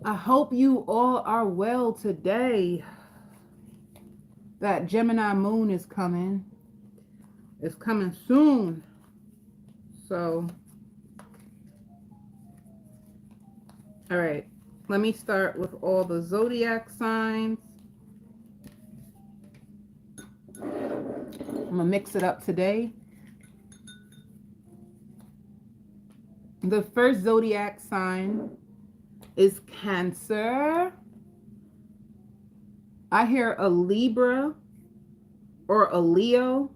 I hope you all are well today. That Gemini moon is coming. It's coming soon. So, all right. Let me start with all the zodiac signs. I'm going to mix it up today. The first zodiac sign is Cancer. I hear a Libra or a Leo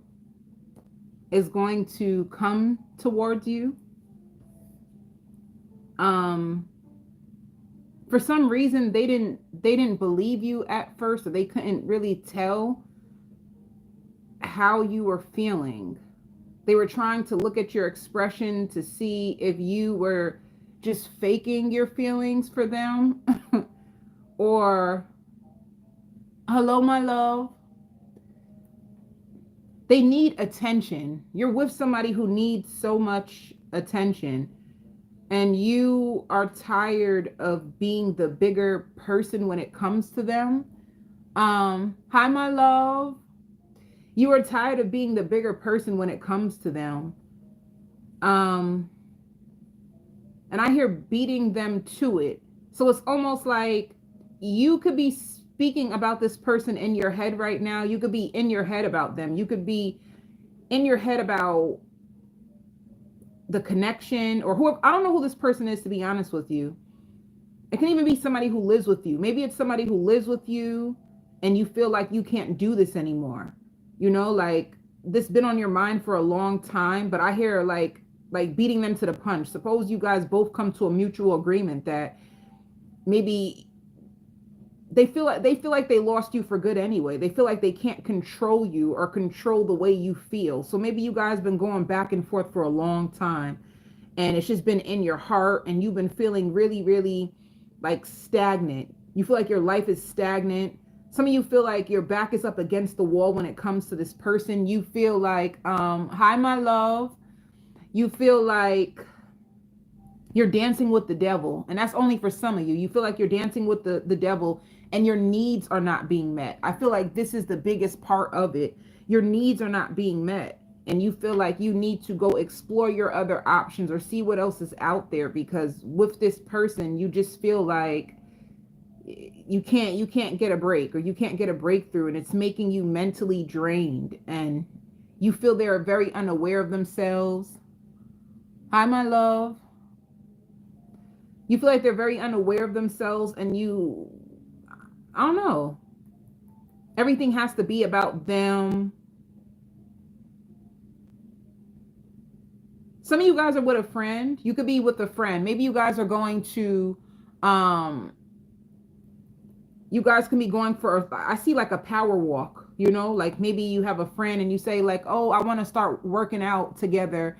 is going to come towards you. For some reason they didn't believe you at first, or they couldn't really tell how you were feeling. They were trying to look at your expression to see if you were just faking your feelings for them or hello, my love. They need attention. You're with somebody who needs so much attention, and you are tired of being the bigger person when it comes to them. Hi, my love. You are tired of being the bigger person when it comes to them. And I hear beating them to it. So it's almost like you could be speaking about this person in your head right now. You could be in your head about them. You could be in your head about the connection or whoever. I don't know who this person is, to be honest with you. It can even be somebody who lives with you. Maybe it's somebody who lives with you and you feel like you can't do this anymore. You know, like this been on your mind for a long time, but I hear like beating them to the punch. Suppose you guys both come to a mutual agreement that maybe they feel like they lost you for good anyway. They feel like they can't control you or control the way you feel. So maybe you guys been going back and forth for a long time, and it's just been in your heart, and you've been feeling really, really like stagnant. You feel like your life is stagnant. Some of you feel like your back is up against the wall when it comes to this person. You feel like, hi, my love. You feel like you're dancing with the devil. And that's only for some of you. You feel like you're dancing with the devil and your needs are not being met. I feel like this is the biggest part of it. Your needs are not being met. And you feel like you need to go explore your other options or see what else is out there, because with this person, you just feel like you can't get a break, or you can't get a breakthrough, and it's making you mentally drained, and you feel they're very unaware of themselves. Hi, my love. You feel like they're very unaware of themselves, and I don't know, everything has to be about them. Some of you guys are with a friend. You could be with a friend. Maybe you guys are going to you guys can be going for, I see like a power walk, you know, like maybe you have a friend and you say like, oh, I want to start working out together.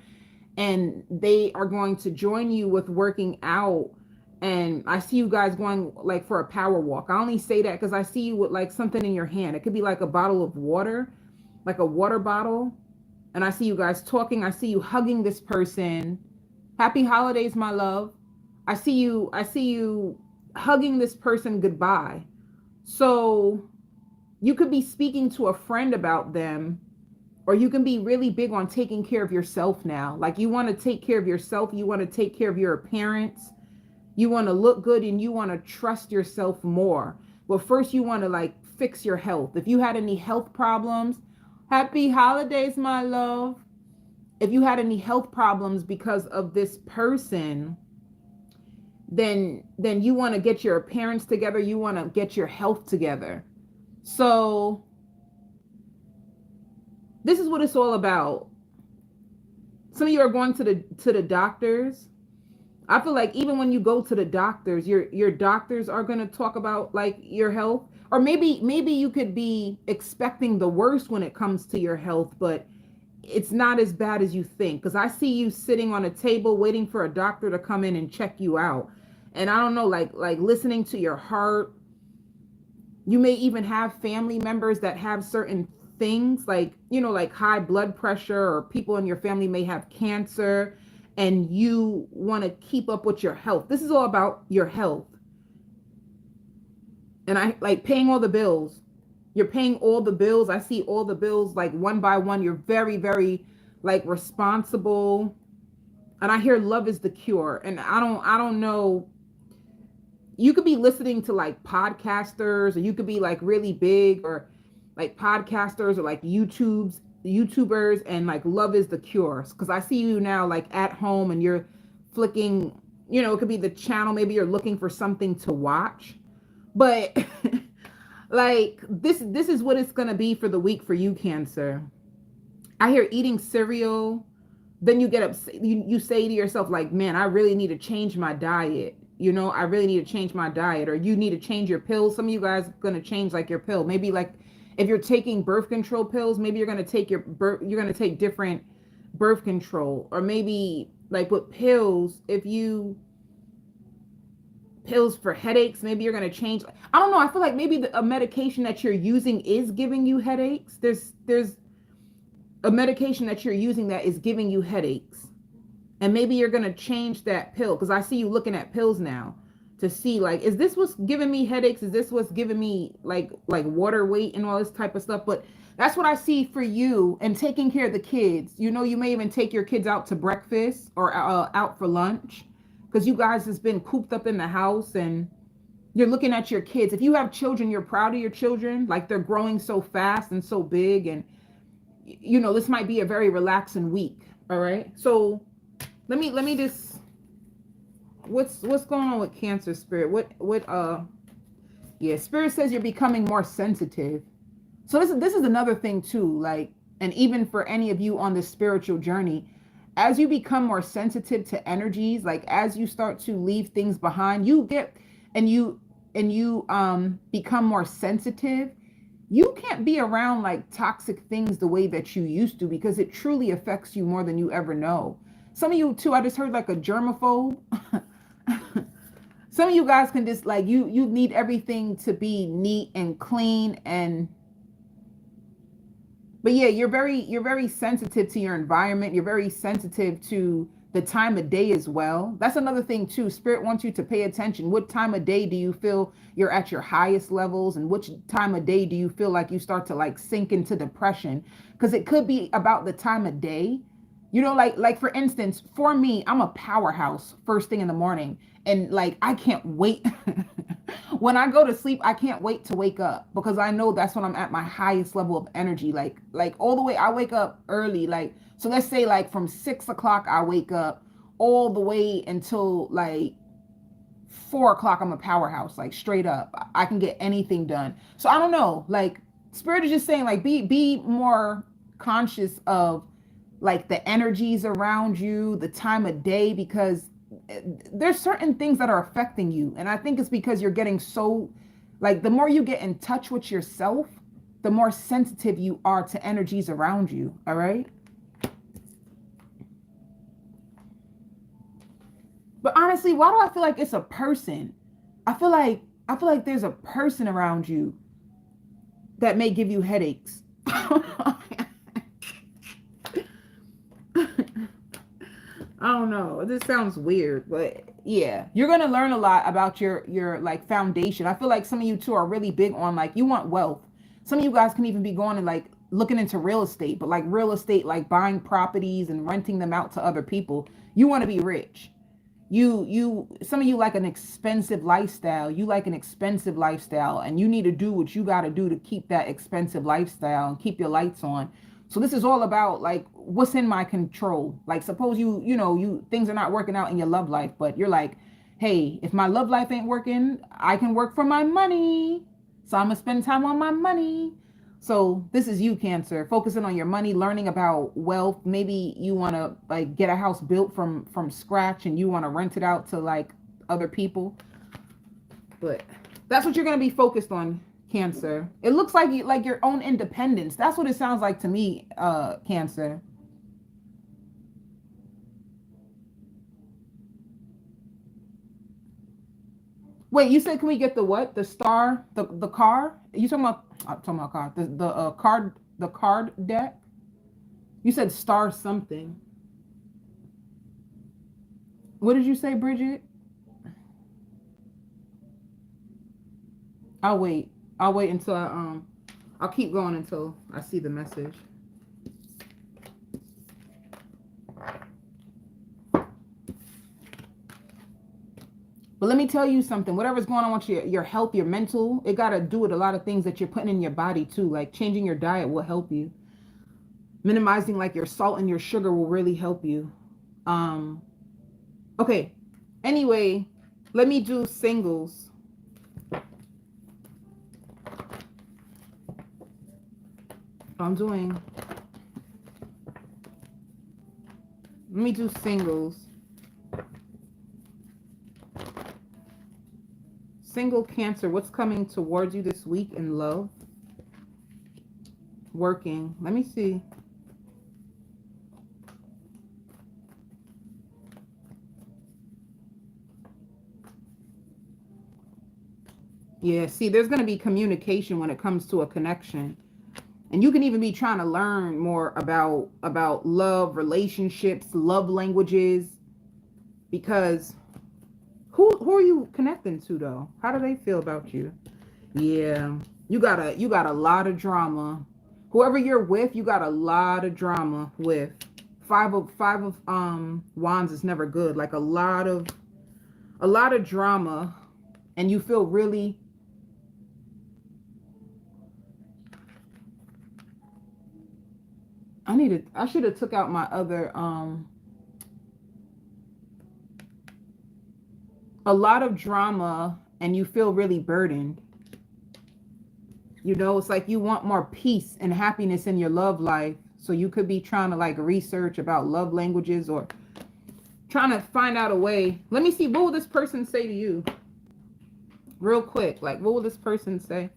And they are going to join you with working out. And I see you guys going like for a power walk. I only say that because I see you with like something in your hand. It could be like a bottle of water, like a water bottle. And I see you guys talking. I see you hugging this person. Happy holidays, my love. I see you hugging this person goodbye. So you could be speaking to a friend about them, or you can be really big on taking care of yourself now. Like you want to take care of yourself. You want to take care of your appearance. You want to look good, and you want to trust yourself more. But first you want to like fix your health. If you had any health problems, happy holidays, my love. If you had any health problems because of this person, then you want to get your appearance together. You want to get your health together. So this is what it's all about. Some of you are going to the doctors. I feel like even when you go to the doctors, your doctors are going to talk about like your health. Or maybe you could be expecting the worst when it comes to your health, but it's not as bad as you think. Because I see you sitting on a table waiting for a doctor to come in and check you out. And I don't know, like listening to your heart. You may even have family members that have certain things, like, you know, like high blood pressure, or people in your family may have cancer, and you want to keep up with your health. This is all about your health. And I like paying all the bills. You're paying all the bills. I see all the bills like one by one. You're very, very like responsible. And I hear love is the cure. And I don't know. You could be listening to like podcasters, or you could be like really big, or like podcasters, or like YouTubers, and like love is the cure. Because I see you now like at home and you're flicking, it could be the channel. Maybe you're looking for something to watch. But like this is what it's gonna be for the week for you, Cancer. I hear eating cereal. Then you get upset. You say to yourself, like, man, I really need to change my diet. I really need to change my diet. Or you need to change your pills. Some of you guys are going to change like your pill. Maybe like if you're taking birth control pills, maybe you're going to take you're going to take different birth control. Or maybe like with pills, pills for headaches, maybe you're going to change. I don't know. I feel like maybe a medication that you're using is giving you headaches. There's a medication that you're using that is giving you headaches, and maybe you're going to change that pill, because I see you looking at pills now to see like, is this what's giving me headaches? Is this what's giving me like water weight and all this type of stuff? But that's what I see for you. And taking care of the kids, you may even take your kids out to breakfast or out for lunch, because you guys has been cooped up in the house and you're looking at your kids. If you have children, you're proud of your children, like they're growing so fast and so big. And this might be a very relaxing week. All right. So let me just, what's going on with Cancer, Spirit? Yeah, Spirit says you're becoming more sensitive. So this is another thing too, like, and even for any of you on this spiritual journey, as you become more sensitive to energies, like as you start to leave things behind, you become more sensitive. You can't be around like toxic things the way that you used to, because it truly affects you more than you ever know. Some of you too, I just heard like a germaphobe. Some of you guys can just like, you need everything to be neat and clean. But yeah, you're very sensitive to your environment. You're very sensitive to the time of day as well. That's another thing too. Spirit wants you to pay attention. What time of day do you feel you're at your highest levels, and which time of day do you feel like you start to like sink into depression? Because it could be about the time of day. Like for instance, for me, I'm a powerhouse first thing in the morning, and like I can't wait. When I go to sleep, I can't wait to wake up, because I know that's when I'm at my highest level of energy. Like all the way, I wake up early. Like, so let's say like from 6 o'clock, I wake up all the way until like 4 o'clock. I'm a powerhouse, like straight up. I can get anything done. So I don't know, like Spirit is just saying like, be more conscious of like the energies around you, the time of day, because there's certain things that are affecting you. And I think it's because you're getting so, like, the more you get in touch with yourself, the more sensitive you are to energies around you. All right. But honestly, why do I feel like it's a person? I feel like there's a person around you that may give you headaches. I don't know. This sounds weird, but yeah, you're going to learn a lot about your like foundation. I feel like some of you too are really big on like, you want wealth. Some of you guys can even be going and like looking into real estate, but like real estate, like buying properties and renting them out to other people. You want to be rich. Some of you like an expensive lifestyle. You like an expensive lifestyle, and you need to do what you got to do to keep that expensive lifestyle and keep your lights on. So this is all about like, what's in my control. Like, suppose you things are not working out in your love life, but you're like, hey, if my love life ain't working, I can work for my money. So I'm gonna spend time on my money. So this is you, Cancer, focusing on your money, learning about wealth. Maybe you want to like get a house built from scratch, and you want to rent it out to like other people. But that's what you're going to be focused on, Cancer. It looks like your own independence. That's what it sounds like to me, Cancer. Wait, you said, can we get the what? The star, the car? You talking about? I'm talking about car. The card deck. You said star something. What did you say, Bridget? I'll wait. I'll wait until I'll keep going until I see the message. But let me tell you something. Whatever's going on with your health, your mental, it got to do with a lot of things that you're putting in your body too. Like changing your diet will help you. Minimizing like your salt and your sugar will really help you. Okay. Anyway, let me do singles. Let me do singles. Single Cancer, what's coming towards you this week in love? Working. Let me see. Yeah, see, there's going to be communication when it comes to a connection. And you can even be trying to learn more about love, relationships, love languages. Because who are you connecting to though? How do they feel about you? Yeah, you got a lot of drama. Whoever you're with, you got a lot of drama with. Five of wands is never good. Like a lot of drama, and you feel really I should have took out my other a lot of drama, and you feel really burdened. You know, it's like you want more peace and happiness in your love life. So you could be trying to like research about love languages or trying to find out a way. Let me see, what will this person say to you? Real quick, like what will this person say?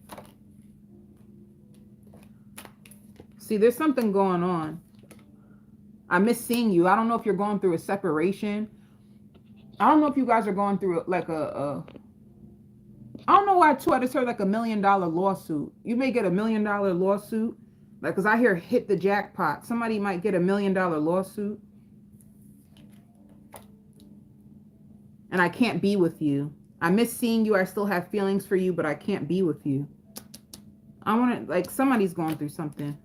See, there's something going on. I miss seeing you. I don't know if you're going through a separation. I don't know if you guys are going through like I don't know why too. I just heard like $1 million lawsuit. You may get $1 million lawsuit. Like, cause I hear hit the jackpot. Somebody might get $1 million lawsuit. And I can't be with you. I miss seeing you. I still have feelings for you, but I can't be with you. I want to, like, somebody's going through something.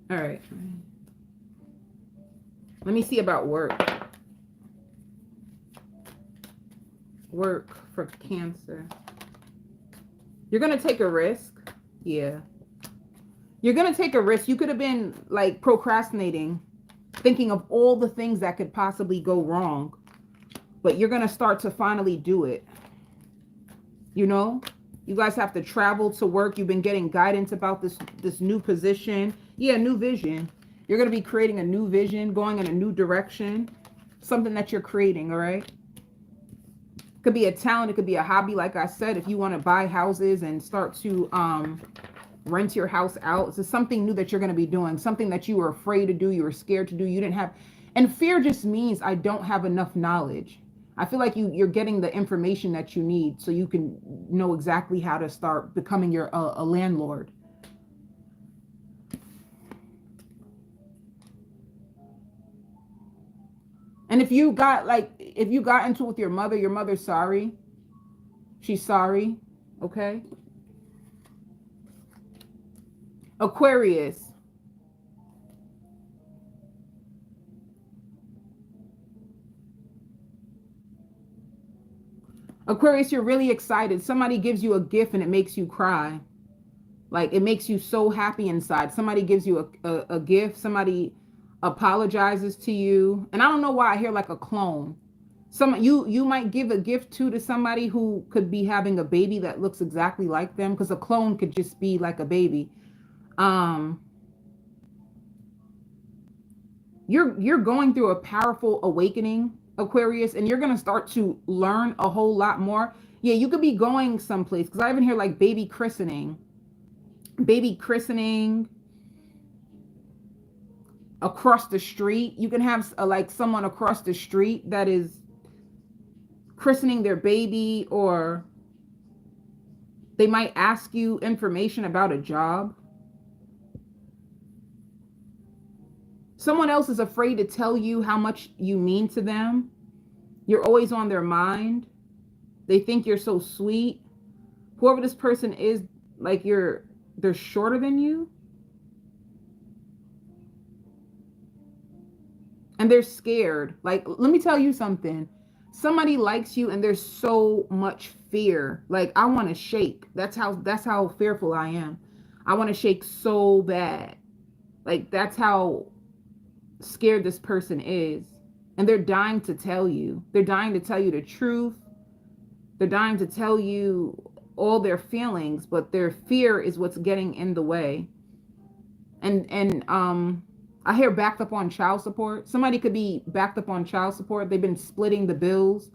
All right. Let me see about work. Work for Cancer. You're going to take a risk. Yeah. You're going to take a risk. You could have been like procrastinating, thinking of all the things that could possibly go wrong. But you're going to start to finally do it. You know, you guys have to travel to work. You've been getting guidance about this new position. Yeah, new vision. You're going to be creating a new vision, going in a new direction. Something that you're creating, all right? It could be a talent. It could be a hobby. Like I said, if you want to buy houses and start to rent your house out. It's something new that you're going to be doing. Something that you were afraid to do. You were scared to do. You didn't have. And fear just means I don't have enough knowledge. I feel like you're getting the information that you need so you can know exactly how to start becoming a landlord. And if you got into it with your mother's sorry. She's sorry. Okay. Aquarius. Aquarius, you're really excited. Somebody gives you a gift and it makes you cry. Like it makes you so happy inside. Somebody gives you a gift. Somebody apologizes to you. And I don't know why I hear like a clone. You might give a gift to somebody who could be having a baby that looks exactly like them, because a clone could just be like a baby. You're going through a powerful awakening, Aquarius, and you're going to start to learn a whole lot more. Yeah, you could be going someplace, because I even hear like baby christening across the street. You can have like someone across the street that is christening their baby, or they might ask you information about a job. Someone else is afraid to tell you how much you mean to them. You're always on their mind. They think you're so sweet. Whoever this person is, like they're shorter than you. And they're scared. Like, let me tell you something. Somebody likes you and there's so much fear. Like, I want to shake. That's how fearful I am. I want to shake so bad. Like, that's how scared this person is. And they're dying to tell you. They're dying to tell you the truth. They're dying to tell you all their feelings, but their fear is what's getting in the way. And I hear backed up on child support. Somebody could be backed up on child support. They've been splitting the bills.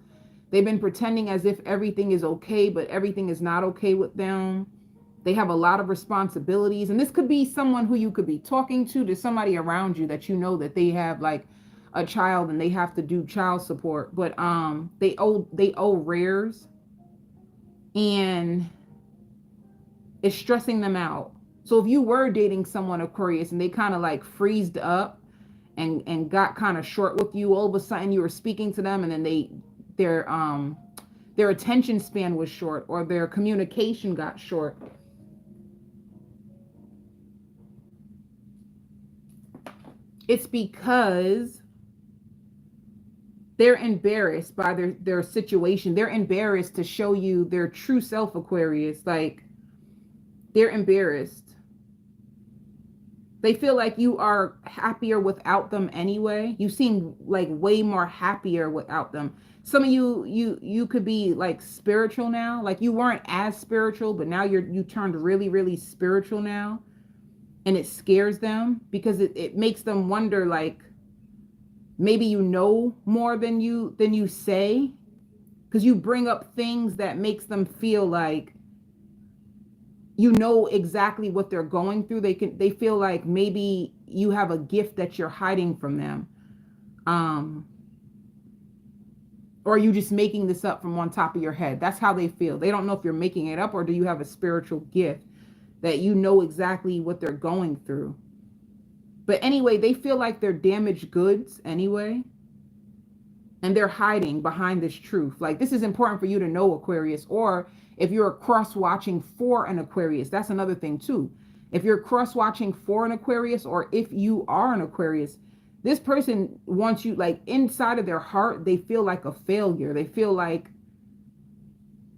They've been pretending as if everything is okay, but everything is not okay with them. They have a lot of responsibilities. And this could be someone who you could be talking to somebody around you that you know that they have like a child and they have to do child support. But they owe rears, and it's stressing them out. So if you were dating someone Aquarius and they kind of like freezed up and got kind of short with you, all of a sudden you were speaking to them and then their attention span was short, or their communication got short. It's because they're embarrassed by their situation. They're embarrassed to show you their true self, Aquarius. Like, they're embarrassed. They feel like you are happier without them anyway. You seem like way more happier without them. Some of you could be like spiritual now. Like, you weren't as spiritual, but now you turned really, really spiritual now. And it scares them because it makes them wonder, like, maybe you know more than you say, because you bring up things that makes them feel like you know exactly what they're going through. They feel like maybe you have a gift that you're hiding from them. Or are you just making this up from on top of your head? That's how they feel. They don't know if you're making it up, or do you have a spiritual gift that you know exactly what they're going through. But anyway, they feel like they're damaged goods anyway. And they're hiding behind this truth. Like, this is important for you to know, Aquarius. Or if you're cross-watching for an Aquarius, that's another thing too. If you're cross-watching for an Aquarius, or if you are an Aquarius, this person wants you, like, inside of their heart, they feel like a failure. They feel like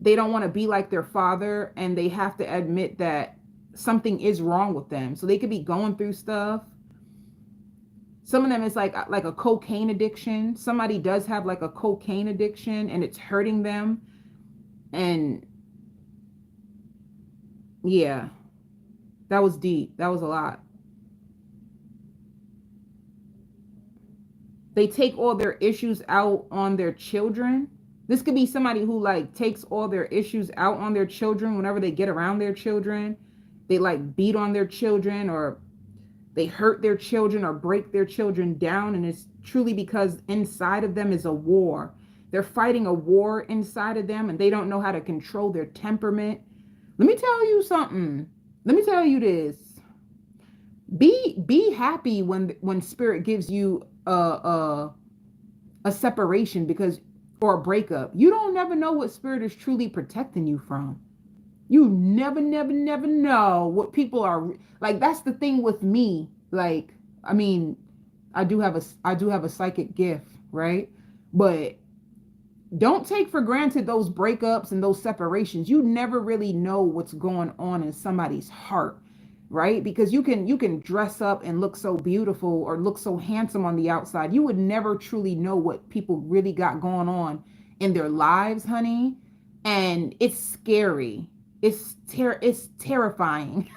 they don't want to be like their father, and they have to admit that something is wrong with them. So they could be going through stuff. Some of them is like a cocaine addiction. Somebody does have like a cocaine addiction and it's hurting them. And yeah, that was deep. That was a lot. They take all their issues out on their children. This could be somebody who like takes all their issues out on their children whenever they get around their children. They like beat on their children, or they hurt their children, or break their children down. And it's truly because inside of them is a war. They're fighting a war inside of them, and they don't know how to control their temperament. Let me tell you something. Let me tell you this. Be happy when spirit gives you a separation, because, or a breakup. You don't never know what spirit is truly protecting you from. You never know what people are like. That's the thing with me. Like, I mean, I do have a psychic gift, right? But don't take for granted those breakups and those separations. You never really know what's going on in somebody's heart, right? Because you can dress up and look so beautiful or look so handsome on the outside. You would never truly know what people really got going on in their lives, honey. And it's scary. It's terrifying.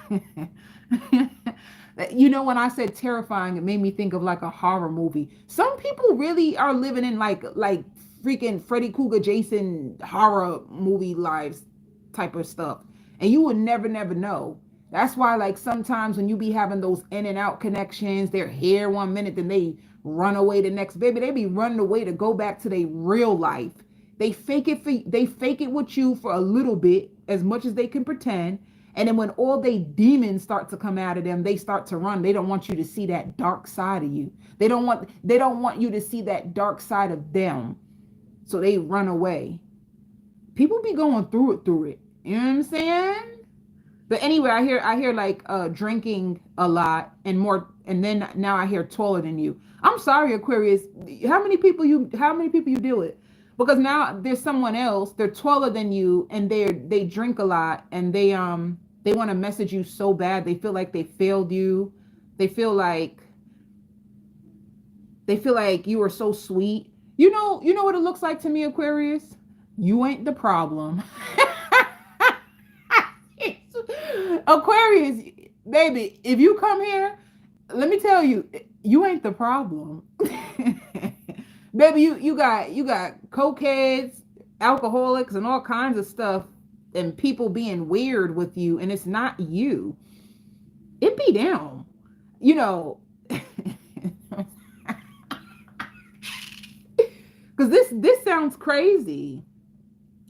You know, when I said terrifying, it made me think of like a horror movie. Some people really are living in like freaking Freddy Krueger, Jason horror movie lives type of stuff. And you would never know. That's why, like, sometimes when you be having those in and out connections, they're here 1 minute, then they run away the next. Baby, they be running away to go back to their real life. They fake it with you for a little bit, as much as they can pretend, And then when all they demons start to come out of them, they start to run. They don't want you to see that dark side of you. They don't want you to see that dark side of them. So they run away. People be going through it. You know what I'm saying? But anyway, I hear like drinking a lot and more, and then now I hear taller than you. I'm sorry, Aquarius. How many people you deal with? Because now there's someone else, they're taller than you, and they drink a lot, and they want to message you so bad. They feel like they failed you. They feel like you are so sweet. You know what it looks like to me, Aquarius? You ain't the problem. Aquarius, baby, if you come here, let me tell you, you ain't the problem. Baby, you got cokeheads, alcoholics, and all kinds of stuff, and people being weird with you, and it's not you. It be them. You know, because this sounds crazy.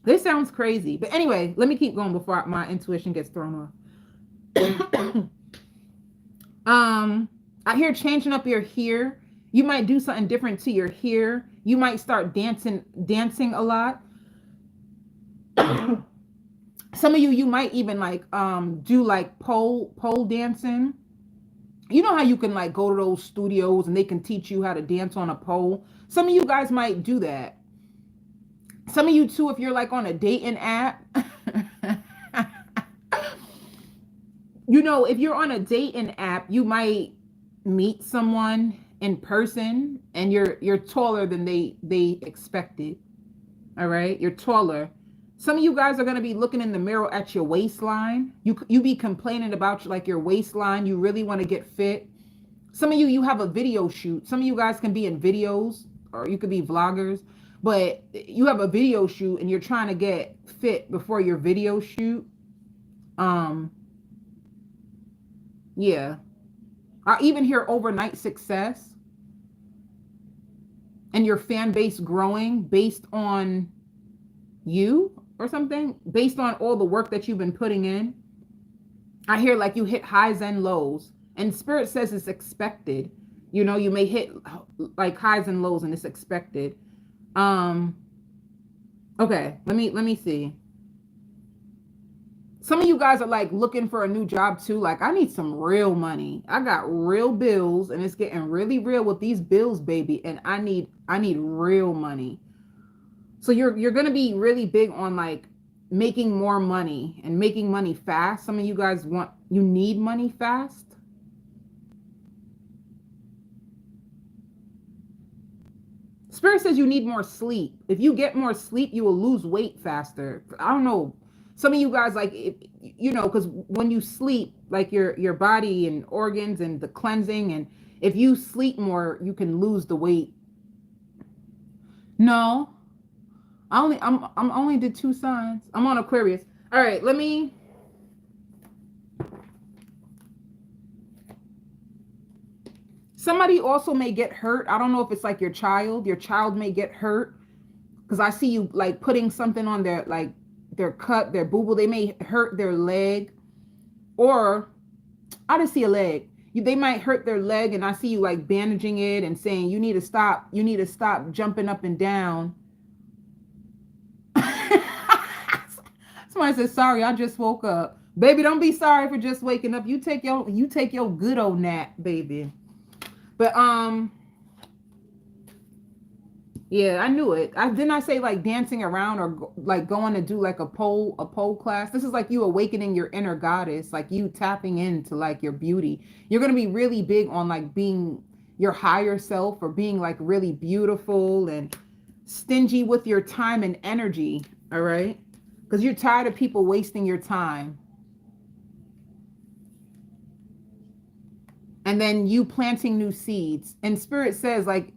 This sounds crazy. But anyway, let me keep going before my intuition gets thrown off. I hear changing up your hair. You might do something different to your hair. You might start dancing a lot. Some of you might even like do like pole dancing. You know how you can like go to those studios and they can teach you how to dance on a pole. Some of you guys might do that. Some of you too, if you're like on a dating app. You know, if you're on a dating app, you might meet someone in person and you're taller than they expected. All right, you're taller. Some of you guys are going to be looking in the mirror at your waistline. You be complaining about like your waistline. You really want to get fit. Some of you have a video shoot. Some of you guys can be in videos, or you could be vloggers, but you have a video shoot and you're trying to get fit before your video shoot. Yeah. I even hear overnight success and your fan base growing based on you or something, based on all the work that you've been putting in. I hear like you hit highs and lows, and Spirit says it's expected. You know, you may hit like highs and lows and it's expected. Okay, let me see. Some of you guys are like looking for a new job too. Like, I need some real money. I got real bills and it's getting really real with these bills, baby. And I need real money. So you're going to be really big on like making more money and making money fast. Some of you guys you need money fast. Spirit says you need more sleep. If you get more sleep, you will lose weight faster. I don't know. Some of you guys, like, you know, because when you sleep, like your body and organs and the cleansing, and if you sleep more, you can lose the weight. No, I'm only did 2 signs. I'm on Aquarius. All right, let me. Somebody also may get hurt. I don't know if it's like your child. Your child may get hurt because I see you like putting something on their like their cut, their boo-boo. They may hurt their leg, or I just see a leg. They might hurt their leg, and I see you like bandaging it and saying you need to stop. You need to stop jumping up and down. Somebody says, "Sorry, I just woke up." Baby, don't be sorry for just waking up. You take your good old nap, baby. But yeah, I knew it. Didn't I say like dancing around or like going to do like a pole class? This is like you awakening your inner goddess, like you tapping into like your beauty. You're going to be really big on like being your higher self, or being like really beautiful and stingy with your time and energy. All right. Because you're tired of people wasting your time. And then you planting new seeds. And Spirit says like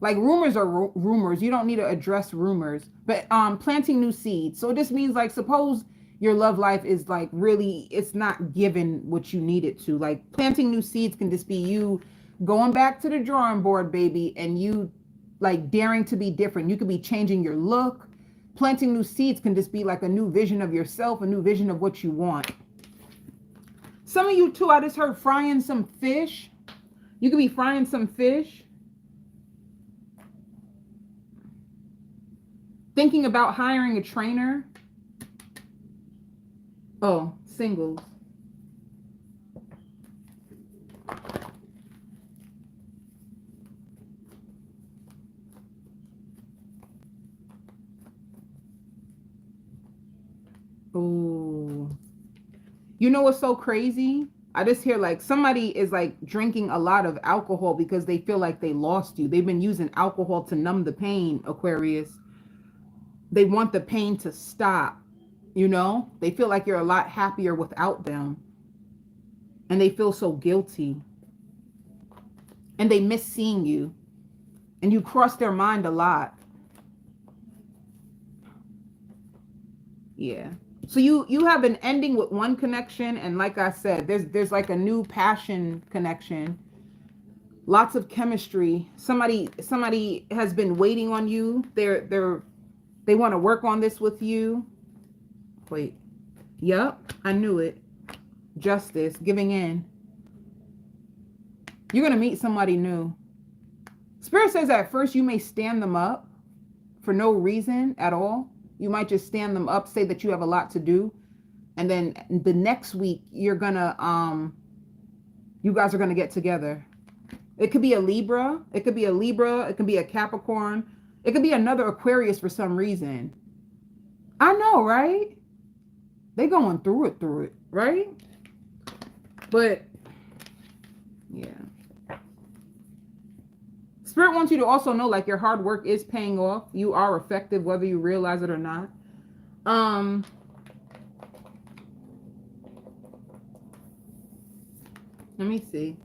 rumors are rumors. You don't need to address rumors, but planting new seeds. So this means like, suppose your love life is like really, it's not given what you need it to. Like planting new seeds can just be you going back to the drawing board, baby, and you like daring to be different. You could be changing your look. Planting new seeds can just be like a new vision of yourself, a new vision of what you want. Some of you too, I just heard frying some fish. You could be frying some fish. Thinking about hiring a trainer. Oh, singles. Oh. You know what's so crazy? I just hear like somebody is like drinking a lot of alcohol because they feel like they lost you. They've been using alcohol to numb the pain, Aquarius. They want the pain to stop, you know? They feel like you're a lot happier without them. And they feel so guilty. And they miss seeing you. And you cross their mind a lot. Yeah. So you have an ending with one connection, and like I said, there's like a new passion connection. Lots of chemistry. Somebody has been waiting on you. They want to work on this with you. Wait. Yep, I knew it. Justice, giving in. You're going to meet somebody new. Spirit says at first you may stand them up for no reason at all. You might just stand them up, say that you have a lot to do. And then the next week, you're gonna, you guys are gonna get together. It could be a Libra. It could be a Libra. It could be a Capricorn. It could be another Aquarius for some reason. I know, right? They going through it, right? But, yeah. Spirit wants you to also know, like, your hard work is paying off. You are effective, whether you realize it or not. Let me see.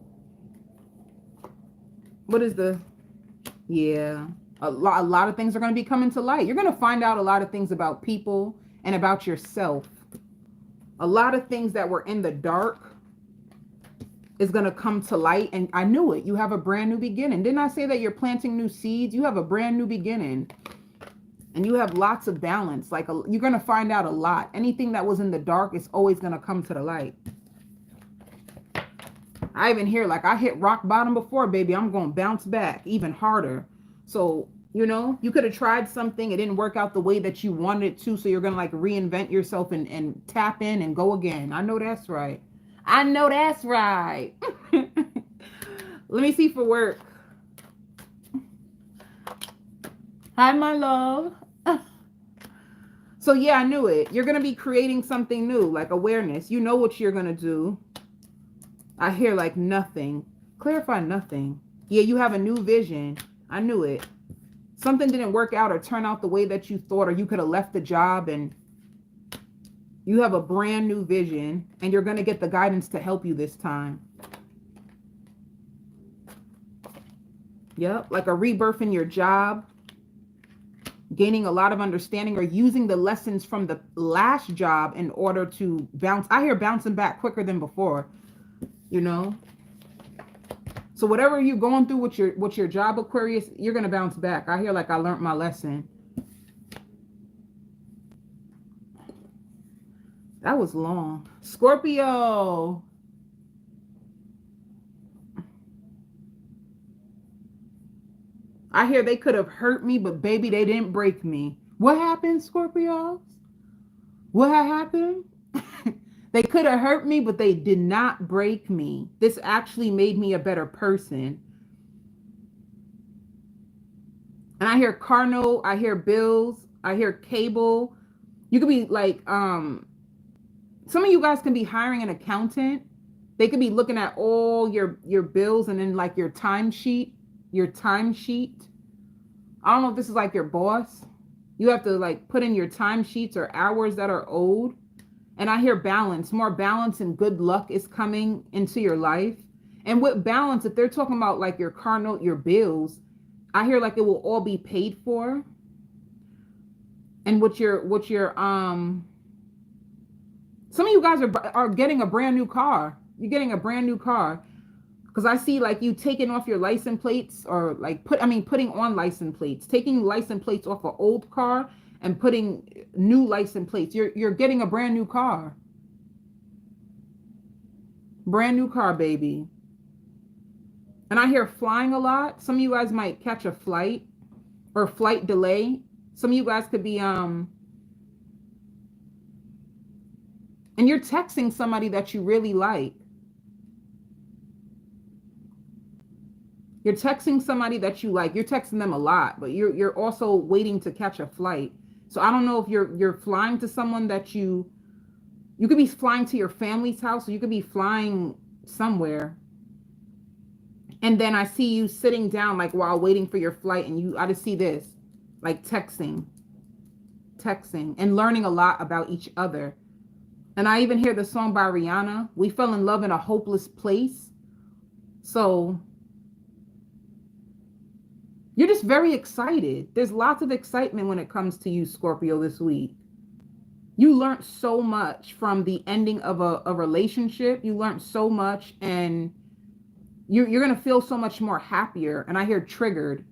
What is the... Yeah. A lot of things are going to be coming to light. You're going to find out a lot of things about people and about yourself. A lot of things that were in the dark is going to come to light. And I knew it. You have a brand new beginning. Didn't I say that you're planting new seeds? You have a brand new beginning. And you have lots of balance. Like you're going to find out a lot. Anything that was in the dark is always going to come to the light. I even hear like I hit rock bottom before, baby. I'm going to bounce back even harder. So, you know, you could have tried something. It didn't work out the way that you wanted it to. So you're going to like reinvent yourself and tap in and go again. I know that's right. I know that's right. Let me see for work. Hi, my love. So yeah, I knew it. You're going to be creating something new, like awareness. You know what you're going to do. I hear like nothing. Clarify nothing. Yeah, you have a new vision. I knew it. Something didn't work out or turn out the way that you thought, or you could have left the job, and you have a brand new vision, and you're going to get the guidance to help you this time. Yep, like a rebirth in your job, gaining a lot of understanding, or using the lessons from the last job in order to bounce. I hear bouncing back quicker than before, you know. So whatever you're going through with your job, Aquarius, you're going to bounce back. I hear like I learned my lesson. That was long. Scorpio. I hear they could have hurt me, but baby, they didn't break me. What happened, Scorpios? What happened? They could have hurt me, but they did not break me. This actually made me a better person. And I hear car note, I hear bills, I hear cable. You could be like, some of you guys can be hiring an accountant. They could be looking at all your bills and then like your timesheet. I don't know if this is like your boss. You have to like put in your timesheets or hours that are owed. And I hear balance, more balance and good luck is coming into your life. And with balance, if they're talking about like your car note, your bills, I hear like it will all be paid for. And some of you guys are getting a brand new car. You're getting a brand new car. Because I see like you taking off your license plates, or like putting on license plates, taking license plates off an old car and putting new license plates. You're getting a brand new car. Brand new car, baby. And I hear flying a lot. Some of you guys might catch a flight or flight delay. Some of you guys could be, and you're texting somebody that you really like. You're texting somebody that you like. You're texting them a lot, but you're also waiting to catch a flight. So I don't know if you're flying to someone that you could be flying to your family's house, or you could be flying somewhere. And then I see you sitting down like while waiting for your flight, and I just see this, like texting and learning a lot about each other. And I even hear the song by Rihanna, "We Fell in Love in a Hopeless Place." So you're just very excited. There's lots of excitement when it comes to you, Scorpio, this week. You learned so much from the ending of a relationship. You learned so much, and you're going to feel so much more happier. And I hear triggered.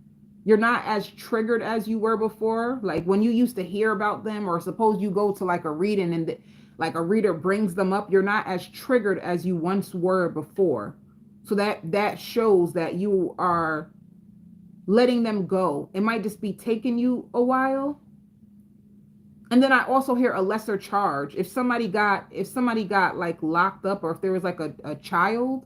You're not as triggered as you were before. Like when you used to hear about them, or suppose you go to like a reading and like a reader brings them up, you're not as triggered as you once were before. So that shows that you are letting them go. It might just be taking you a while. And then I also hear a lesser charge. If somebody got like locked up, or if there was like a child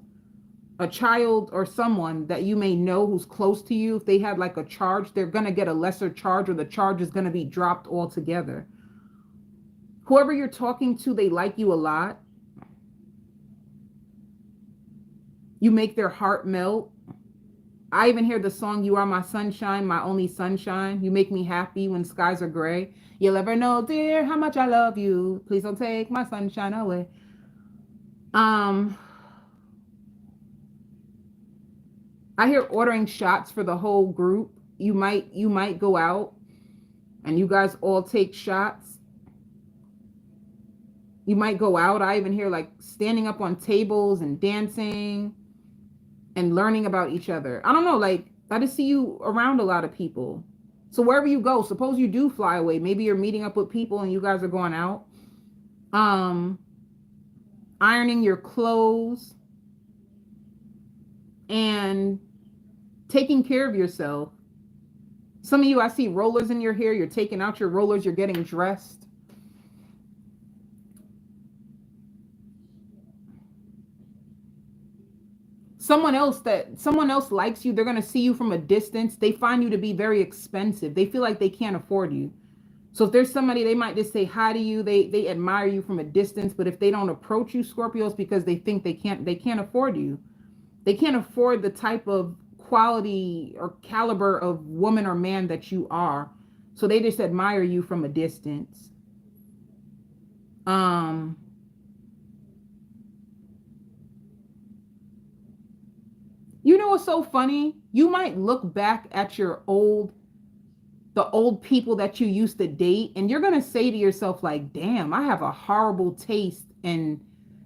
or someone that you may know who's close to you, if they had like a charge, they're going to get a lesser charge, or the charge is going to be dropped altogether. Whoever you're talking to, they like you a lot. You make their heart melt. I even hear the song, "You Are My Sunshine, My Only Sunshine." You make me happy when skies are gray. You'll ever know, dear, how much I love you. Please don't take my sunshine away. I hear ordering shots for the whole group. You might go out and you guys all take shots. You might go out. I even hear like standing up on tables and dancing and learning about each other. I don't know, like I just see you around a lot of people. So wherever you go, suppose you do fly away, maybe you're meeting up with people and you guys are going out. Ironing your clothes and taking care of yourself. Some of you, I see rollers in your hair. You're taking out your rollers. You're getting dressed. Someone else likes you. They're going to see you from a distance. They find you to be very expensive. They feel like they can't afford you. So if there's somebody, they might just say hi to you. They admire you from a distance. But if they don't approach you, Scorpios, because they think they can't afford you. They can't afford the type of quality or caliber of woman or man that you are. So they just admire you from a distance. You know what's so funny? You might look back at the old people that you used to date, and you're going to say to yourself like, damn, I have a horrible taste in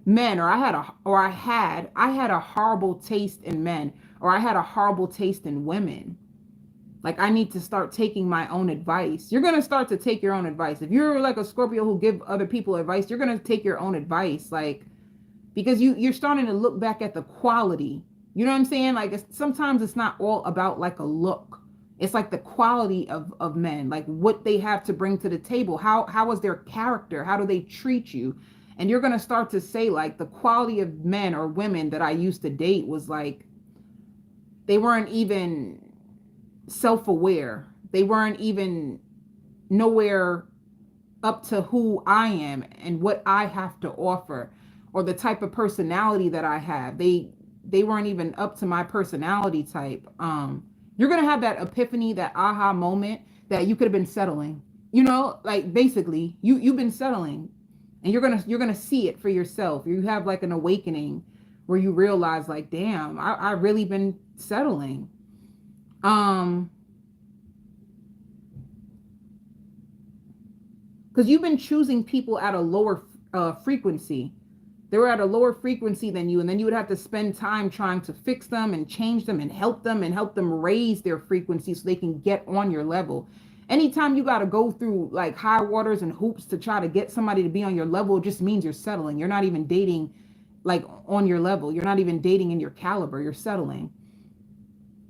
men, or I had a horrible taste in men, or I had a horrible taste in women. Like I need to start taking my own advice. You're going to start to take your own advice. If you're like a Scorpio who give other people advice, you're going to take your own advice, like, because you're starting to look back at the quality. You know what I'm saying? Like sometimes it's not all about like a look. It's like the quality of men, like what they have to bring to the table. How is their character? How do they treat you? And you're going to start to say like the quality of men or women that I used to date was like, they weren't even self-aware. They weren't even nowhere up to who I am and what I have to offer, or the type of personality that I have. They weren't even up to my personality type. You're going to have that epiphany, that aha moment that you could have been settling, you know, like basically you've been settling, and you're going to see it for yourself. You have like an awakening where you realize like, damn, I really been settling. Because you've been choosing people at a lower frequency. They were at a lower frequency than you, and then you would have to spend time trying to fix them and change them and help them raise their frequency so they can get on your level. Anytime you got to go through like high waters and hoops to try to get somebody to be on your level, it just means you're settling. You're not even dating like on your level. You're not even dating in your caliber. You're settling.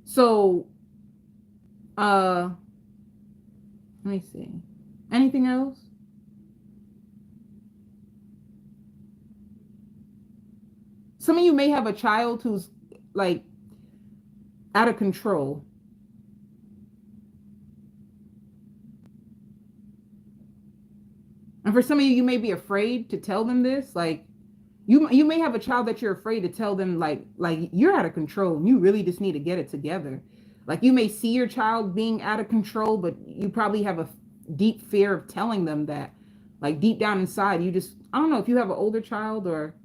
So, let me see. Anything else? Some of you may have a child who's like out of control. And for some of you, you may be afraid to tell them this. Like you may have a child that you're afraid to tell them like you're out of control and you really just need to get it together. Like you may see your child being out of control, but you probably have a deep fear of telling them that. Like deep down inside, you just, I don't know if you have an older child, or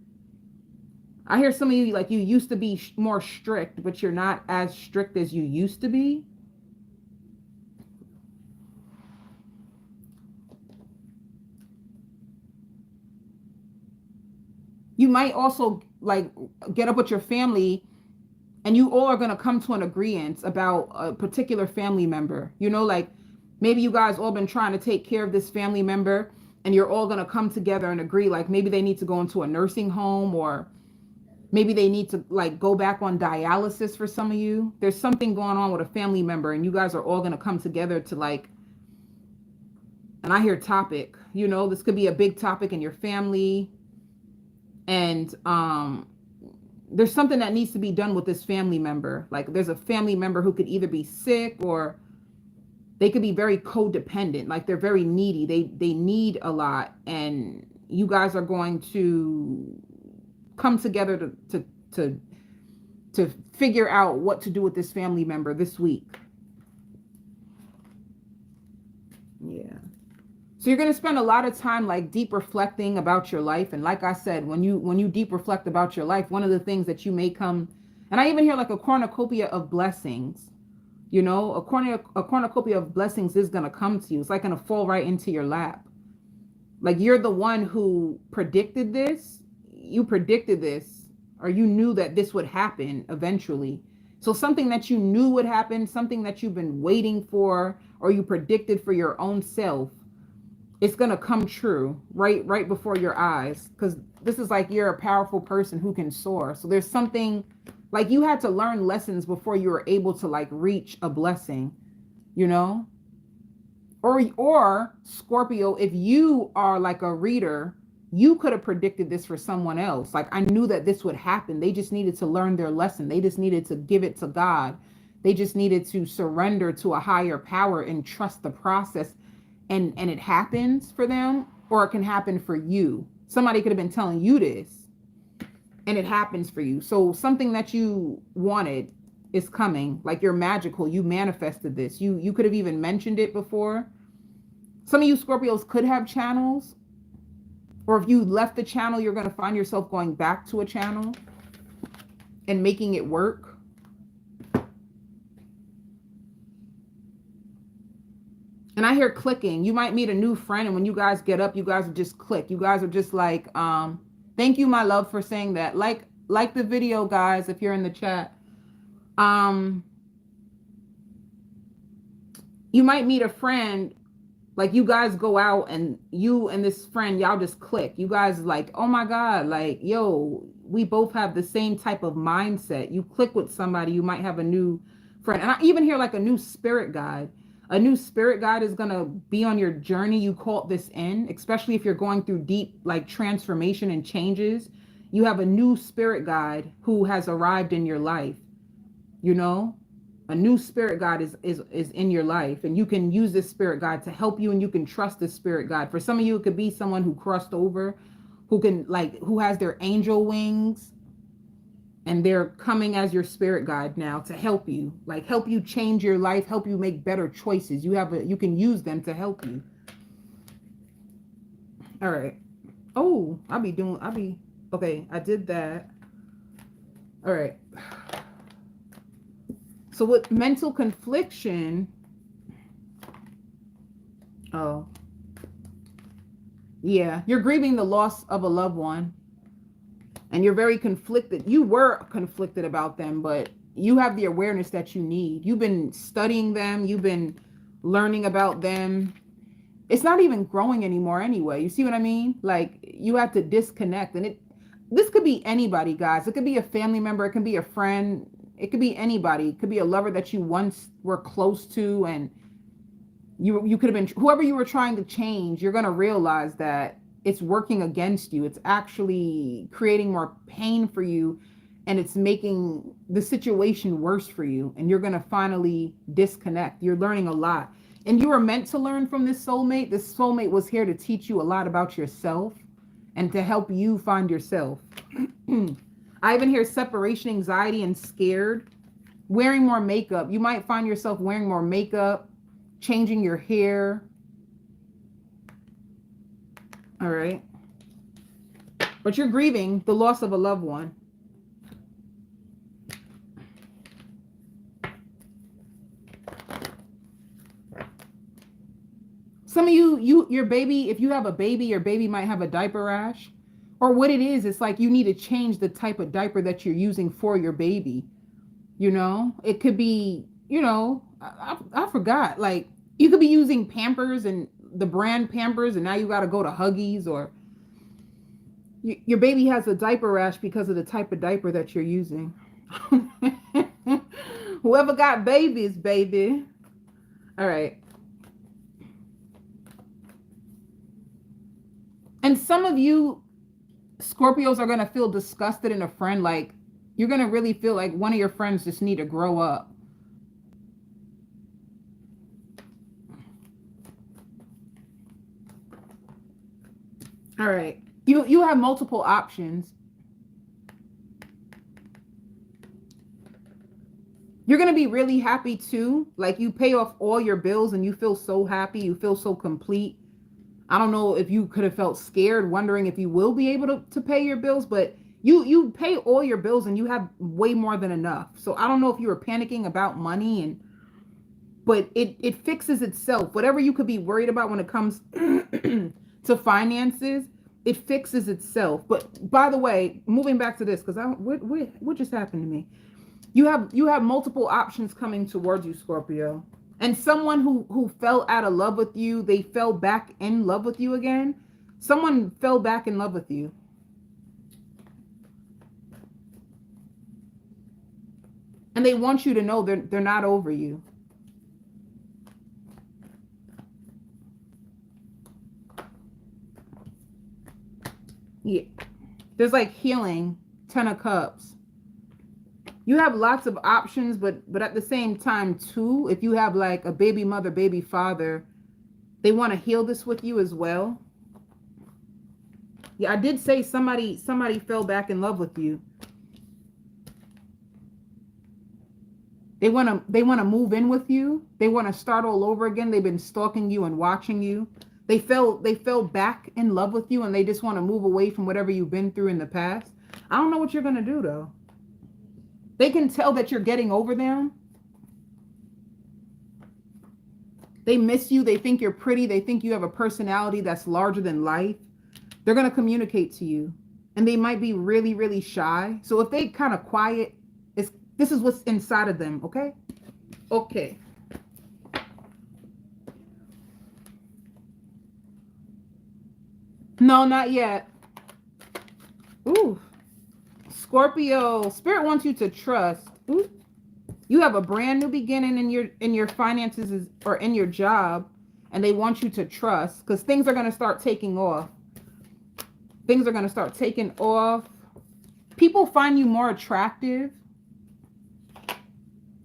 I hear some of you like you used to be more strict, but you're not as strict as you used to be. You might also like get up with your family and you all are going to come to an agreement about a particular family member. You know, like maybe you guys all been trying to take care of this family member and you're all going to come together and agree, like maybe they need to go into a nursing home, or maybe they need to like go back on dialysis. For some of you, there's something going on with a family member and you guys are all going to come together to like, and I hear topic, you know, this could be a big topic in your family. And there's something that needs to be done with this family member. Like there's a family member who could either be sick or they could be very codependent. Like they're very needy. They need a lot. And you guys are going to come together to figure out what to do with this family member this week. Yeah. So you're going to spend a lot of time like deep reflecting about your life. And like I said, when you deep reflect about your life, one of the things that you may come, and I even hear like a cornucopia of blessings, you know, a cornucopia of blessings is going to come to you. It's like going to fall right into your lap. Like you're the one who predicted this. You predicted this, or you knew that this would happen eventually. So something that you knew would happen, something that you've been waiting for, or you predicted for your own self, it's going to come true right before your eyes, because this is like you're a powerful person who can soar. So there's something like you had to learn lessons before you were able to like reach a blessing, you know, or Scorpio, if you are like a reader, you could have predicted this for someone else. Like I knew that this would happen. They just needed to learn their lesson. They just needed to give it to God. They just needed to surrender to a higher power and trust the process. And it happens for them, or it can happen for you. Somebody could have been telling you this and it happens for you. So something that you wanted is coming. Like you're magical. You manifested this. You could have even mentioned it before. Some of you Scorpios could have channels, or if you left the channel, you're going to find yourself going back to a channel and making it work. And I hear clicking. You might meet a new friend, and when you guys get up, you guys will just click. You guys are just like, thank you, my love, for saying that. Like the video, guys, if you're in the chat. You might meet a friend, like you guys go out and you and this friend, y'all just click. You guys like, oh my God, like, yo, we both have the same type of mindset. You click with somebody, you might have a new friend. And I even hear like a new spirit guide. A new spirit guide is going to be on your journey. You called this in, especially if you're going through deep like transformation and changes. You have a new spirit guide who has arrived in your life. You know, a new spirit guide is in your life, and you can use this spirit guide to help you, and you can trust this spirit guide. For some of you, it could be someone who crossed over, who has their angel wings, and they're coming as your spirit guide now to help you, like help you change your life, help you make better choices. You can use them to help you. All right. Oh, okay. I did that. All right. So with mental confliction, oh, yeah, you're grieving the loss of a loved one. And you're very conflicted. You were conflicted about them, but you have the awareness that you need. You've been studying them. You've been learning about them. It's not even growing anymore anyway. You see what I mean? Like you have to disconnect. And this could be anybody, guys. It could be a family member. It could be a friend. It could be anybody. It could be a lover that you once were close to, and you could have been, whoever you were trying to change. You're going to realize that it's working against you. It's actually creating more pain for you, and it's making the situation worse for you. And you're going to finally disconnect. You're learning a lot. And you were meant to learn from this soulmate. This soulmate was here to teach you a lot about yourself and to help you find yourself. I even hear separation anxiety and scared. Wearing more makeup. You might find yourself wearing more makeup, changing your hair. All right. But you're grieving the loss of a loved one. Some of your baby, if you have a baby, your baby might have a diaper rash. Or what it is, it's like you need to change the type of diaper that you're using for your baby. You know, it could be, you know, I forgot. Like, you could be using Pampers and the brand Pampers, and now you got to go to Huggies, or your baby has a diaper rash because of the type of diaper that you're using. Whoever got babies, baby. All right. And some of you Scorpios are going to feel disgusted in a friend. Like, you're going to really feel like one of your friends just need to grow up. All right. You have multiple options. You're going to be really happy too. Like, you pay off all your bills and you feel so happy. You feel so complete. I don't know if you could have felt scared, wondering if you will be able to pay your bills, but you pay all your bills and you have way more than enough. So I don't know if you were panicking about money, but it fixes itself. Whatever you could be worried about when it comes to finances, it fixes itself. But by the way, moving back to this, because what just happened to me? You have multiple options coming towards you, Scorpio. And someone who fell out of love with you, they fell back in love with you again. Someone fell back in love with you. And they want you to know they're not over you. Yeah. There's like healing, 10 of Cups. You have lots of options, but at the same time too, if you have like a baby mother, baby father, they want to heal this with you as well. Yeah, I did say somebody fell back in love with you. They want to move in with you. They want to start all over again. They've been stalking you and watching you. They fell back in love with you, and they just want to move away from whatever you've been through in the past. I don't know what you're going to do though. They can tell that you're getting over them. They miss you. They think you're pretty. They think you have a personality that's larger than life. They're going to communicate to you. And they might be really, really shy. So if they kind of quiet, this is what's inside of them, okay? Okay. No, not yet. Ooh. Scorpio, Spirit wants you to trust. Ooh. You have a brand new beginning in your finances or in your job, and they want you to trust because things are going to start taking off. Things are going to start taking off. People find you more attractive.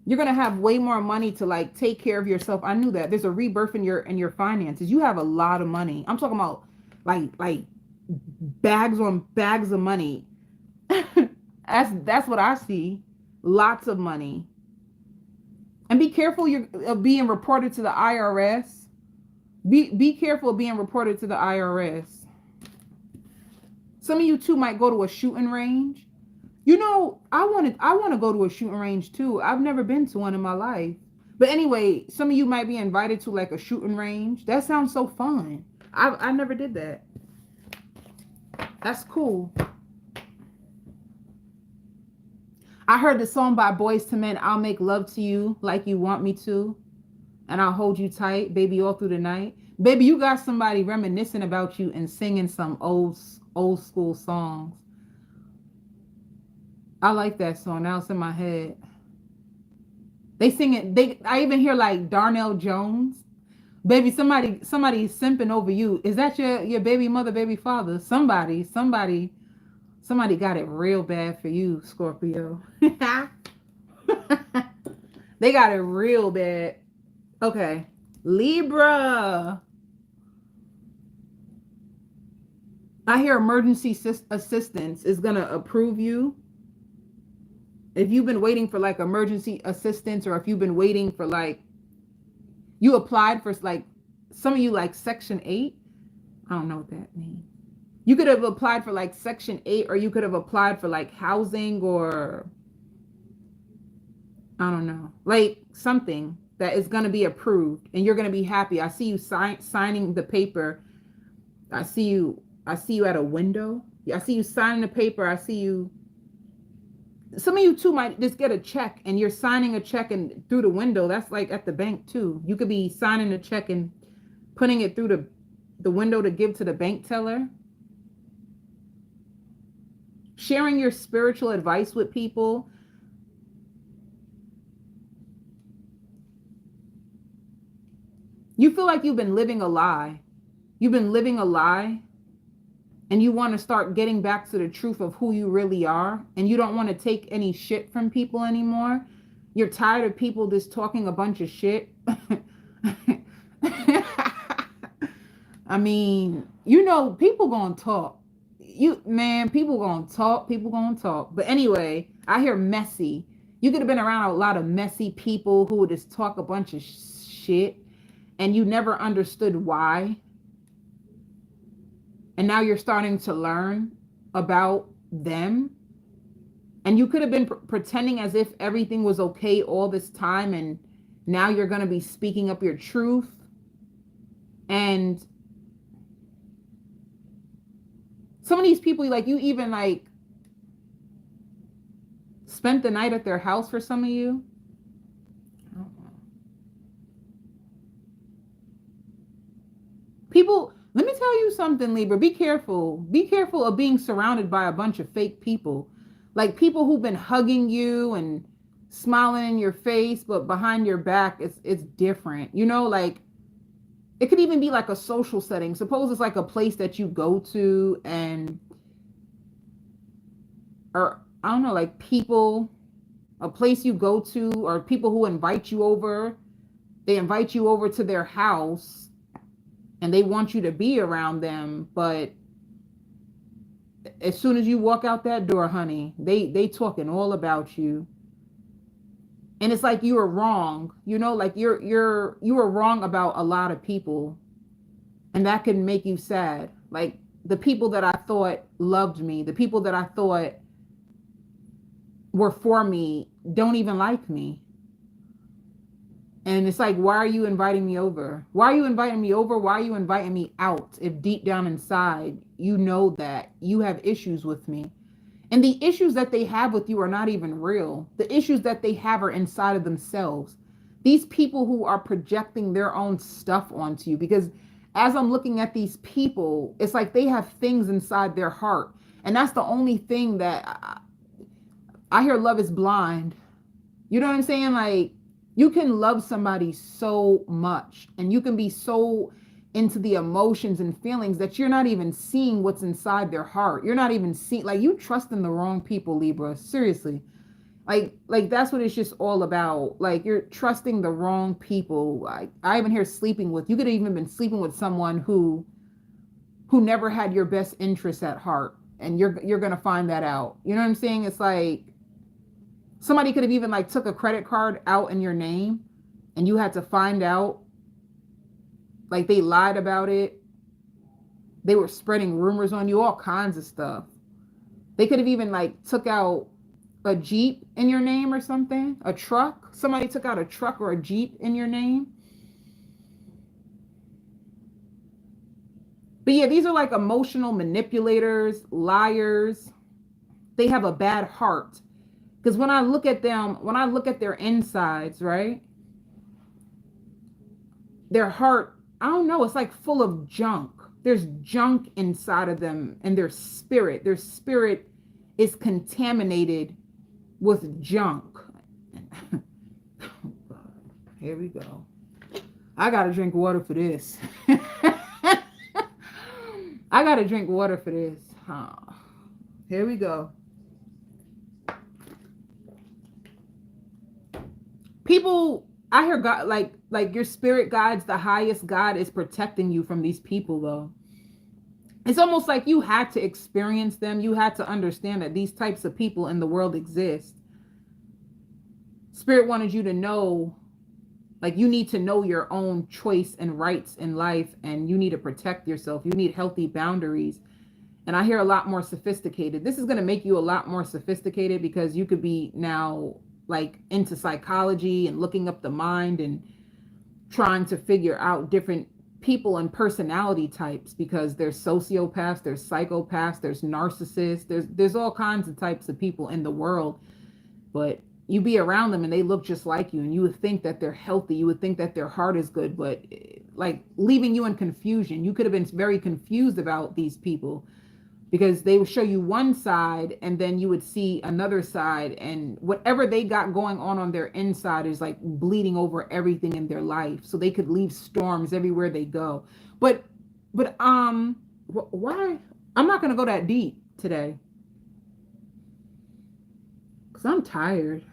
You're going to have way more money to like take care of yourself. I knew that. There's a rebirth in your finances. You have a lot of money. I'm talking about like bags on bags of money. That's what I see. Lots of money. And be careful of being reported to the IRS. Be careful of being reported to the IRS. Some of you too might go to a shooting range. You know, I want to go to a shooting range too. I've never been to one in my life. But anyway, some of you might be invited to like a shooting range. That sounds so fun. I never did that. That's cool. I heard the song by Boyz II Men, I'll make love to you like you want me to. And I'll hold you tight, baby, all through the night. Baby, you got somebody reminiscing about you and singing some old school songs. I like that song. Now it's in my head. They sing it. I even hear like Darnell Jones. Baby, somebody's simping over you. Is that your baby mother, baby father? Somebody got it real bad for you, Scorpio. They got it real bad. Okay. Libra. I hear emergency assistance is going to approve you. If you've been waiting for like emergency assistance, or if you've been waiting for like, you applied for like, some of you like Section 8. I don't know what that means. You could have applied for like Section 8, or you could have applied for like housing, or I don't know, like something that is going to be approved and you're going to be happy. I see you signing the paper. I see you at a window. I see you signing the paper. I see you. Some of you too might just get a check and you're signing a check and through the window. That's like at the bank too. You could be signing a check and putting it through the window to give to the bank teller. Sharing your spiritual advice with people. You feel like you've been living a lie. You've been living a lie, and you want to start getting back to the truth of who you really are, and you don't want to take any shit from people anymore. You're tired of people just talking a bunch of shit. I mean, you know, people gonna talk. People gonna talk. But anyway, I hear messy. You could have been around a lot of messy people who would just talk a bunch of shit, and you never understood why. And now you're starting to learn about them. And you could have been pretending as if everything was okay all this time, and now you're going to be speaking up your truth. And some of these people, like, you even like spent the night at their house for some of you. People, let me tell you something, Libra. Be careful. Be careful of being surrounded by a bunch of fake people. Like people who've been hugging you and smiling in your face, but behind your back, it's different. You know, like it could even be like a social setting. Suppose it's like a place that you go to, and or I don't know, like people, a place you go to, or people who invite you over. They invite you over to their house and they want you to be around them, but as soon as you walk out that door, honey, they talking all about you. And it's like you were wrong, you know, like you were wrong about a lot of people, and that can make you sad. Like the people that I thought loved me, the people that I thought were for me, don't even like me. And it's like, why are you inviting me over? Why are you inviting me over? Why are you inviting me out? If deep down inside, you know that you have issues with me. And the issues that they have with you are not even real. The issues that they have are inside of themselves. These people who are projecting their own stuff onto you, because as I'm looking at these people, it's like they have things inside their heart. And that's the only thing that I hear. Love is blind. You know what I'm saying? Like, you can love somebody so much, and you can be so into the emotions and feelings that you're not even seeing what's inside their heart. You're not even seeing, like, you trust in the wrong people, Libra. Seriously. Like that's what it's just all about. Like, you're trusting the wrong people. Like, I even hear sleeping with, you could have even been sleeping with someone who never had your best interests at heart. And you're going to find that out. You know what I'm saying? It's like, somebody could have even like took a credit card out in your name, and you had to find out. Like, they lied about it. They were spreading rumors on you, all kinds of stuff. They could have even like took out a Jeep in your name or something, a truck. Somebody took out a truck or a Jeep in your name. But yeah, these are like emotional manipulators, liars. They have a bad heart. Because when I look at them, when I look at their insides, right? Their heart, I don't know, it's like full of junk. There's junk inside of them, and their spirit is contaminated with junk. Oh, God. Here we go. I gotta drink water for this. I gotta drink water for this. Here we go. People, I hear God, like your spirit guides, the highest God is protecting you from these people, though. It's almost like you had to experience them. You had to understand that these types of people in the world exist. Spirit wanted you to know, like, you need to know your own choice and rights in life, and you need to protect yourself. You need healthy boundaries. And I hear a lot more sophisticated. This is going to make you a lot more sophisticated because you could be now like into psychology and looking up the mind and trying to figure out different people and personality types, because there's sociopaths, there's psychopaths, there's narcissists, there's all kinds of types of people in the world. But you be around them and they look just like you, and you would think that they're healthy, you would think that their heart is good, but like leaving you in confusion. You could have been very confused about these people because they would show you one side and then you would see another side, and whatever they got going on their inside is like bleeding over everything in their life. So they could leave storms everywhere they go. But why? I'm not going to go that deep today because I'm tired.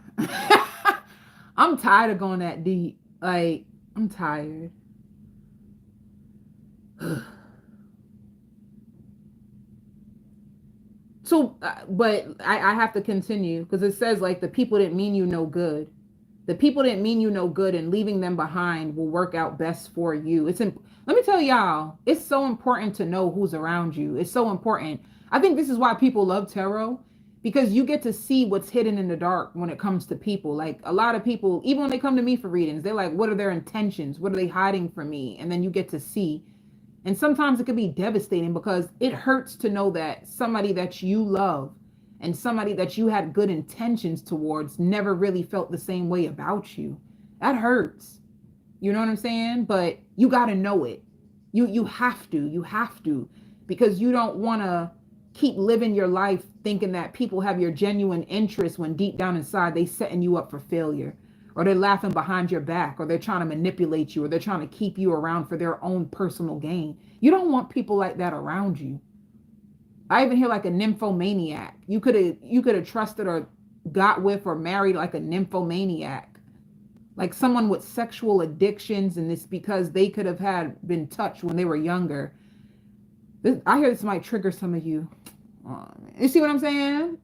I'm tired of going that deep. Like, I'm tired. So, but I have to continue because it says like the people didn't mean you no good. The people didn't mean you no good, and leaving them behind will work out best for you. Let me tell y'all, it's so important to know who's around you. It's so important. I think this is why people love tarot, because you get to see what's hidden in the dark when it comes to people. Like a lot of people, even when they come to me for readings, they're like, what are their intentions? What are they hiding from me? And then you get to see. And sometimes it can be devastating because it hurts to know that somebody that you love and somebody that you had good intentions towards never really felt the same way about you. That hurts. You know what I'm saying? But you got to know it. You have to, because you don't want to keep living your life thinking that people have your genuine interest when deep down inside they setting you up for failure, or they're laughing behind your back, or they're trying to manipulate you, or they're trying to keep you around for their own personal gain. You don't want people like that around you. I even hear like a nymphomaniac. You could have trusted or got with or married like a nymphomaniac, like someone with sexual addictions, and it's because they could have been touched when they were younger. I hear this might trigger some of you. You see what I'm saying?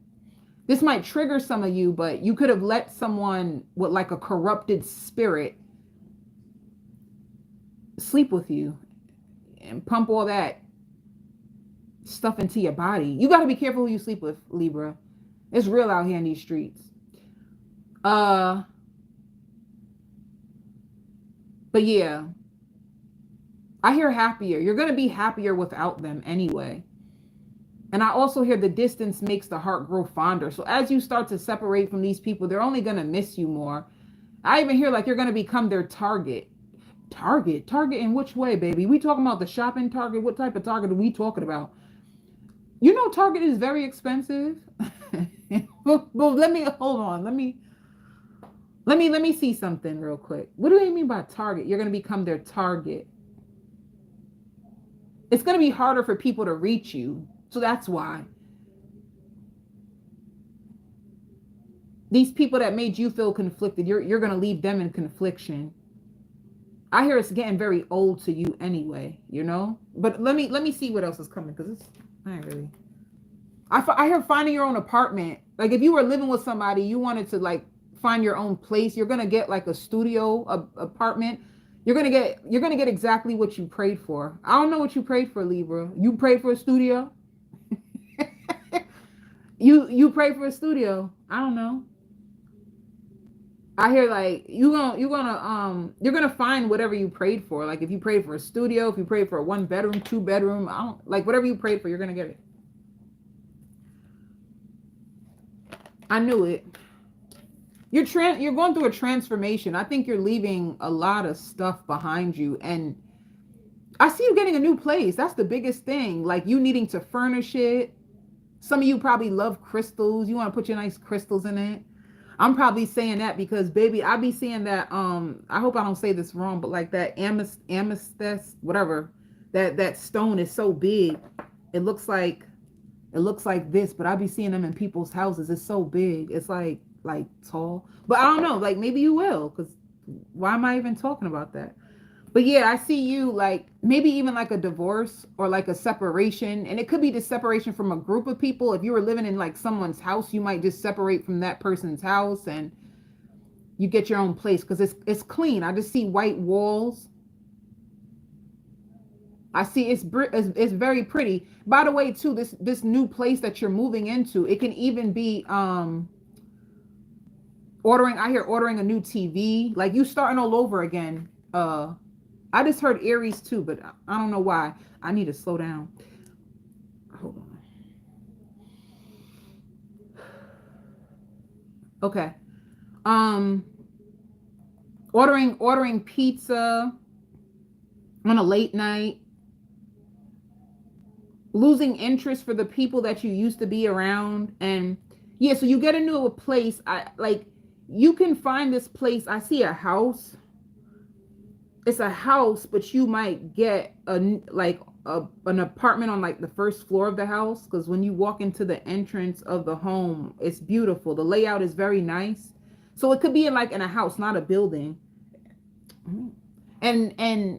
This might trigger some of you, but you could have let someone with like a corrupted spirit sleep with you and pump all that stuff into your body. You got to be careful who you sleep with, Libra. It's real out here in these streets. But yeah, I hear happier. You're going to be happier without them anyway. And I also hear the distance makes the heart grow fonder. So as you start to separate from these people, they're only going to miss you more. I even hear like you're going to become their target. Target in which way, baby? We talking about the shopping Target? What type of Target are we talking about? You know, Target is very expensive. Well, let me hold on. Let me see something real quick. What do they mean by target? You're going to become their target. It's going to be harder for people to reach you. So that's why. These people that made you feel conflicted, you're going to leave them in confliction. I hear it's getting very old to you anyway, you know? But let me see what else is coming, because I ain't really. I hear finding your own apartment. Like if you were living with somebody, you wanted to like find your own place, you're going to get like a studio apartment. You're going to get exactly what you prayed for. I don't know what you prayed for, Libra. You prayed for a studio? You prayed for a studio. I don't know. I hear like you're gonna find whatever you prayed for. Like if you prayed for a studio, if you prayed for a 1-bedroom, 2-bedroom, whatever you prayed for, you're gonna get it. I knew it. You're going through a transformation. I think you're leaving a lot of stuff behind you, and I see you getting a new place. That's the biggest thing. Like you needing to furnish it. Some of you probably love crystals. You want to put your nice crystals in it. I'm probably saying that because baby, I be seeing that I hope I don't say this wrong, but like that amethyst, whatever, that stone is so big. It looks like this, but I be seeing them in people's houses. It's so big. It's like tall. But I don't know, like maybe you will, because why am I even talking about that? But yeah, I see you like maybe even like a divorce or like a separation. And it could be the separation from a group of people. If you were living in like someone's house, you might just separate from that person's house and you get your own place because it's clean. I just see white walls. I see it's very pretty. By the way, too, this new place that you're moving into, it can even be ordering a new TV. Like you starting all over again. I just heard Aries too, but I don't know why. I need to slow down. Hold on. Okay. Ordering pizza on a late night. Losing interest for the people that you used to be around. And yeah, so you get into a place. You can find this place. I see a house. It's a house, but you might get an apartment on like the first floor of the house, because when you walk into the entrance of the home, it's beautiful. The layout is very nice. So it could be in a house, not a building. And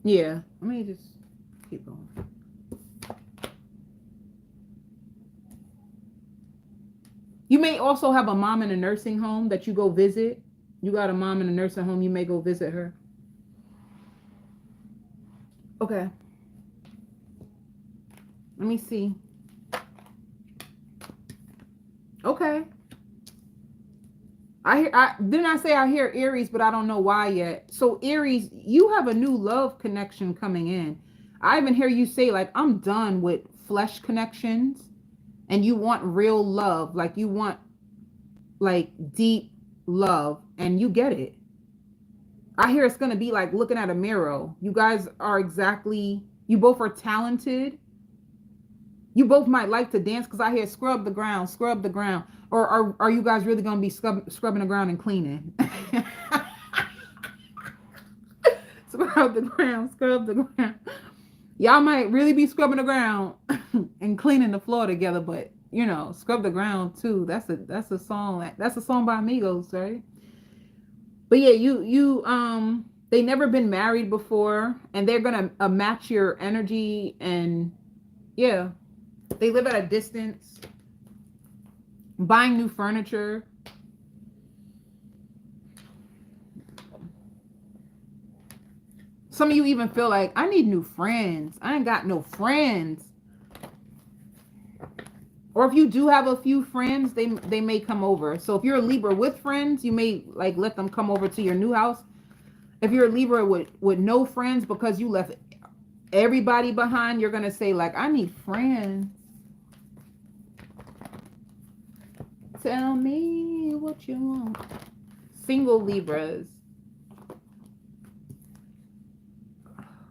yeah, let me just keep going. You may also have a mom in a nursing home that you go visit. You got a mom in a nursing home, you may go visit her. Okay. Let me see. Okay. Didn't I say I hear Aries, but I don't know why yet. So Aries, you have a new love connection coming in. I even hear you say like, I'm done with flesh connections. And you want real love, like you want like deep love, and you get it. I hear it's going to be like looking at a mirror. You guys are you both are talented. You both might like to dance, because I hear scrub the ground. Or are you guys really going to be scrubbing the ground and cleaning? Scrub the ground. Y'all might really be scrubbing the ground and cleaning the floor together, but scrub the ground too. That's a song. That's a song by Amigos, right? But yeah, they never been married before, and they're gonna match your energy, and yeah, they live at a distance, buying new furniture. Some of you even feel like, I need new friends. I ain't got no friends. Or if you do have a few friends, they may come over. So if you're a Libra with friends, you may like let them come over to your new house. If you're a Libra with no friends because you left everybody behind, you're going to say like, I need friends. Tell me what you want. Single Libras.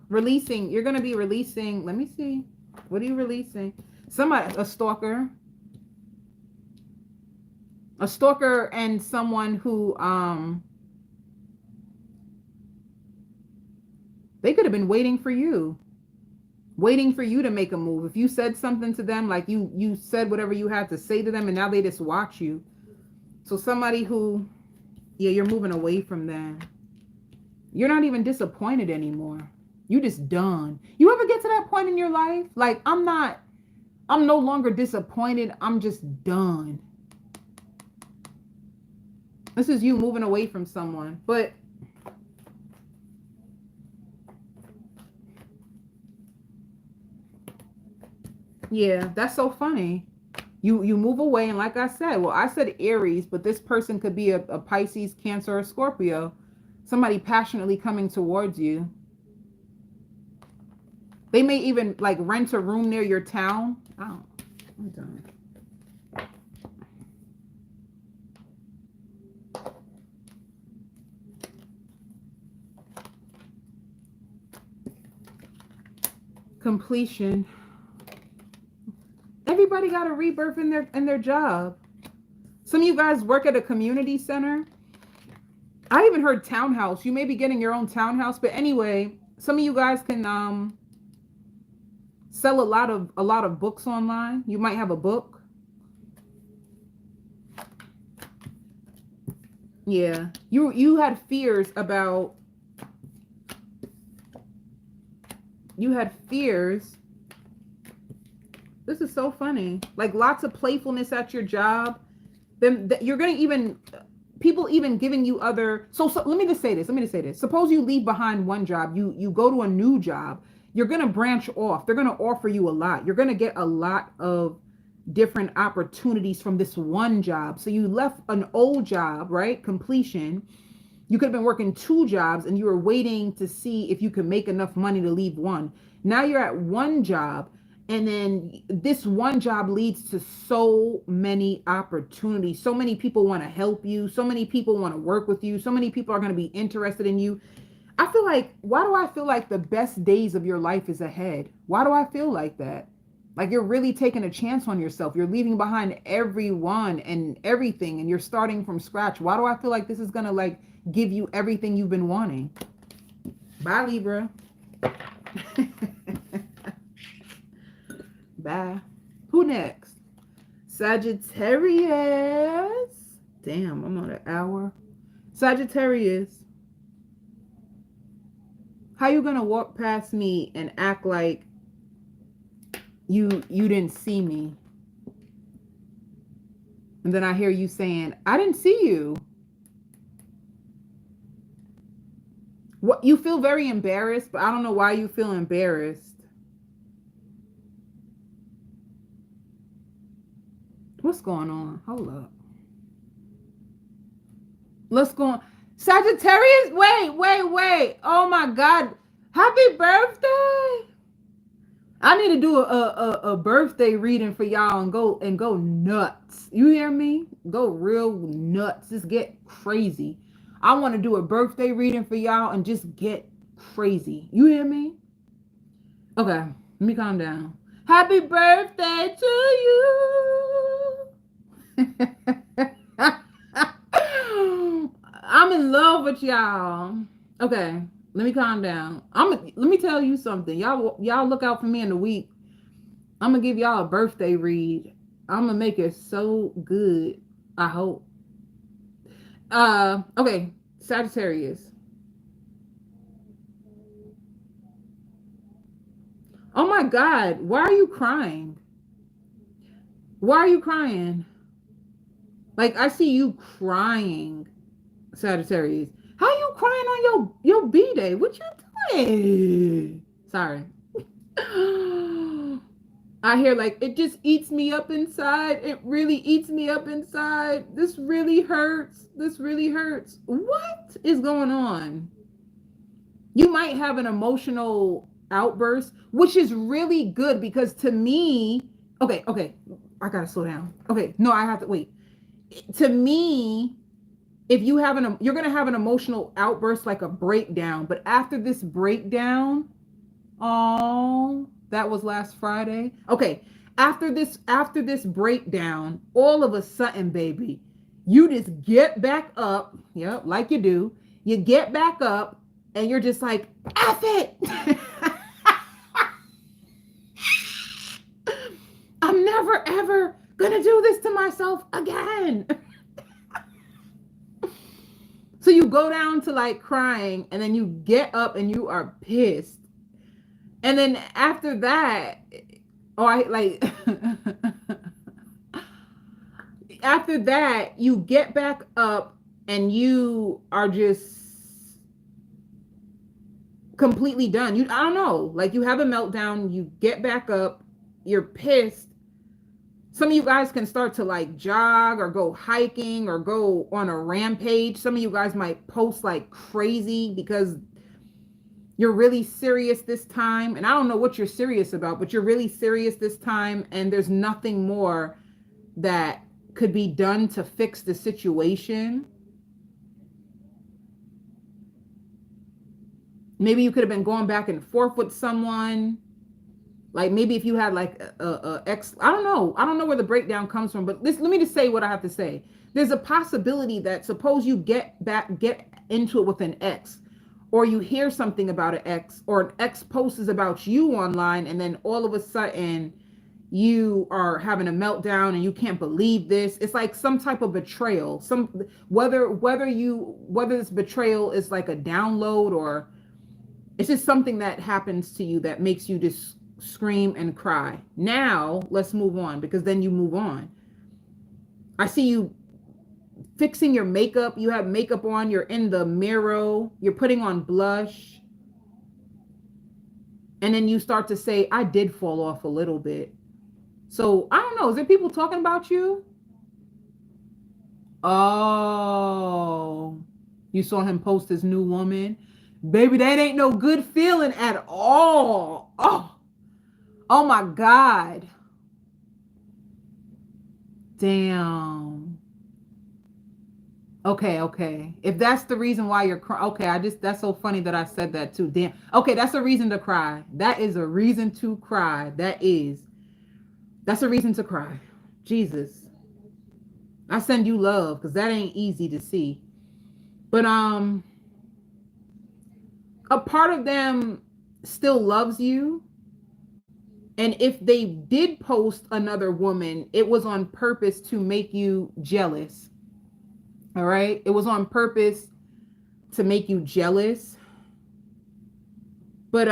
Releasing, you're going to be releasing, let me see. What are you releasing? A stalker. A stalker and someone who, they could have been waiting for you to make a move. If you said something to them, like you said whatever you had to say to them, and now they just watch you. So somebody who, yeah, you're moving away from them. You're not even disappointed anymore. You just done. You ever get to that point in your life? Like, I'm no longer disappointed. I'm just done. This is you moving away from someone. But yeah, that's so funny. You move away, and like I said, well, I said Aries, but this person could be a Pisces, Cancer, or Scorpio. Somebody passionately coming towards you. They may even like rent a room near your town. Oh, I'm done. Completion. Everybody got a rebirth in their job. Some of you guys work at a community center. I even heard townhouse. You may be getting your own townhouse, but anyway, some of you guys can sell a lot of books online. You might have a book. Yeah, you had fears about. You had fears. This is so funny. Like lots of playfulness at your job. Then you're gonna even. People even giving you other, so let me just say this. Suppose you leave behind one job, you go to a new job, you're going to branch off. They're going to offer you a lot. You're going to get a lot of different opportunities from this one job. So you left an old job, right? Completion. You could have been working 2 jobs and you were waiting to see if you could make enough money to leave one. Now you're at one job. And then this one job leads to so many opportunities. So many people want to help you. So many people want to work with you. So many people are going to be interested in you. I feel like, why do I feel like the best days of your life is ahead? Why do I feel like that? Like you're really taking a chance on yourself. You're leaving behind everyone and everything, and you're starting from scratch. Why do I feel like this is going to like give you everything you've been wanting? Bye, Libra. Bye. Who next? Sagittarius. Damn, I'm on an hour. Sagittarius. How you gonna walk past me and act like you didn't see me? And then I hear you saying, I didn't see you. What, you feel very embarrassed, but I don't know why you feel embarrassed. What's going on? Hold up. Let's go on. Sagittarius, wait. Oh my God. Happy birthday. I need to do a birthday reading for y'all and go nuts. You hear me? Go real nuts. Just get crazy. I want to do a birthday reading for y'all and just get crazy. You hear me? Okay, let me calm down. Happy birthday to you. I'm in love with y'all. Okay, let me calm down. Let me tell you something. Y'all look out for me in the week. I'm gonna give y'all a birthday read. I'm gonna make it so good. I hope. Okay, Sagittarius. Oh my God, why are you crying? Why are you crying? Like, I see you crying, Sagittarius. How you crying on your B-Day? What you doing? Sorry. I hear like, it just eats me up inside. It really eats me up inside. This really hurts. This really hurts. What is going on? You might have an emotional outburst, which is really good because to me, okay, I gotta slow down. Okay, no, I have to wait. To me, if you have you're gonna have an emotional outburst, like a breakdown. But after this breakdown, oh, that was last Friday. Okay, after this breakdown, all of a sudden, baby, you just get back up. Yep, like you do. You get back up, and you're just like, F it. I'm never ever gonna do this to myself again. So you go down to like crying, and then you get up and you are pissed. And then after that, after that, you get back up and you are just completely done. I don't know, like you have a meltdown, you get back up, you're pissed. Some of you guys can start to like jog or go hiking or go on a rampage. Some of you guys might post like crazy because you're really serious this time. And I don't know what you're serious about, but you're really serious this time. And there's nothing more that could be done to fix the situation. Maybe you could have been going back and forth with someone. Like maybe if you had like a ex, I don't know where the breakdown comes from, but let me just say what I have to say. There's a possibility that suppose you get into it with an ex, or you hear something about an ex, or an ex posts about you online, and then all of a sudden you are having a meltdown and you can't believe this. It's like some type of betrayal. Whether this betrayal is like a download, or it's just something that happens to you that makes you just scream and cry. Now let's move on, because then you move on. I see you fixing your makeup. You have makeup on, you're in the mirror, you're putting on blush, and then you start to say, I did fall off a little bit. So I don't know, is there people talking about you? Oh, you saw him post his new woman. Baby, that ain't no good feeling at all. Oh my God. Damn. Okay. If that's the reason why you're crying, okay, that's so funny that I said that too. Damn. Okay, that's a reason to cry. That is a reason to cry. That's a reason to cry. Jesus. I send you love, because that ain't easy to see. But a part of them still loves you. And if they did post another woman, it was on purpose to make you jealous. All right? It was on purpose to make you jealous. But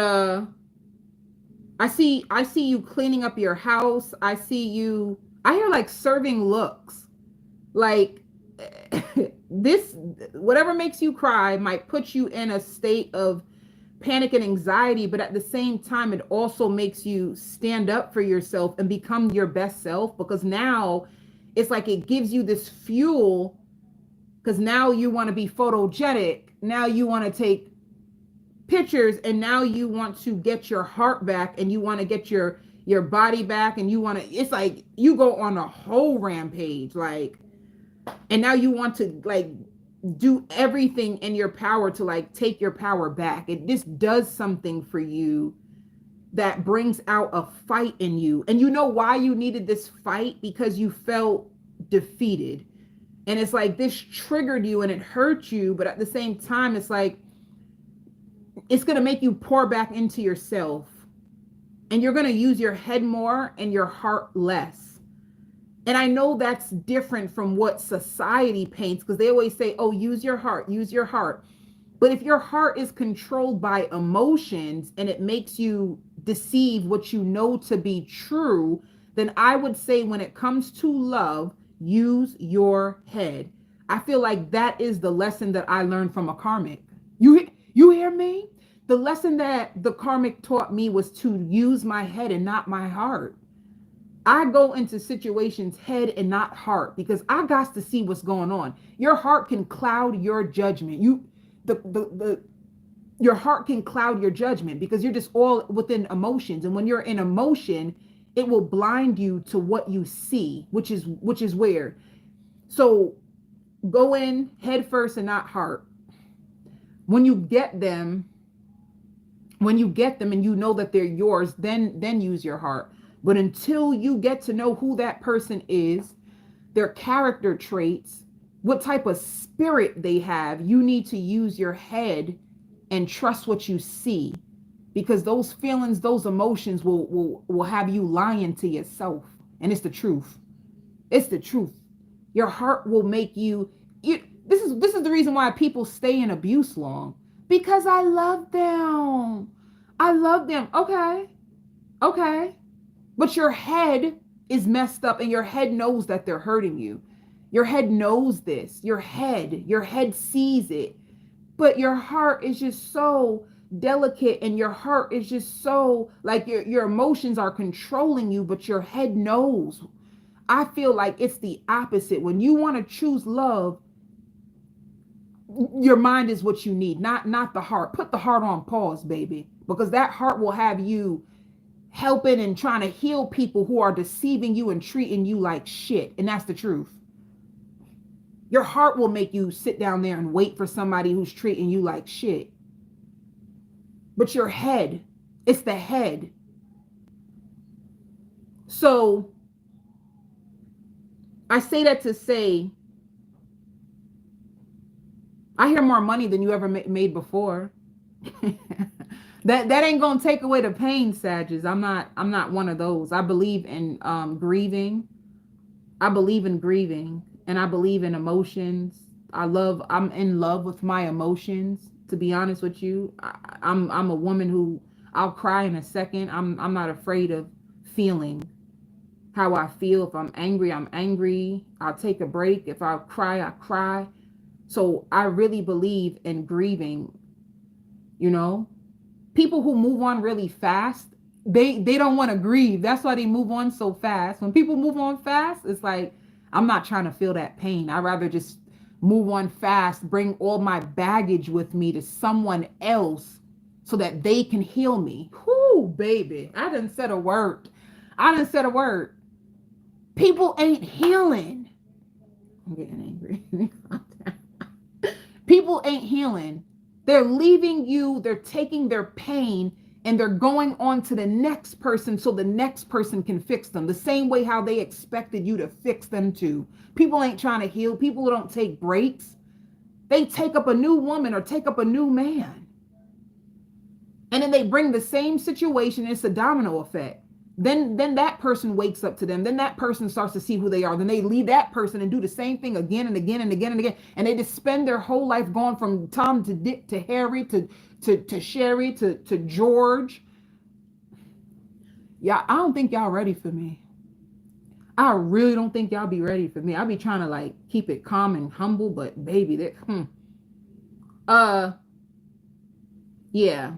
I see you cleaning up your house. I hear like serving looks. Like this, whatever makes you cry might put you in a state of panic and anxiety, but at the same time, it also makes you stand up for yourself and become your best self, because now it's like it gives you this fuel, because now you want to be photogenic. Now you want to take pictures, and now you want to get your heart back, and you want to get your body back, and it's like you go on a whole rampage, like, and now you want to like do everything in your power to like take your power back. This does something for you that brings out a fight in you. And you know why you needed this fight? Because you felt defeated. And it's like this triggered you and it hurt you, but at the same time, it's like it's going to make you pour back into yourself. And you're going to use your head more and your heart less. And I know that's different from what society paints, because they always say, oh, use your heart, use your heart. But if your heart is controlled by emotions and it makes you deceive what you know to be true, then I would say when it comes to love, use your head. I feel like that is the lesson that I learned from a karmic. You hear me? The lesson that the karmic taught me was to use my head and not my heart. I go into situations head and not heart, because I got to see what's going on. Your heart can cloud your judgment. Your heart can cloud your judgment because you're just all within emotions. And when you're in emotion, it will blind you to what you see, which is weird. So go in head first and not heart. When you get them and you know that they're yours, then use your heart. But until you get to know who that person is, their character traits, what type of spirit they have, you need to use your head and trust what you see, because those feelings, those emotions will have you lying to yourself. And it's the truth. It's the truth. Your heart will make you this is the reason why people stay in abuse long, because I love them. I love them. Okay. But your head is messed up, and your head knows that they're hurting you. Your head knows this. Your head sees it. But your heart is just so delicate, and your heart is just so like your emotions are controlling you, but your head knows. I feel like it's the opposite. When you want to choose love, your mind is what you need, not the heart. Put the heart on pause, baby, because that heart will have you helping and trying to heal people who are deceiving you and treating you like shit. And that's the truth. Your heart will make you sit down there and wait for somebody who's treating you like shit. But your head, it's the head. So I say that to say, I hear more money than you ever made before. That ain't gonna take away the pain, Sagittarius. I'm not one of those. I believe in grieving. I believe in grieving, and I believe in emotions. I'm in love with my emotions. To be honest with you, I'm a woman who, I'll cry in a second. I'm not afraid of feeling how I feel. If I'm angry, I'm angry. I'll take a break. If I cry, I cry. So I really believe in grieving. You know, people who move on really fast, they don't want to grieve. That's why they move on so fast. When people move on fast, it's like, I'm not trying to feel that pain. I'd rather just move on fast, bring all my baggage with me to someone else so that they can heal me. Whoo, baby. I done said a word. People ain't healing. I'm getting angry. People ain't healing. They're leaving you. They're taking their pain and they're going on to the next person so the next person can fix them. The same way how they expected you to fix them too. People ain't trying to heal. People who don't take breaks, they take up a new woman or take up a new man. And then they bring the same situation. It's a domino effect. Then that person wakes up to them. Then that person starts to see who they are. Then they leave that person and do the same thing again and again and again and again. And they just spend their whole life going from Tom to Dick to Harry to Sherry to George. Yeah, I don't think y'all ready for me. I really don't think y'all be ready for me. I'll be trying to like keep it calm and humble, but baby, yeah.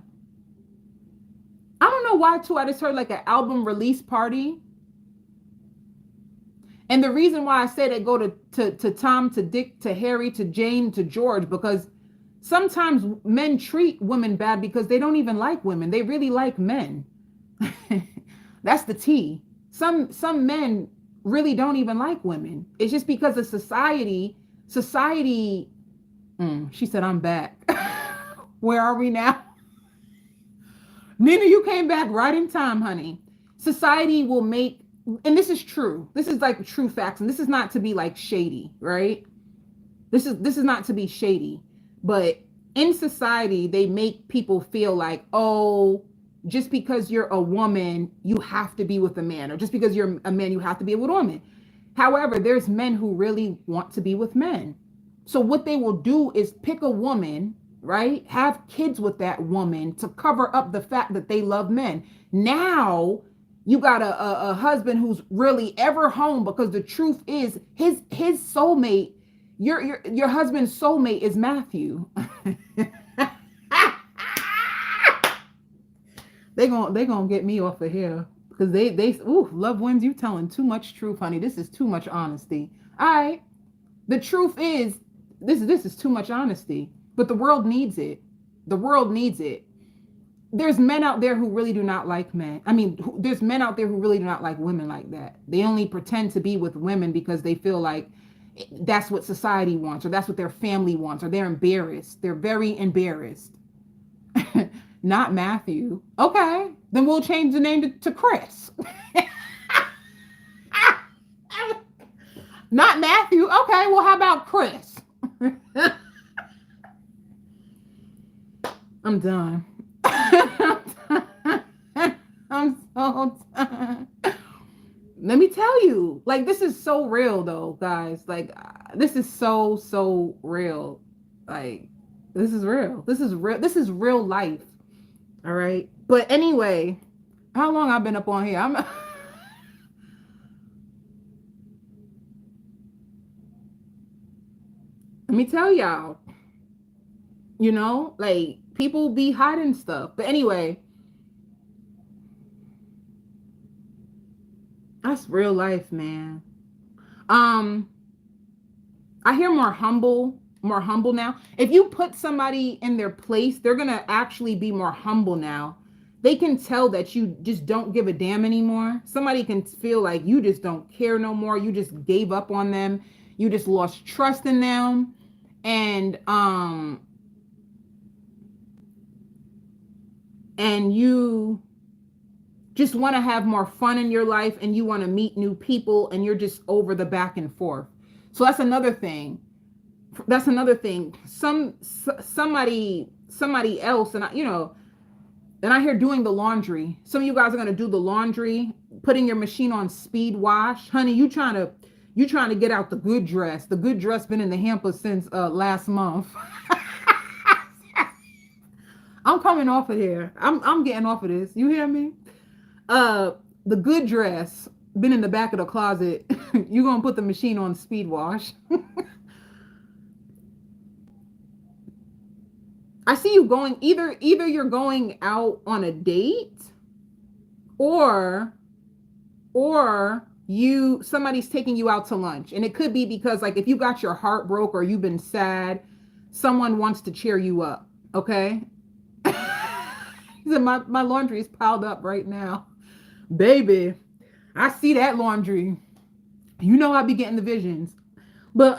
I don't know why too. I just heard like an album release party. And the reason why I say they go to Tom, to Dick, to Harry, to Jane, to George, because sometimes men treat women bad because they don't even like women. They really like men. That's the tea. Some men really don't even like women. It's just because of society. She said, I'm back. Where are we now? Nina, you came back right in time, honey. Society will make, and this is true. This is like true facts, and this is not to be like shady, right? This is not to be shady, but in society, they make people feel like, oh, just because you're a woman, you have to be with a man, or just because you're a man, you have to be with a woman. However, there's men who really want to be with men. So what they will do is pick a woman, right? Have kids with that woman to cover up the fact that they love men. Now you got a husband who's really ever home, because the truth is his soulmate, your husband's soulmate is Matthew. They gonna get me off of here because they Lovewins, you telling too much truth, honey. This is too much honesty. All right, the truth is this is too much honesty. But the world needs it. The world needs it. There's men out there who really do not like men. I mean, there's men out there who really do not like women like that. They only pretend to be with women because they feel like that's what society wants, or that's what their family wants, or they're embarrassed. They're very embarrassed. Not Matthew. Okay, then we'll change the name to Chris. Not Matthew. Okay, well, how about Chris? I'm done. I'm so done. Let me tell you, like, this is so real though, guys. Like, this is so real. Like, this is real. This is real. This is real life. All right. But anyway, how long I've been up on here? Let me tell y'all, like, people be hiding stuff. But anyway, that's real life, man. I hear more humble now. If you put somebody in their place, they're gonna actually be more humble now. They can tell that you just don't give a damn anymore. Somebody can feel like you just don't care no more. You just gave up on them. You just lost trust in them. And you just want to have more fun in your life, and you want to meet new people, and you're just over the back and forth. So that's another thing. Somebody else, and and I hear doing the laundry. Some of you guys are going to do the laundry, putting your machine on speed wash. Honey, you trying to get out the good dress. The good dress been in the hamper since last month. I'm coming off of here. I'm getting off of this. You hear me? The good dress been in the back of the closet. You're going to put the machine on speed wash. I see you going either you're going out on a date, or somebody's taking you out to lunch. And it could be because, like, if you got your heart broke or you've been sad, someone wants to cheer you up. Okay. He said, my laundry is piled up right now. Baby, I see that laundry. You know I be getting the visions. But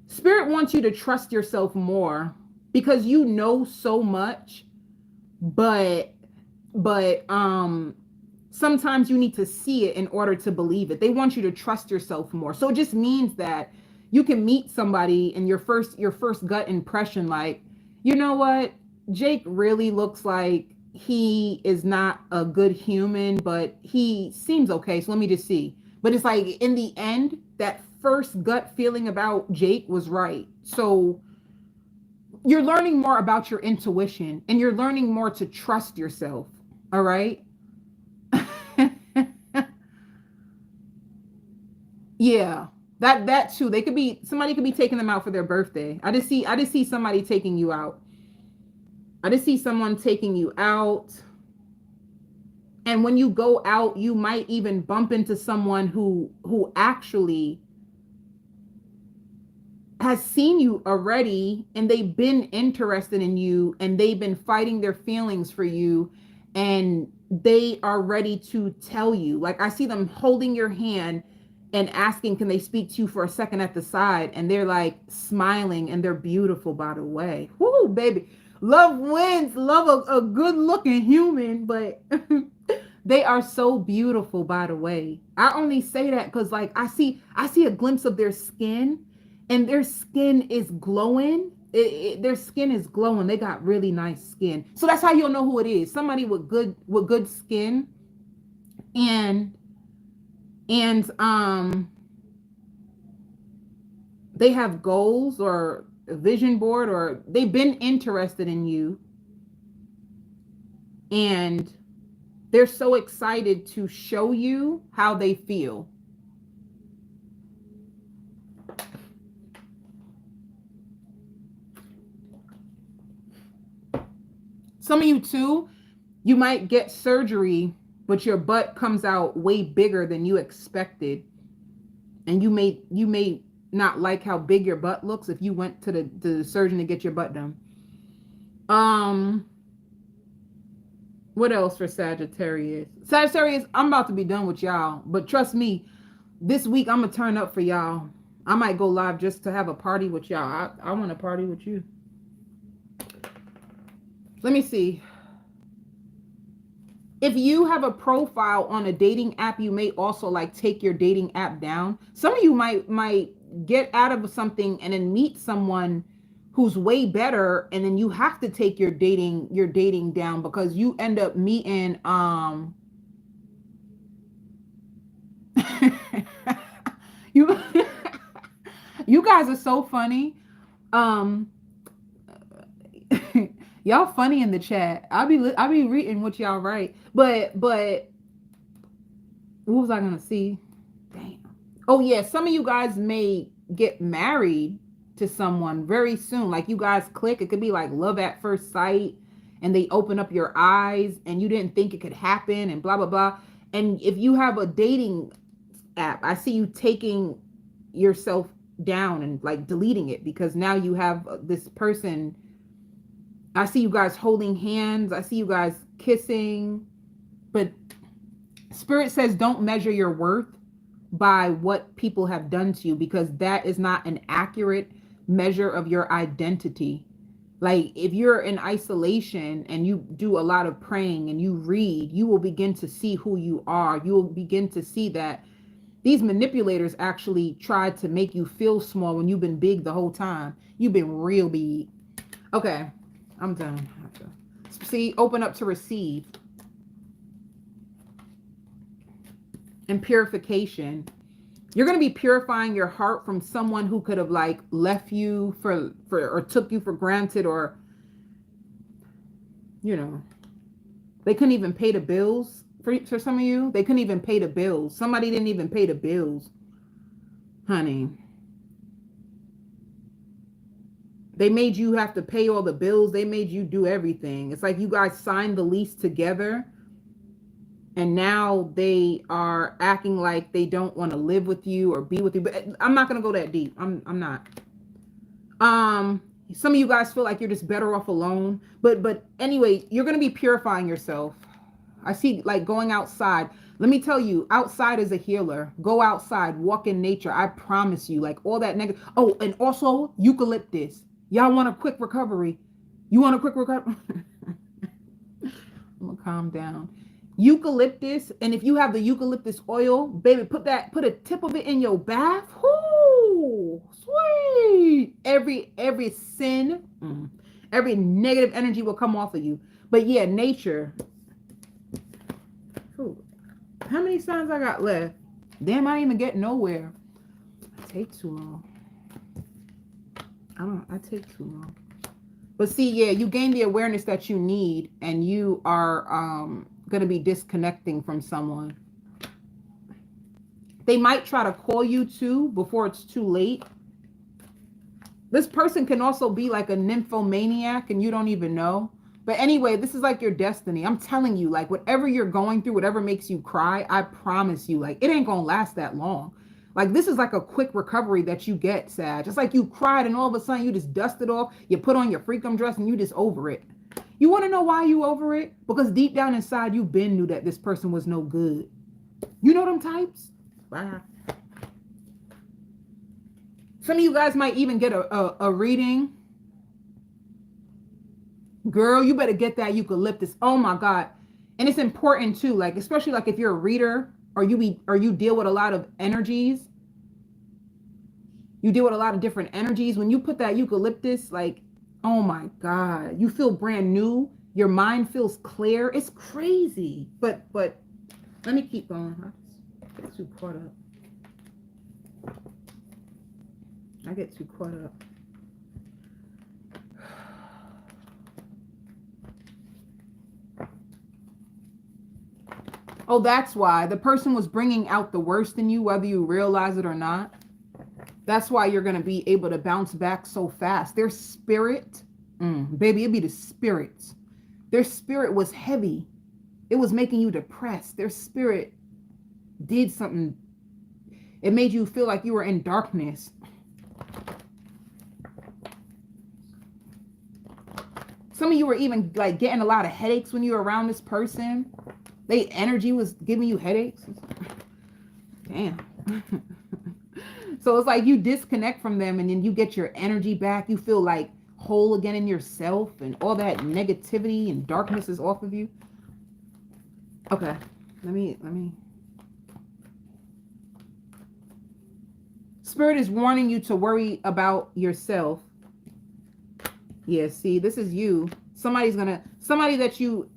Spirit wants you to trust yourself more, because you know so much, but sometimes you need to see it in order to believe it. They want you to trust yourself more. So it just means that you can meet somebody and your first gut impression, like, you know what? Jake really looks like he is not a good human, but he seems okay. So let me just see. But it's like, in the end, that first gut feeling about Jake was right. So you're learning more about your intuition, and you're learning more to trust yourself. All right. Yeah, that too. Somebody could be taking them out for their birthday. I just see somebody taking you out. I just see someone taking you out. And when you go out, you might even bump into someone who actually has seen you already, and they've been interested in you, and they've been fighting their feelings for you, and they are ready to tell you. Like, I see them holding your hand and asking, can they speak to you for a second at the side? And they're like smiling, and they're beautiful, by the way. Woo, baby. Love wins. Love a good looking human, but they are so beautiful, by the way. I only say that because, like, I see a glimpse of their skin, and their skin is glowing. Their skin is glowing. They got really nice skin. So that's how you'll know who it is. Somebody with good skin, and they have goals or a vision board, or they've been interested in you, and they're so excited to show you how they feel. Some of you too, you might get surgery, but your butt comes out way bigger than you expected. And you may not like how big your butt looks if you went to the surgeon to get your butt done. What else for Sagittarius? Sagittarius, I'm about to be done with y'all, but trust me, this week I'm gonna turn up for y'all. I might go live just to have a party with y'all. I want to party with you. Let me see. If you have a profile on a dating app, you may also like take your dating app down. Some of you might get out of something and then meet someone who's way better, and then you have to take your dating down because you end up meeting you you guys are so funny. Y'all funny in the chat. I'll be reading what y'all write. But what was I gonna see? Damn. Oh yeah, some of you guys may get married to someone very soon. Like, you guys click. It could be like love at first sight, and they open up your eyes, and you didn't think it could happen, and blah blah blah. And if you have a dating app, I see you taking yourself down and like deleting it, because now you have this person. I see you guys holding hands. I see you guys kissing. But Spirit says don't measure your worth by what people have done to you, because that is not an accurate measure of your identity. Like if you're in isolation and you do a lot of praying and you read, you will begin to see who you are. You will begin to see that these manipulators actually tried to make you feel small when you've been big the whole time. You've been real big. Okay, I'm done. See, open up to receive. And purification. You're going to be purifying your heart from someone who could have like left you for or took you for granted, or, you know, they couldn't even pay the bills for some of you. They couldn't even pay the bills. Somebody didn't even pay the bills, honey. They made you have to pay all the bills. They made you do everything. It's like you guys signed the lease together. And now they are acting like they don't want to live with you or be with you. But I'm not going to go that deep. I'm not. Some of you guys feel like you're just better off alone. But anyway, you're going to be purifying yourself. I see like going outside. Let me tell you, outside is a healer. Go outside, walk in nature. I promise you, like all that negative. Oh, and also eucalyptus. Y'all want a quick recovery? You want a quick recovery? I'm going to calm down. Eucalyptus, and if you have the eucalyptus oil, baby, put a tip of it in your bath. Whoo, sweet. Every sin, every negative energy will come off of you. But yeah, nature. Ooh, how many signs I got left? Damn, I ain't even get nowhere. I take too long. I take too long. But see, yeah, you gain the awareness that you need, and you are going to be disconnecting from someone. They might try to call you too before it's too late. This person can also be like a nymphomaniac and you don't even know. But anyway, this is like your destiny. I'm telling you, like whatever you're going through, whatever makes you cry, I promise you, like it ain't gonna last that long. Like this is like a quick recovery that you get, Sag. It's like you cried and all of a sudden you just dust it off. You put on your freakum dress and you just over it. You want to know why you over it? Because deep down inside, you been knew that this person was no good. You know them types? Bye. Some of you guys might even get a reading. Girl, you better get that eucalyptus. Oh my God. And it's important too, like, especially like if you're a reader or you deal with a lot of energies. You deal with a lot of different energies. When you put that eucalyptus, like, oh my God, you feel brand new. Your mind feels clear. It's crazy. But let me keep going. I get too caught up. I get too caught up. Oh, that's why. The person was bringing out the worst in you, whether you realize it or not. That's why you're going to be able to bounce back so fast. Their spirit, baby, it'd be the spirits. Their spirit was heavy. It was making you depressed. Their spirit did something. It made you feel like you were in darkness. Some of you were even like getting a lot of headaches when you were around this person. Their energy was giving you headaches. Damn. So it's like you disconnect from them and then you get your energy back. You feel like whole again in yourself and all that negativity and darkness is off of you. Okay. Let me. Spirit is warning you to worry about yourself. Yeah, see, this is you. Somebody that you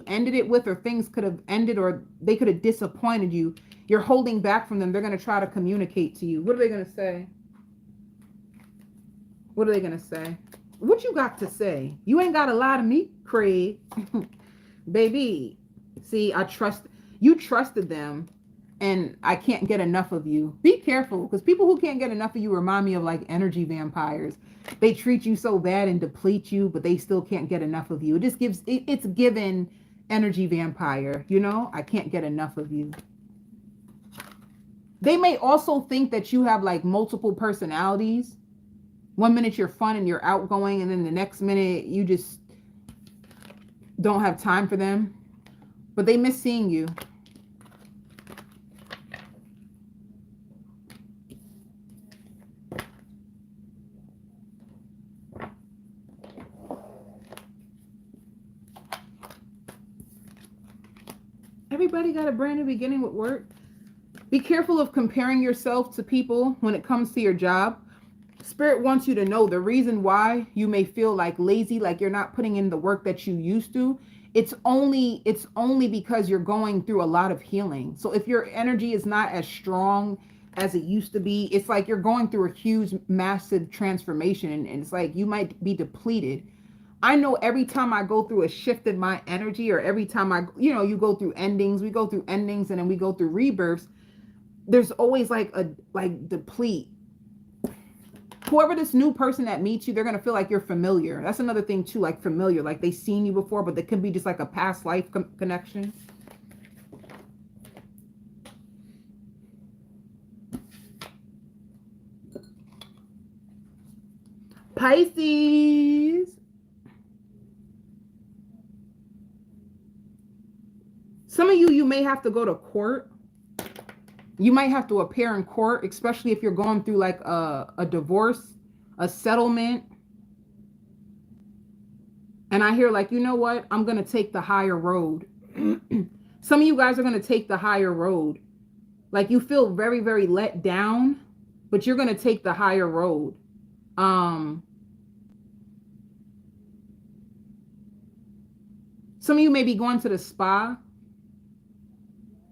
ended it with, or things could have ended, or they could have disappointed you. You're holding back from them. They're going to try to communicate to you. What are they going to say? What are they going to say? What you got to say? You ain't got to lie to me, Craig. Baby, see, you trusted them, and I can't get enough of you. Be careful, because people who can't get enough of you remind me of like energy vampires. They treat you so bad and deplete you, but they still can't get enough of you. It just it's given energy vampire, you know? I can't get enough of you. They may also think that you have like multiple personalities. One minute you're fun and you're outgoing, and then the next minute you just don't have time for them. But they miss seeing you. Everybody got a brand new beginning with work. Be careful of comparing yourself to people when it comes to your job. Spirit wants you to know the reason why you may feel like lazy, like you're not putting in the work that you used to. It's only because you're going through a lot of healing. So if your energy is not as strong as it used to be, it's like you're going through a huge, massive transformation, and it's like you might be depleted. I know every time I go through a shift in my energy, or every time you go through endings, we go through endings and then we go through rebirths, there's always like deplete. Whoever this new person that meets you, they're going to feel like you're familiar. That's another thing too, like familiar, like they've seen you before, but it could be just like a past life connection. Pisces. Some of you may have to go to court. You might have to appear in court, especially if you're going through like a divorce, a settlement. And I hear like, you know what? I'm going to take the higher road. Some of you guys are going to take the higher road. Like you feel very, very let down, but you're going to take the higher road. Some of you may be going to the spa.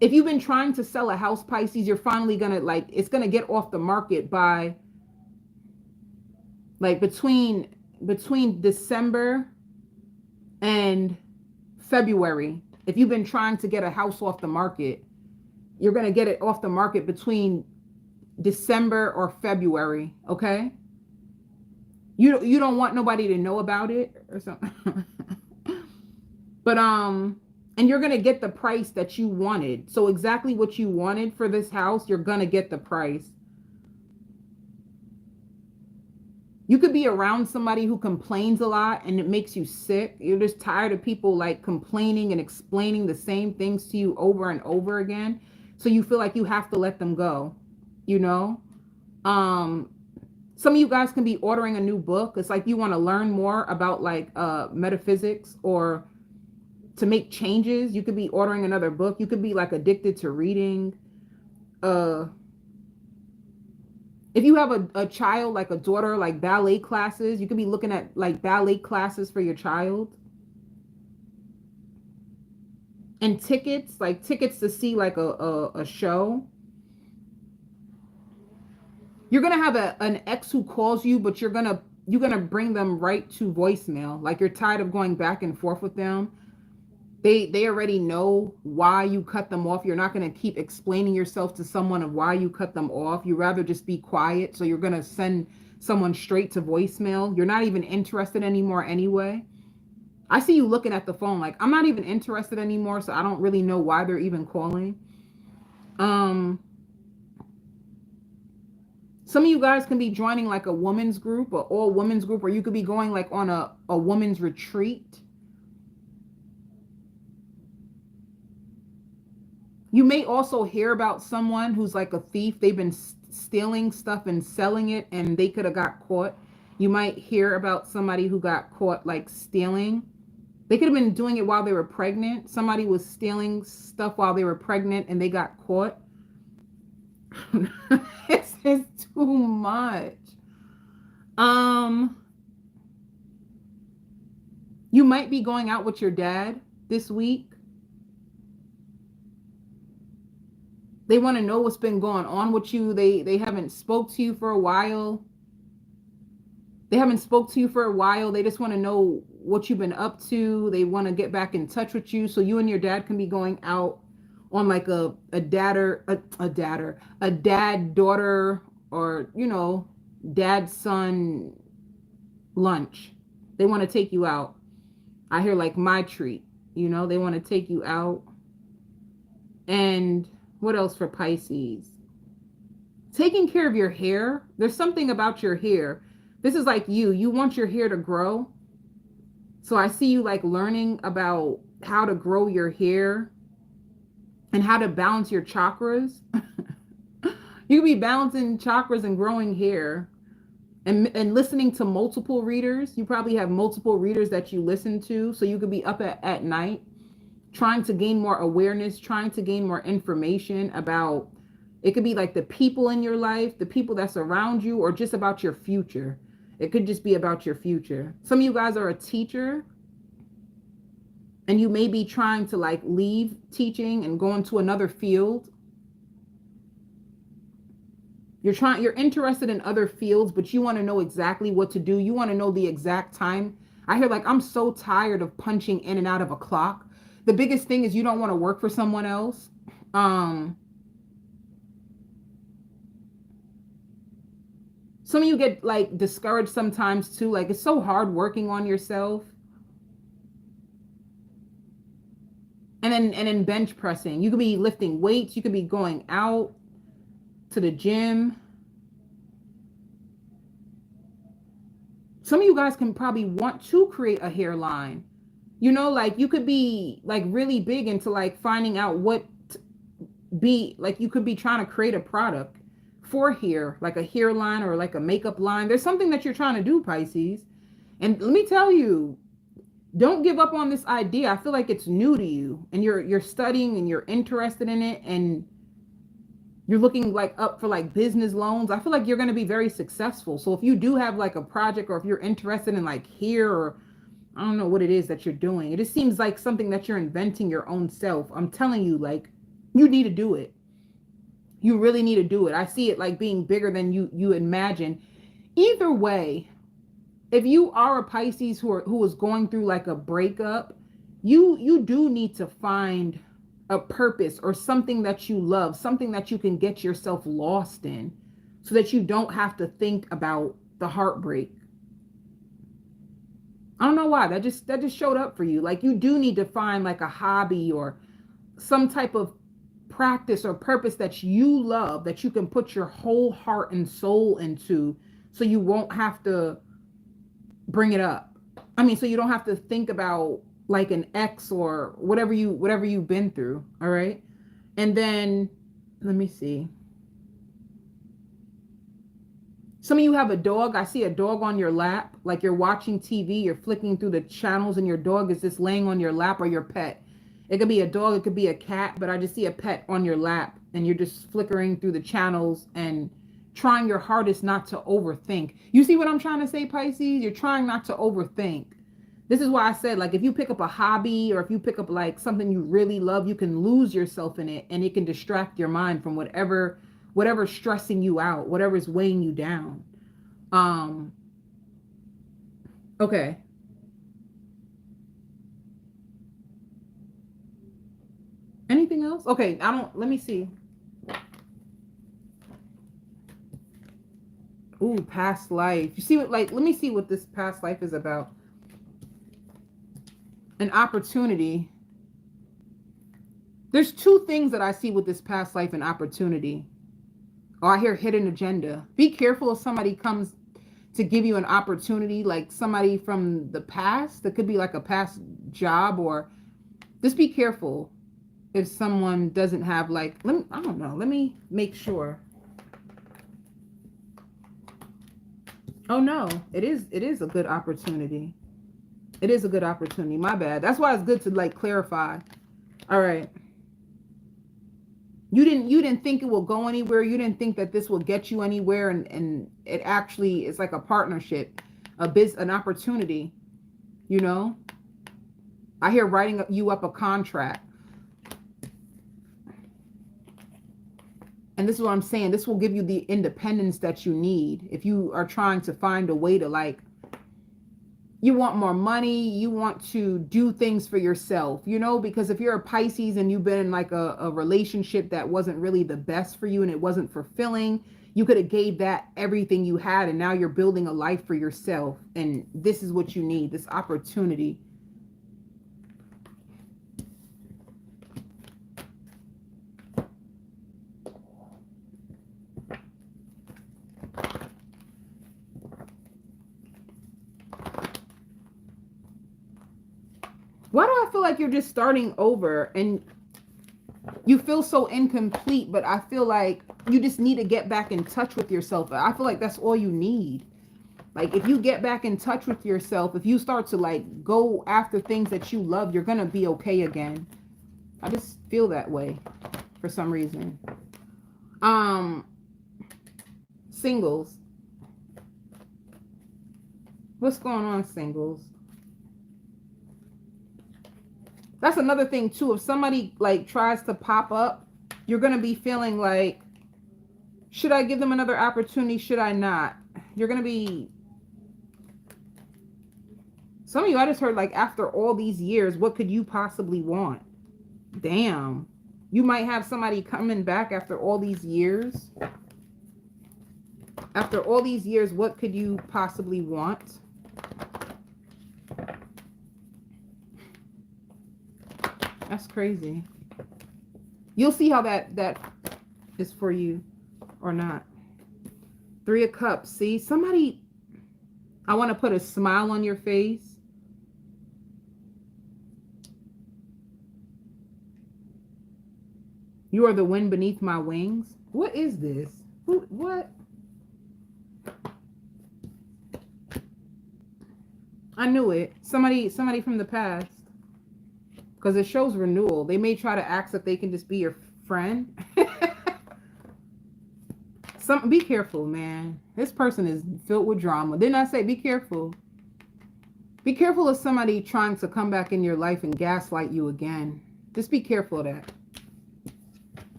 If you've been trying to sell a house, Pisces, you're finally going to it's going to get off the market by like between December and February. If you've been trying to get a house off the market, you're going to get it off the market between December or February. Okay. You don't want nobody to know about it or something. But, and you're going to get the price that you wanted. So exactly what you wanted for this house, you're going to get the price. You could be around somebody who complains a lot and it makes you sick. You're just tired of people like complaining and explaining the same things to you over and over again. So you feel like you have to let them go, you know? Some of you guys can be ordering a new book. It's like you want to learn more about like metaphysics or to make changes. You could be ordering another book. You could be like addicted to reading. If you have a child, like a daughter, like ballet classes, you could be looking at like ballet classes for your child. And tickets, like tickets to see like a show. You're going to have an ex who calls you, but you're going to bring them right to voicemail. Like you're tired of going back and forth with them. They already know why you cut them off. You're not going to keep explaining yourself to someone of why you cut them off. You rather just be quiet. So you're going to send someone straight to voicemail. You're not even interested anymore anyway. I see you looking at the phone like, I'm not even interested anymore, so I don't really know why they're even calling. Some of you guys can be joining like a women's group, or all women's group, or you could be going like on a women's retreat. You may also hear about someone who's like a thief. They've been stealing stuff and selling it, and they could have got caught. You might hear about somebody who got caught like stealing. They could have been doing it while they were pregnant. Somebody was stealing stuff while they were pregnant and they got caught. This is too much. You might be going out with your dad this week. They want to know what's been going on with you. They haven't spoke to you for a while. They haven't spoke to you for a while. They just want to know what you've been up to. They want to get back in touch with you. So you and your dad can be going out on like a dad-daughter, or, you know, dad-son lunch. They want to take you out. I hear like my treat, you know, they want to take you out. And what else for Pisces? Taking care of your hair. There's something about your hair. This is like you want your hair to grow. So I see you like learning about how to grow your hair and how to balance your chakras. You could be balancing chakras and growing hair and listening to multiple readers. You probably have multiple readers that you listen to. So you could be up at night trying to gain more awareness, trying to gain more information about, it could be like the people in your life, the people that's around you, or just about your future. It could just be about your future. Some of you guys are a teacher, and you may be trying to like leave teaching and go into another field. You're interested in other fields, but you want to know exactly what to do. You want to know the exact time. I hear like, I'm so tired of punching in and out of a clock. The biggest thing is you don't want to work for someone else. Some of you get like discouraged sometimes too. Like, it's so hard working on yourself. And then bench pressing. You could be lifting weights. You could be going out to the gym. Some of you guys can probably want to create a hairline. You know, like you could be like really big into like finding out what be like, you could be trying to create a product for hair, like a hairline or like a makeup line. There's something that you're trying to do, Pisces. And let me tell you, don't give up on this idea. I feel like it's new to you, and you're studying and you're interested in it, and you're looking like up for like business loans. I feel like you're going to be very successful. So if you do have like a project, or if you're interested in like hair, or I don't know what it is that you're doing, it just seems like something that you're inventing your own self. I'm telling you, like, you need to do it. You really need to do it. I see it like being bigger than you imagine. Either way, if you are a Pisces who is going through like a breakup, you do need to find a purpose or something that you love, something that you can get yourself lost in, so that you don't have to think about the heartbreak. I don't know why that just showed up for you. Like, you do need to find like a hobby or some type of practice or purpose that you love, that you can put your whole heart and soul into, so you won't have to bring it up. I mean, so you don't have to think about like an ex or whatever you've been through. All right. And then let me see. Some of you have a dog. I see a dog on your lap, like you're watching TV, you're flicking through the channels, and your dog is just laying on your lap, or your pet. It could be a dog, it could be a cat, but I just see a pet on your lap, and you're just flickering through the channels and trying your hardest not to overthink. You see what I'm trying to say, Pisces? You're trying not to overthink. This is why I said, like, if you pick up a hobby, or if you pick up like something you really love, you can lose yourself in it, and it can distract your mind from whatever's stressing you out, whatever's weighing you down. Okay. Anything else? Okay, let me see. Ooh, past life. You see what, like, let me see what this past life is about. An opportunity. There's two things that I see with this past life and opportunity. Oh, I hear hidden agenda. Be careful if somebody comes to give you an opportunity, like somebody from the past. That could be like a past job, or just be careful if someone doesn't have like, I don't know. Let me make sure. Oh no, it is a good opportunity. It is a good opportunity. My bad. That's why it's good to like clarify. All right. You didn't think it will go anywhere. You didn't think that this will get you anywhere, and it actually is like a partnership, an opportunity. You know, I hear writing you up a contract. And this is what I'm saying. This will give you the independence that you need. If you are trying to find a way to, like, you want more money, you want to do things for yourself, you know, because if you're a Pisces and you've been in like a relationship that wasn't really the best for you and it wasn't fulfilling, you could have gave that everything you had, and now you're building a life for yourself. And this is what you need, this opportunity. Why do I feel like you're just starting over and you feel so incomplete, but I feel like you just need to get back in touch with yourself. I feel like that's all you need. Like, if you get back in touch with yourself, if you start to like go after things that you love, you're going to be okay again. I just feel that way for some reason. Singles. What's going on, singles? That's another thing too. If somebody like tries to pop up, you're going to be feeling like, should I give them another opportunity? Should I not? You're going to be, some of you, I just heard like, after all these years, what could you possibly want? Damn. You might have somebody coming back after all these years. After all these years, what could you possibly want? That's crazy. You'll see how that is for you or not. 3 of Cups. See, somebody, I want to put a smile on your face. You are the wind beneath my wings. What is this? What? I knew it. Somebody from the past. Because it shows renewal. They may try to act that they can just be your friend. Be careful, man. This person is filled with drama. Didn't I say be careful? Be careful of somebody trying to come back in your life and gaslight you again. Just be careful of that.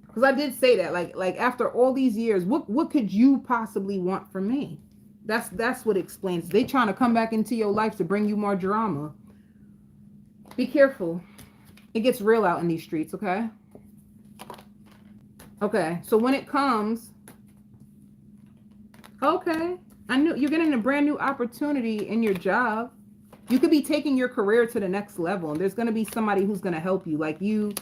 Because I did say that. Like after all these years, what could you possibly want from me? That's what explains. They trying to come back into your life to bring you more drama. Be careful. It gets real out in these streets, okay? Okay, so when it comes, okay, I knew you're getting a brand new opportunity in your job. You could be taking your career to the next level, and there's going to be somebody who's going to help you, like you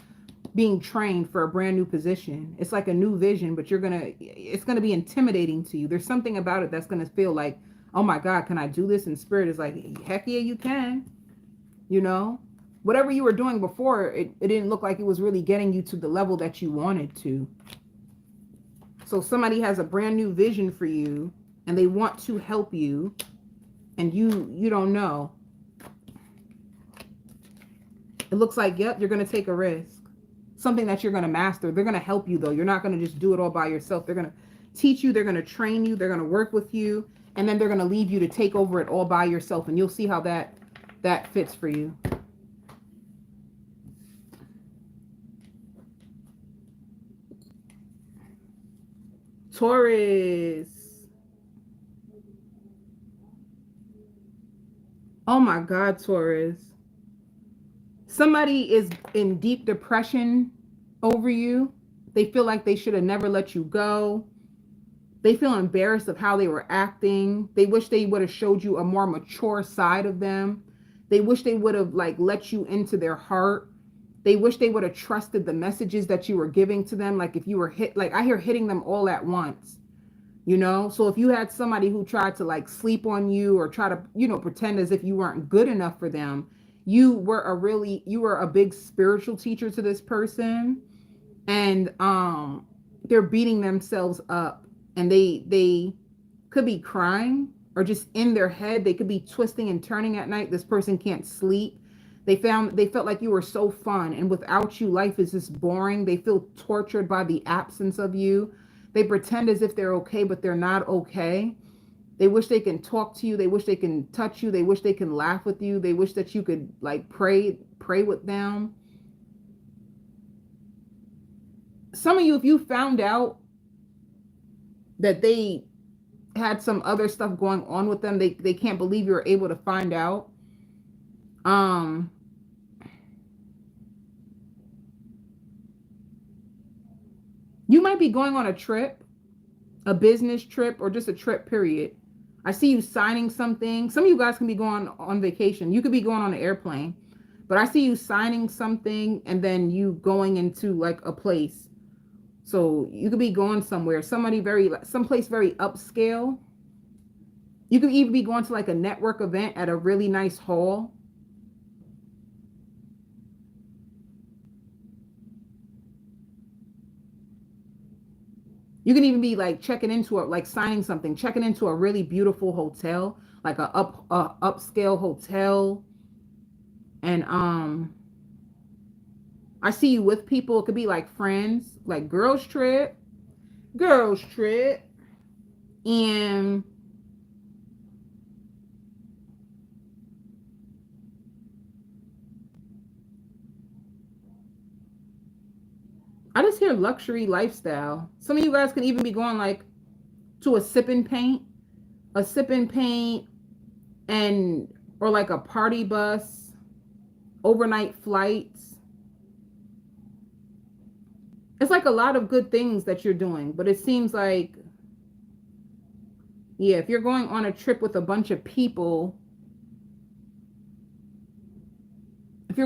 being trained for a brand new position. It's like a new vision, but it's going to be intimidating to you. There's something about it that's going to feel like, oh my God, can I do this? And spirit is like, heck yeah, you can. You know, whatever you were doing before, it didn't look like it was really getting you to the level that you wanted to. So somebody has a brand new vision for you and they want to help you, and you don't know. It looks like, yep, you're going to take a risk. Something that you're going to master. They're going to help you, though. You're not going to just do it all by yourself. They're going to teach you. They're going to train you. They're going to work with you. And then they're going to leave you to take over it all by yourself. And you'll see how that fits for you. Taurus. Oh my God, Taurus. Somebody is in deep depression over you. They feel like they should have never let you go. They feel embarrassed of how they were acting. They wish they would have showed you a more mature side of them. They wish they would have like let you into their heart. They wish they would have trusted the messages that you were giving to them. Like if you were I hear hitting them all at once, you know? So if you had somebody who tried to like sleep on you or try to, you know, pretend as if you weren't good enough for them, you were a big spiritual teacher to this person, and they're beating themselves up, and they could be crying or just in their head. They could be twisting and turning at night. This person can't sleep. They felt like you were so fun, and without you, life is just boring. They feel tortured by the absence of you. They pretend as if they're okay, but they're not okay. They wish they can talk to you. They wish they can touch you. They wish they can laugh with you. They wish that you could like pray with them. Some of you, if you found out that they had some other stuff going on with them, they can't believe you were able to find out. You might be going on a trip, a business trip, or just a trip, period. I see you signing something. Some of you guys can be going on vacation. You could be going on an airplane, but I see you signing something and then you going into like a place. So you could be going somewhere, someplace very upscale. You could even be going to like a network event at a really nice hall. You can even be like checking into it, like signing something, checking into a really beautiful hotel, like a upscale hotel. And I see you with people. It could be like friends, like girls trip. Girls trip. And I just hear luxury lifestyle. Some of you guys can even be going like to a sip and paint, and or like a party bus, overnight flights. It's like a lot of good things that you're doing, but it seems like, yeah, if you're going on a trip with a bunch of people, it's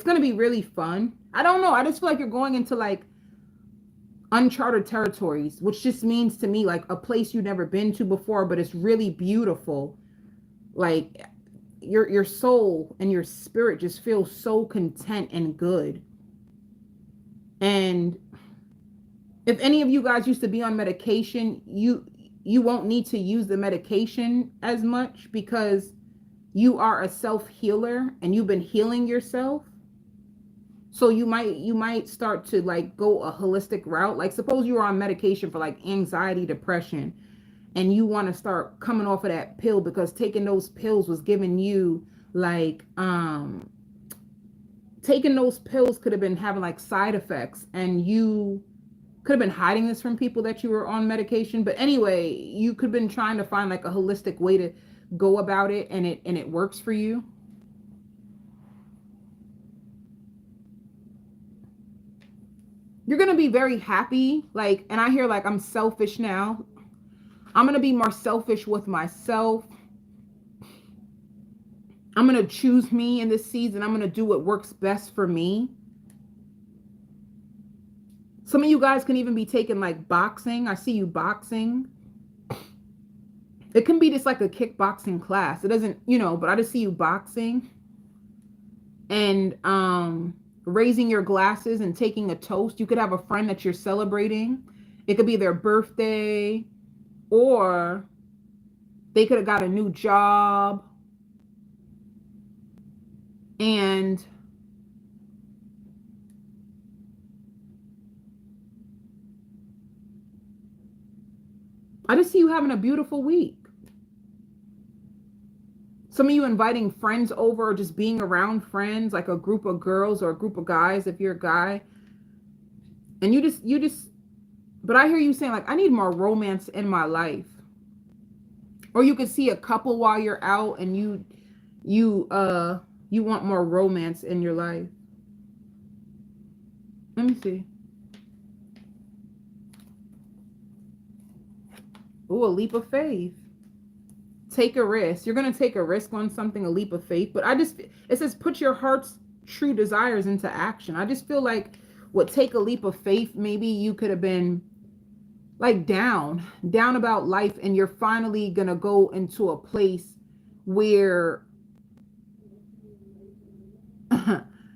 going to be really fun. I don't know. I just feel like you're going into like uncharted territories, which just means to me like a place you've never been to before, but it's really beautiful. Like your soul and your spirit just feels so content and good. And if any of you guys used to be on medication, you won't need to use the medication as much because you are a self-healer and you've been healing yourself. So you might start to like go a holistic route. Like suppose you were on medication for like anxiety, depression, and you want to start coming off of that pill because taking those pills was giving you like taking those pills could have been having like side effects, and you could have been hiding this from people that you were on medication. But anyway, you could have been trying to find like a holistic way to go about it, and it works for you. You're going to be very happy. Like, and I hear like, I'm selfish now. I'm going to be more selfish with myself. I'm going to choose me in this season. I'm going to do what works best for me. Some of you guys can even be taking like boxing. I see you boxing. It can be just like a kickboxing class. It doesn't, but I just see you boxing. And raising your glasses and taking a toast. You could have a friend that you're celebrating. It could be their birthday, or they could have got a new job. And I just see you having a beautiful week. Some of you inviting friends over, or just being around friends, like a group of girls or a group of guys if you're a guy. And you just, but I hear you saying like, I need more romance in my life. Or you could see a couple while you're out and you want more romance in your life. Let me see. Ooh, a leap of faith. Take a risk. You're going to take a risk on something, a leap of faith. But it says put your heart's true desires into action. I just feel like take a leap of faith. Maybe you could have been like down about life, and you're finally going to go into a place where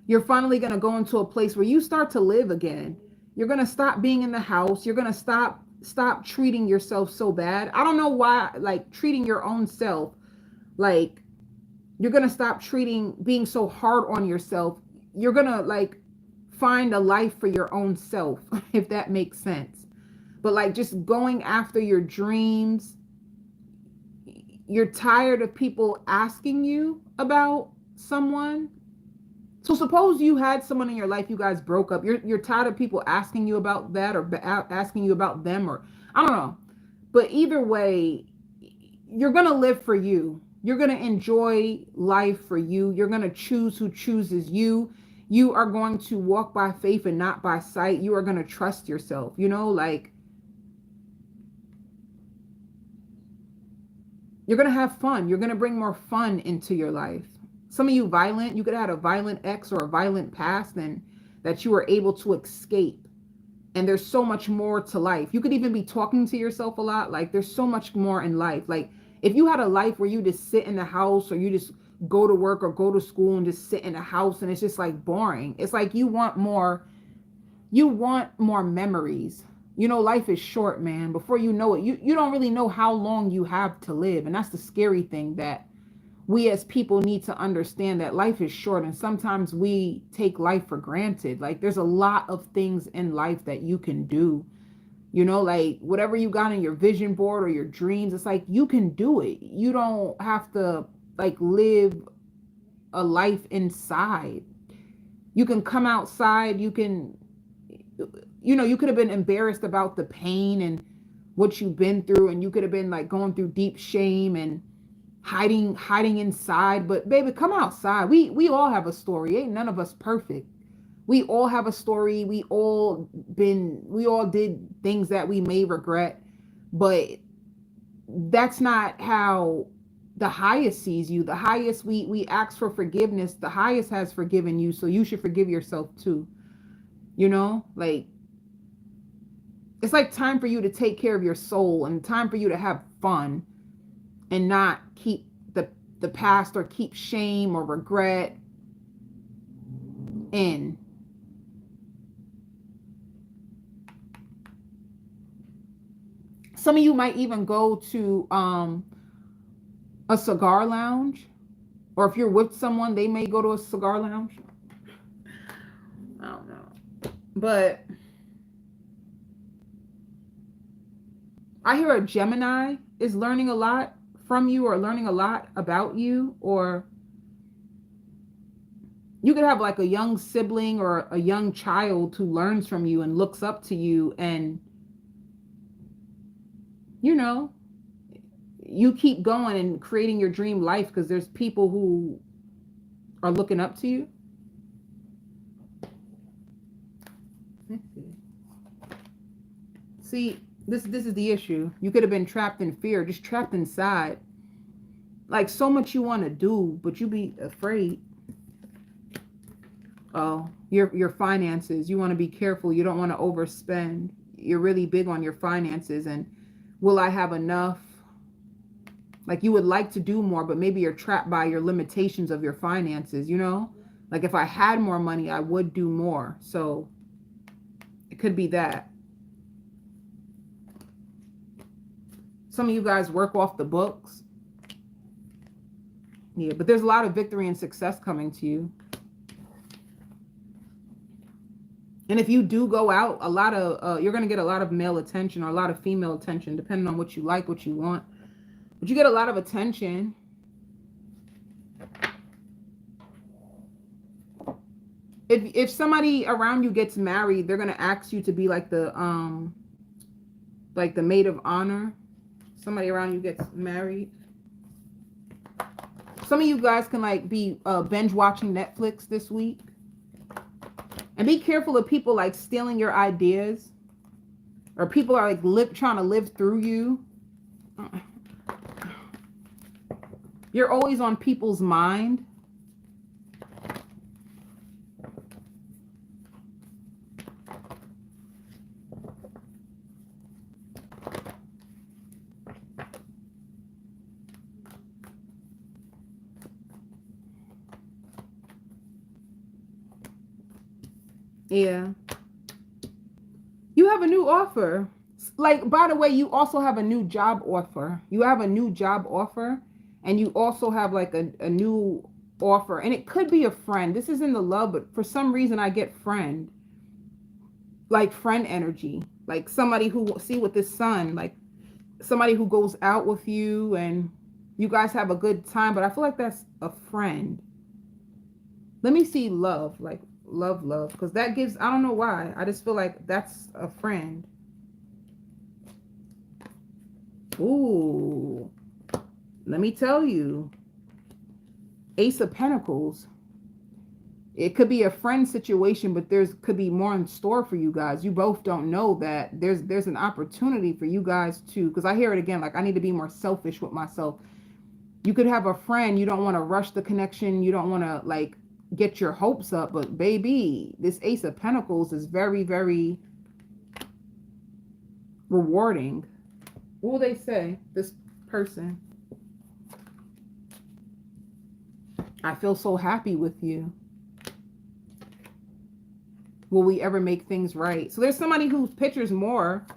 you start to live again. You're going to stop being in the house. You're going to stop treating yourself so bad. I don't know why, like treating your own self, like you're going to stop being so hard on yourself. You're going to like find a life for your own self, if that makes sense. But like just going after your dreams. You're tired of people asking you about someone. So suppose you had someone in your life, you guys broke up. You're tired of people asking you about that, or asking you about them, or I don't know. But either way, you're going to live for you. You're going to enjoy life for you. You're going to choose who chooses you. You are going to walk by faith and not by sight. You are going to trust yourself, like you're going to have fun. You're going to bring more fun into your life. Some of you violent, you could have had a violent ex or a violent past, and that you were able to escape. And there's so much more to life. You could even be talking to yourself a lot. Like there's so much more in life. Like if you had a life where you just sit in the house, or you just go to work or go to school and just sit in the house, and it's just like boring. It's like you want more memories. Life is short, man. Before you know it, you don't really know how long you have to live. And that's the scary thing, that we as people need to understand that life is short, and sometimes we take life for granted. Like there's a lot of things in life that you can do, you know, like whatever you got on your vision board or your dreams, it's like you can do it. You don't have to like live a life inside. You can come outside. You can, you know, you could have been embarrassed about the pain and what you've been through, and you could have been like going through deep shame and hiding inside. But baby, come outside. We all have a story. Ain't none of us perfect. We all have a story. We all did things that we may regret, but that's not how the highest sees you. The highest, we ask for forgiveness. The highest has forgiven you, so you should forgive yourself too. You know, like it's like time for you to take care of your soul and time for you to have fun and not keep the past or keep shame or regret in. Some of you might even go to a cigar lounge, or if you're with someone, they may go to a cigar lounge. I don't know. But I hear a Gemini is learning a lot from you or learning a lot about you, or you could have like a young sibling or a young child who learns from you and looks up to you, and you know, you keep going and creating your dream life because there's people who are looking up to you. See, this is the issue. You could have been trapped in fear, just trapped inside. Like so much you want to do, but you be afraid. Oh, your finances. You want to be careful. You don't want to overspend. You're really big on your finances, and will I have enough? Like you would like to do more, but maybe you're trapped by your limitations of your finances, you know? Like if I had more money, I would do more. So it could be that. Some of you guys work off the books. Yeah, but there's a lot of victory and success coming to you. And if you do go out, a lot of you're going to get a lot of male attention or a lot of female attention, depending on what you like, what you want. But you get a lot of attention. If somebody around you gets married, they're going to ask you to be like the maid of honor. Somebody around you gets married. Some of you guys can like be binge watching Netflix this week. And be careful of people like stealing your ideas, or people are like trying to live through you. You're always on people's mind. Yeah. You have a new offer. Like, by the way, you also have a new job offer. You have a new job offer, and you also have like a new offer. And it could be a friend. This is in the love, but for some reason I get friend. Like friend energy. Like somebody who, see with this sun, like somebody who goes out with you and you guys have a good time, but I feel like that's a friend. Let me see love, like love, because that gives, I don't know why, I just feel like that's a friend. Ooh, let me tell you, Ace of Pentacles. It could be a friend situation, but could be more in store for you guys. You both don't know that there's an opportunity for you guys to, because I hear it again, like I need to be more selfish with myself. You could have a friend, you don't want to rush the connection, you don't want to like get your hopes up, but baby, this Ace of Pentacles is very, very rewarding. What will they say? This person. I feel so happy with you. Will we ever make things right? So there's somebody who pictures more.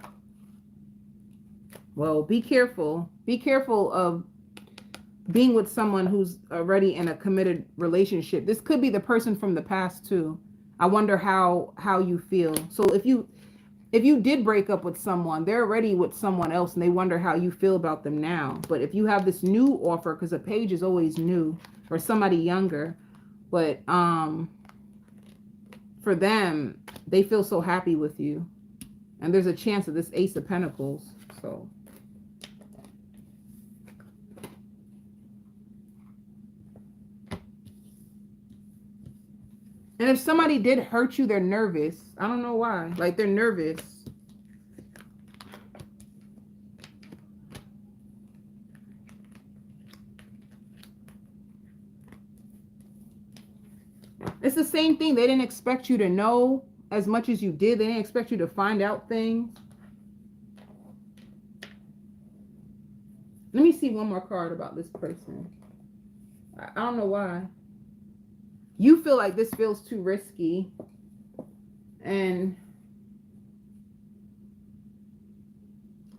Well, be careful. Be careful of being with someone who's already in a committed relationship. This could be the person from the past too. I wonder how you feel. So if you did break up with someone, they're already with someone else and they wonder how you feel about them now. But if you have this new offer, because a page is always new, or somebody younger, but for them, they feel so happy with you. And there's a chance of this Ace of Pentacles. So and if somebody did hurt you, they're nervous. I don't know why. Like, they're nervous. It's the same thing. They didn't expect you to know as much as you did. They didn't expect you to find out things. Let me see one more card about this person. I don't know why. You feel like this feels too risky. And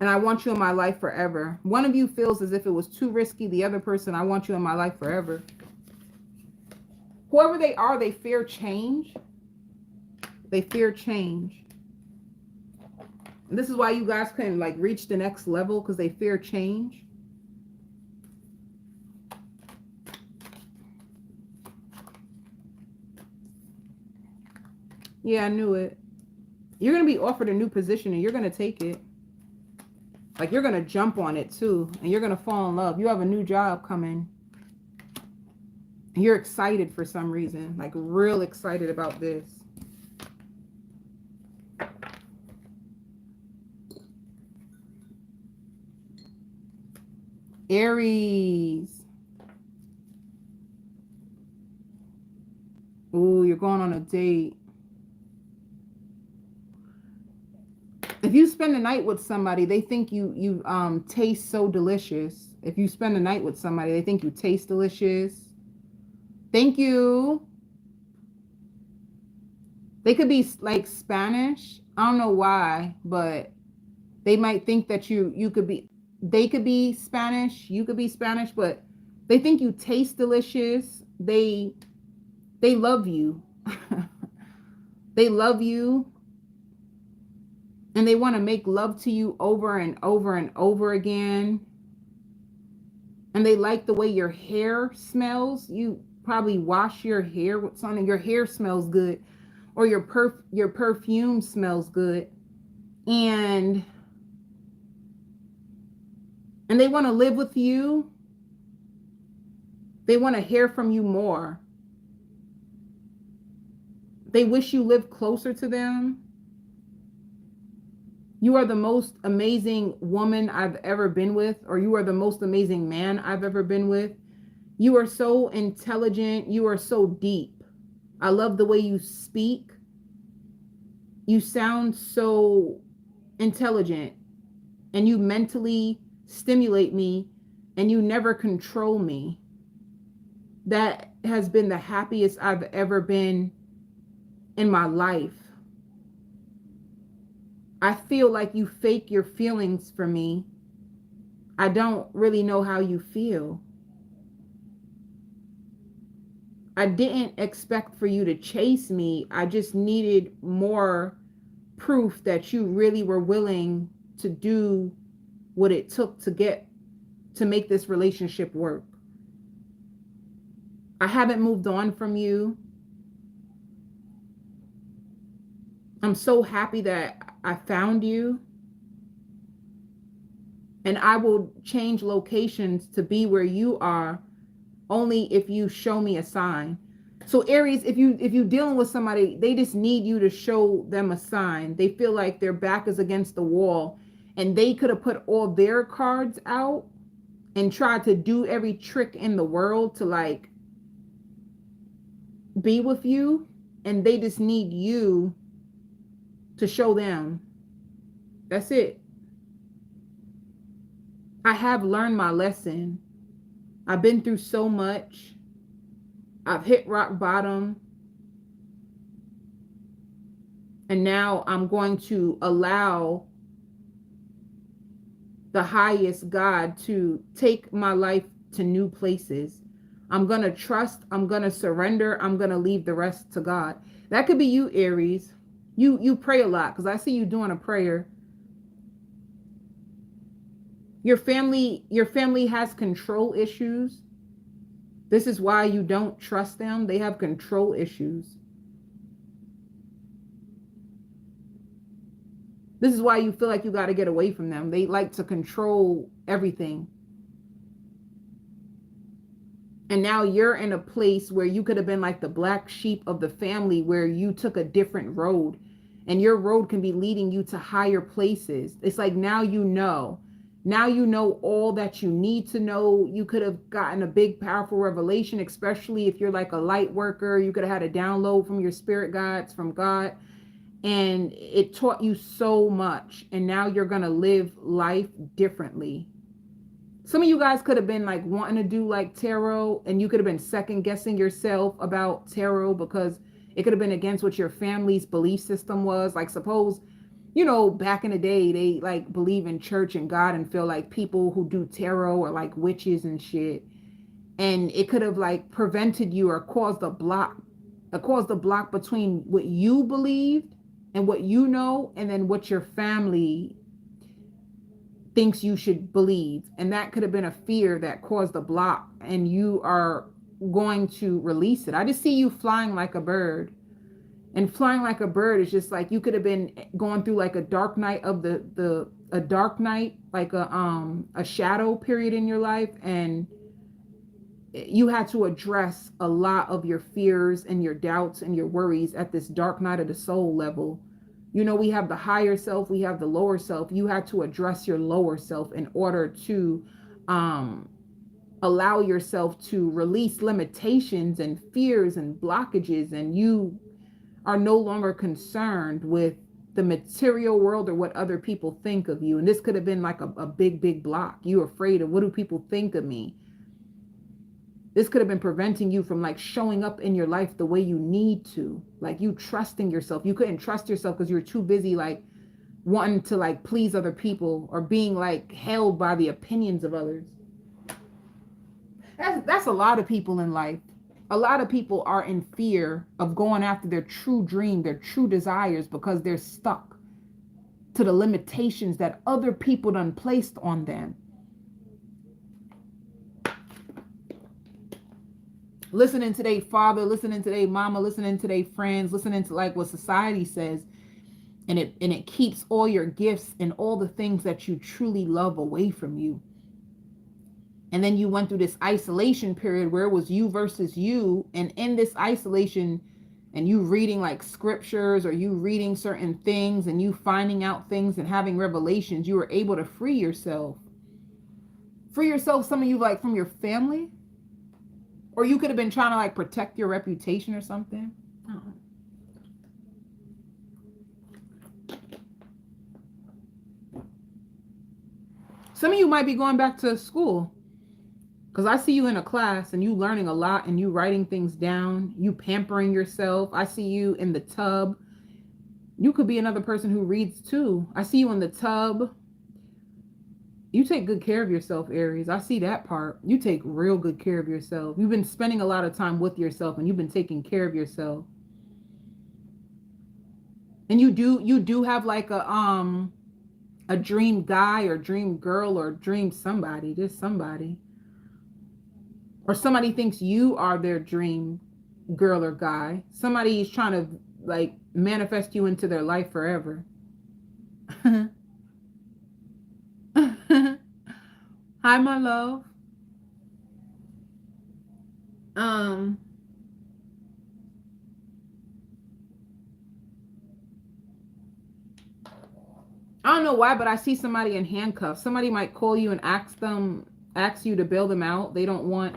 I want you in my life forever. One of you feels as if it was too risky. The other person, I want you in my life forever. Whoever they are, they fear change. They fear change. And this is why you guys couldn't like reach the next level, because they fear change. Yeah, I knew it. You're going to be offered a new position and you're going to take it. Like, you're going to jump on it too. And you're going to fall in love. You have a new job coming. And you're excited for some reason. Like, real excited about this. Aries. Ooh, you're going on a date. If you spend the night with somebody, they think you taste so delicious. If you spend the night with somebody, they think you taste delicious. Thank you. They could be like Spanish. I don't know why, but they might think that you could be, they could be Spanish, you could be Spanish, but they think you taste delicious. They love you. They love you. And they want to make love to you over and over and over again. And they like the way your hair smells. You probably wash your hair with something. Your hair smells good. Or your perfume smells good. And they want to live with you. They want to hear from you more. They wish you lived closer to them. You are the most amazing woman I've ever been with, or you are the most amazing man I've ever been with. You are so intelligent. You are so deep. I love the way you speak. You sound so intelligent, and you mentally stimulate me, and you never control me. That has been the happiest I've ever been in my life. I feel like you fake your feelings for me. I don't really know how you feel. I didn't expect for you to chase me. I just needed more proof that you really were willing to do what it took to make this relationship work. I haven't moved on from you. I'm so happy that I found you. And I will change locations to be where you are only if you show me a sign. So Aries, if you're dealing with somebody, they just need you to show them a sign. They feel like their back is against the wall and they could have put all their cards out and tried to do every trick in the world to like be with you. And they just need you to show them. That's it. I have learned my lesson. I've been through so much. I've hit rock bottom. And now I'm going to allow the highest God to take my life to new places. I'm going to trust. I'm going to surrender. I'm going to leave the rest to God. That could be you, Aries. You pray a lot, because I see you doing a prayer. Your family has control issues. This is why you don't trust them. They have control issues. This is why you feel like you got to get away from them. They like to control everything. And now you're in a place where you could have been like the black sheep of the family, where you took a different road, and your road can be leading you to higher places. It's like now you know all that you need to know. You could have gotten a big, powerful revelation, especially if you're like a light worker. You could have had a download from your spirit guides, from God, and it taught you so much. And now you're going to live life differently. Some of you guys could have been like wanting to do like tarot, and you could have been second guessing yourself about tarot because it could have been against what your family's belief system was. Like, suppose, back in the day, they like believe in church and God and feel like people who do tarot are like witches and shit. And it could have like prevented you or caused a block between what you believed and what you know, and then what your family thinks you should believe. And that could have been a fear that caused a block, and you are going to release it. I just see you flying like a bird. And flying like a bird is just like, you could have been going through like a dark night of a dark night, like a shadow period in your life. And you had to address a lot of your fears and your doubts and your worries at this dark night of the soul level. We have the higher self, we have the lower self. You had to address your lower self in order to allow yourself to release limitations and fears and blockages. And you are no longer concerned with the material world or what other people think of you. And this could have been like a big, big block. You're afraid of, what do people think of me? This could have been preventing you from like showing up in your life the way you need to, like you trusting yourself. You couldn't trust yourself because you were too busy like wanting to like please other people, or being like held by the opinions of others. That's a lot of people in life. A lot of people are in fear of going after their true dream, their true desires, because they're stuck to the limitations that other people done placed on them. Listening to their father, listening to their mama, listening to their friends, listening to like what society says, and it keeps all your gifts and all the things that you truly love away from you. And then you went through this isolation period where it was you versus you. And in this isolation, and you reading like scriptures, or you reading certain things, and you finding out things and having revelations, you were able to free yourself. Free yourself, some of you, like from your family. Or you could have been trying to like protect your reputation or something. Some of you might be going back to school, because I see you in a class and you learning a lot and you writing things down, you pampering yourself. I see you in the tub. You could be another person who reads too. I see you in the tub. You take good care of yourself, Aries. I see that part. You take real good care of yourself. You've been spending a lot of time with yourself, and you've been taking care of yourself. And you do have like a dream guy or dream girl or dream somebody. Just somebody. Or somebody thinks you are their dream girl or guy. Somebody is trying to like manifest you into their life forever. Hi, my love. I don't know why, but I see somebody in handcuffs. Somebody might call you and ask you to bail them out. They don't want,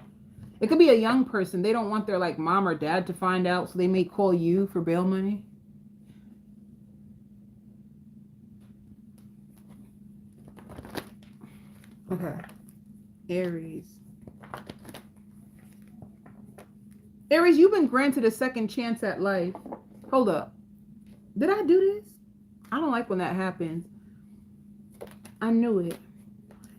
it could be a young person. They don't want their like mom or dad to find out, so they may call you for bail money. Okay. Aries. Aries, you've been granted a second chance at life. Hold up. Did I do this? I don't like when that happens. I knew it.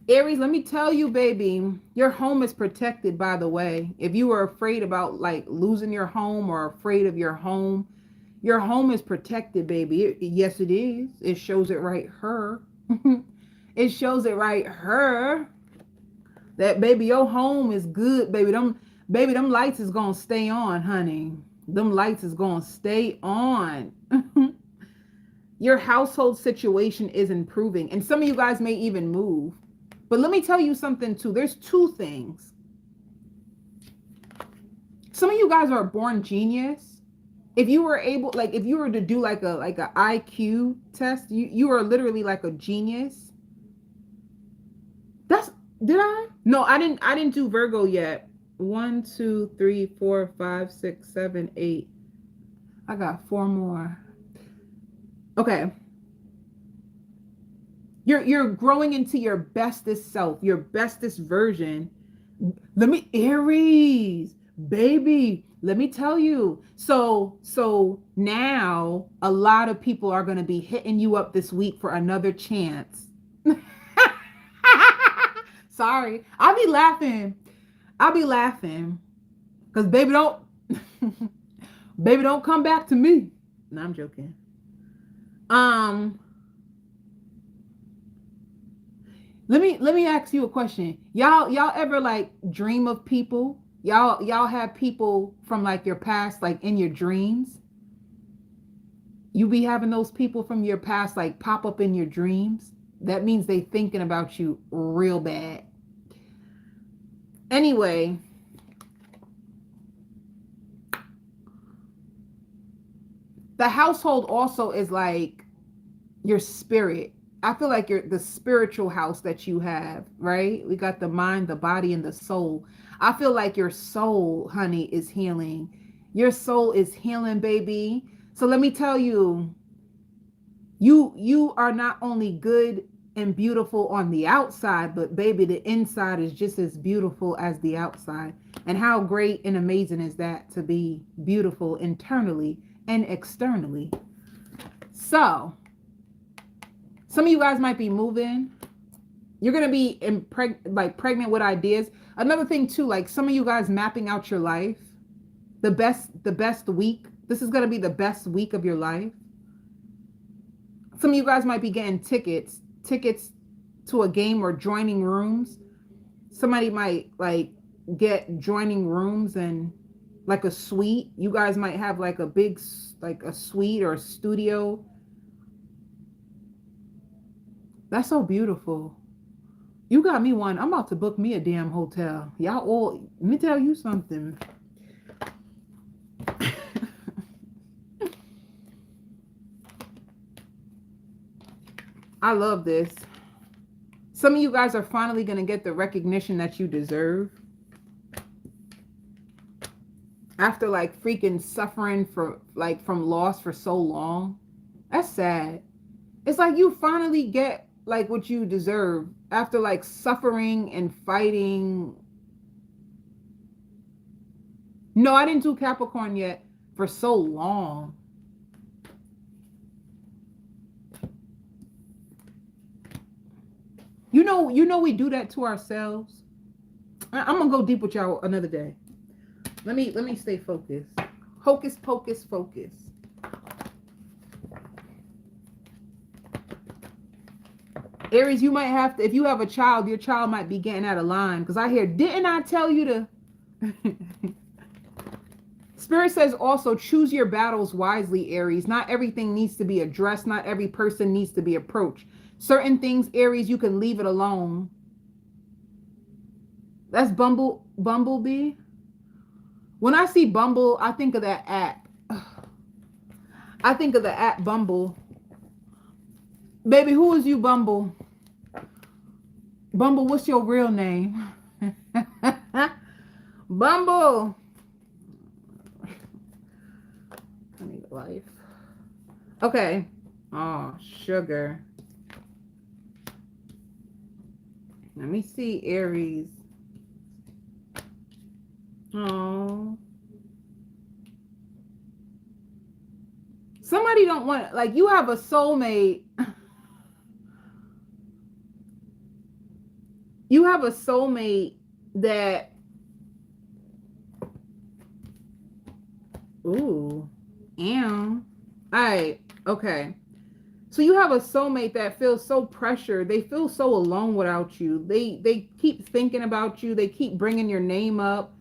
Aries, let me tell you, baby, your home is protected, by the way. If you were afraid about like losing your home or afraid of your home is protected, baby. Yes, it is. It shows it right her. It shows it right her. That baby, your home is good, baby. Them lights is gonna stay on, honey. Them lights is gonna stay on. Your household situation is improving. And some of you guys may even move. But let me tell you something too. There's two things. Some of you guys are born genius. If you were able, like if you were to do like a IQ test, you are literally like a genius. Did I? No, I didn't do Virgo yet. 1, 2, 3, 4, 5, 6, 7, 8. I got 4 more. Okay. You're growing into your bestest self, your bestest version. Aries, baby, let me tell you. So now a lot of people are going to be hitting you up this week for another chance. Sorry. I'll be laughing. Because baby don't come back to me. No, I'm joking. Let me ask you a question. Y'all ever like dream of people? Y'all have people from like your past like in your dreams? You be having those people from your past like pop up in your dreams? That means they thinking about you real bad. Anyway, the household also is like your spirit. I feel like you're the spiritual house that you have, right? We got the mind, the body, and the soul. I feel like your soul, honey, is healing. Your soul is healing, baby. So let me tell you, you are not only good and beautiful on the outside, but baby, the inside is just as beautiful as the outside. And how great and amazing is that to be beautiful internally and externally? So some of you guys might be moving. You're going to be pregnant with ideas. Another thing too, like some of you guys mapping out your life. The best week. This is going to be the best week of your life. Some of you guys might be getting tickets to a game or joining rooms. Somebody might like get joining rooms and like a suite. You guys might have like a big, like a suite or a studio. That's so beautiful. You got me one. I'm about to book me a damn hotel. Y'all all, let me tell you something. I love this. Some of you guys are finally going to get the recognition that you deserve. After like freaking suffering from loss for so long. That's sad. It's like you finally get like what you deserve after like suffering and fighting. No, I didn't do Capricorn yet for so long. You know we do that to ourselves. I'm gonna go deep with y'all another day. Let me stay focused. Hocus pocus focus. Aries, you might have to, if you have a child, your child might be getting out of line. Because I hear, didn't I tell you to? Spirit says also, choose your battles wisely, Aries. Not everything needs to be addressed. Not every person needs to be approached. Certain things, Aries, you can leave it alone. That's Bumblebee. When I see Bumble, I think of that app. I think of the app Bumble. Baby, who is you, Bumble? Bumble, what's your real name? Bumble. I need life. Okay. Oh, sugar. Let me see, Aries. Oh. Somebody don't want, like, you have a soulmate. You have a soulmate that, ooh, all right, okay. So you have a soulmate that feels so pressured. They feel so alone without you. They keep thinking about you. They keep bringing your name up.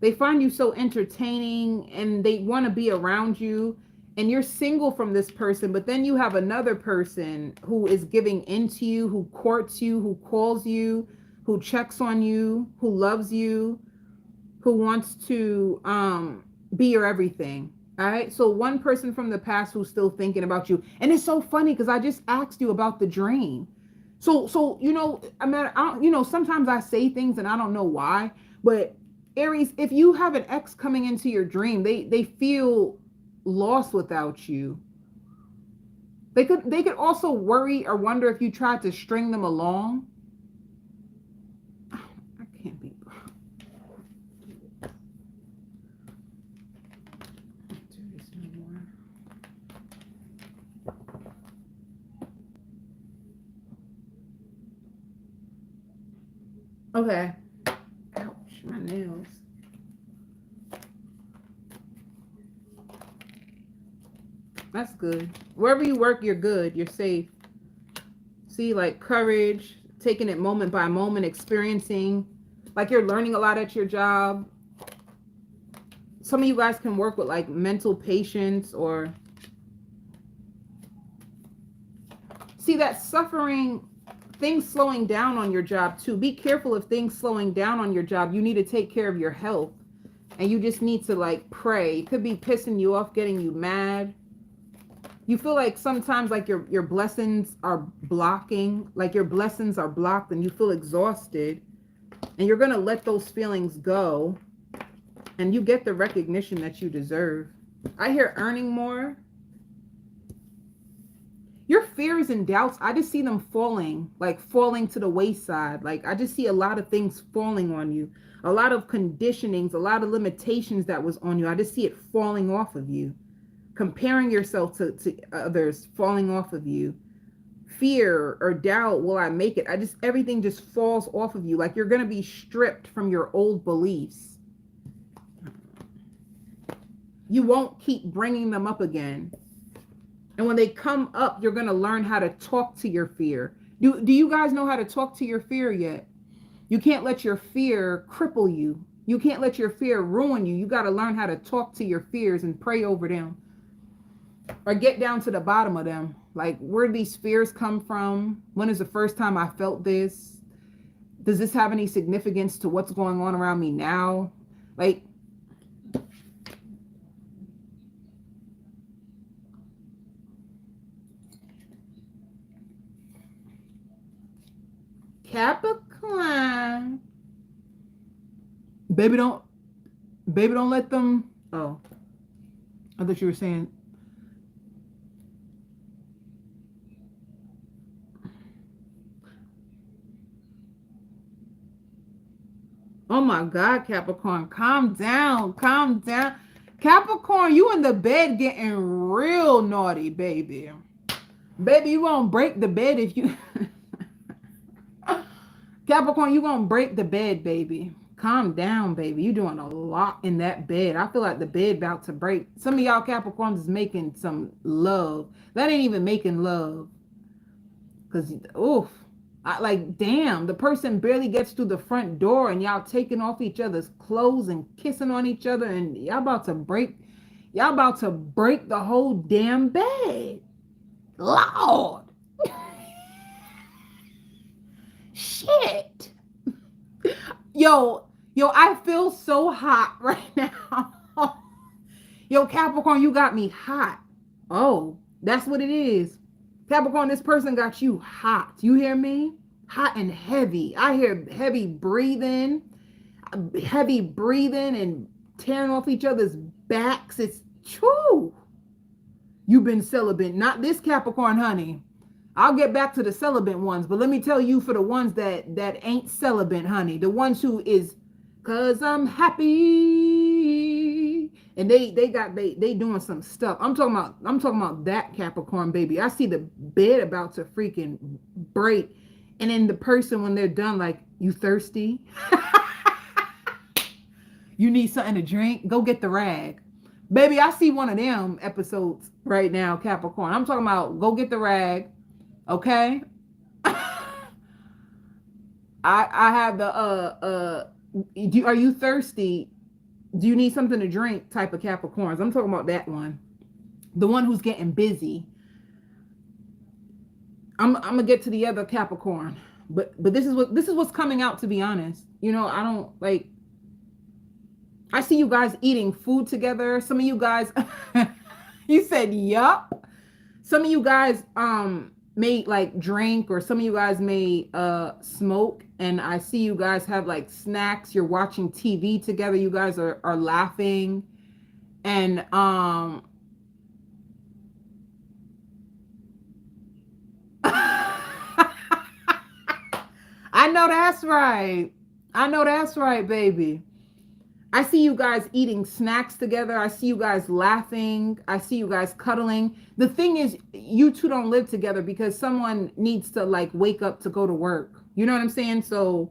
They find you so entertaining and they want to be around you. And you're single from this person, but then you have another person who is giving into you, who courts you, who calls you, who checks on you, who loves you, who wants to be your everything. All right. So one person from the past who's still thinking about you. And it's so funny because I just asked you about the dream. So you know, sometimes I say things and I don't know why, but Aries, if you have an ex coming into your dream, they feel lost without you. They could also worry or wonder if you tried to string them along. Oh, I can't be. Okay. Ouch, my nails. That's good. Wherever you work, you're good. You're safe. See, like courage, taking it moment by moment, experiencing, like you're learning a lot at your job. Some of you guys can work with like mental patience or see that suffering, things slowing down on your job too. Be careful of things slowing down on your job. You need to take care of your health and you just need to like pray. It could be pissing you off, getting you mad. You feel like sometimes like your blessings are blocking, like your blessings are blocked and you feel exhausted and you're going to let those feelings go and you get the recognition that you deserve. I hear earning more. Your fears and doubts, I just see them falling, like falling to the wayside. Like I just see a lot of things falling on you, a lot of conditionings, a lot of limitations that was on you. I just see it falling off of you. Comparing yourself to others falling off of you. Fear or doubt, will I make it? Everything just falls off of you. Like you're going to be stripped from your old beliefs. You won't keep bringing them up again. And when they come up, you're going to learn how to talk to your fear. Do you guys know how to talk to your fear yet? You can't let your fear cripple you. You can't let your fear ruin you. You got to learn how to talk to your fears and pray over them. Or get down to the bottom of them. Like, where do these fears come from? When is the first time I felt this? Does this have any significance to what's going on around me now? Like, Capricorn. Baby, don't let them. Oh, I thought you were saying. Oh my God, Capricorn, calm down, calm down. Capricorn, you in the bed getting real naughty, baby. Baby, you gonna break the bed if you... Capricorn, you gonna break the bed, baby. Calm down, baby. You doing a lot in that bed. I feel like the bed about to break. Some of y'all Capricorns is making some love. That ain't even making love. Because, oof. Like, damn, the person barely gets through the front door and y'all taking off each other's clothes and kissing on each other and y'all about to break the whole damn bed. Lord. Shit. Yo, I feel so hot right now. Yo, Capricorn, you got me hot. Oh, that's what it is. Capricorn, this person got you hot. You hear me? Hot and heavy. I hear heavy breathing and tearing off each other's backs. It's true. You've been celibate. Not this Capricorn, honey. I'll get back to the celibate ones, but let me tell you for the ones that ain't celibate, honey. The ones who is, cause I'm happy. And they doing some stuff. I'm talking about that Capricorn, baby. I see the bed about to freaking break. And then the person, when they're done, like, You thirsty? You need something to drink? Go get the rag. Baby, I see one of them episodes right now, Capricorn. I'm talking about go get the rag. Okay? I have the are you thirsty? Do you need something to drink type of Capricorns? I'm talking about that one. The one who's getting busy. I'm gonna get to the other Capricorn. But this is what's coming out, to be honest. You know, I don't like, I see you guys eating food together. Some of you guys you said yup. Some of you guys may like drink, or some of you guys may smoke, and I see you guys have like snacks. You're watching TV together. You guys are laughing, and I know that's right. I know that's right, baby. I see you guys eating snacks together. I see you guys laughing. I see you guys cuddling. The thing is, you two don't live together because someone needs to like wake up to go to work. You know what I'm saying? So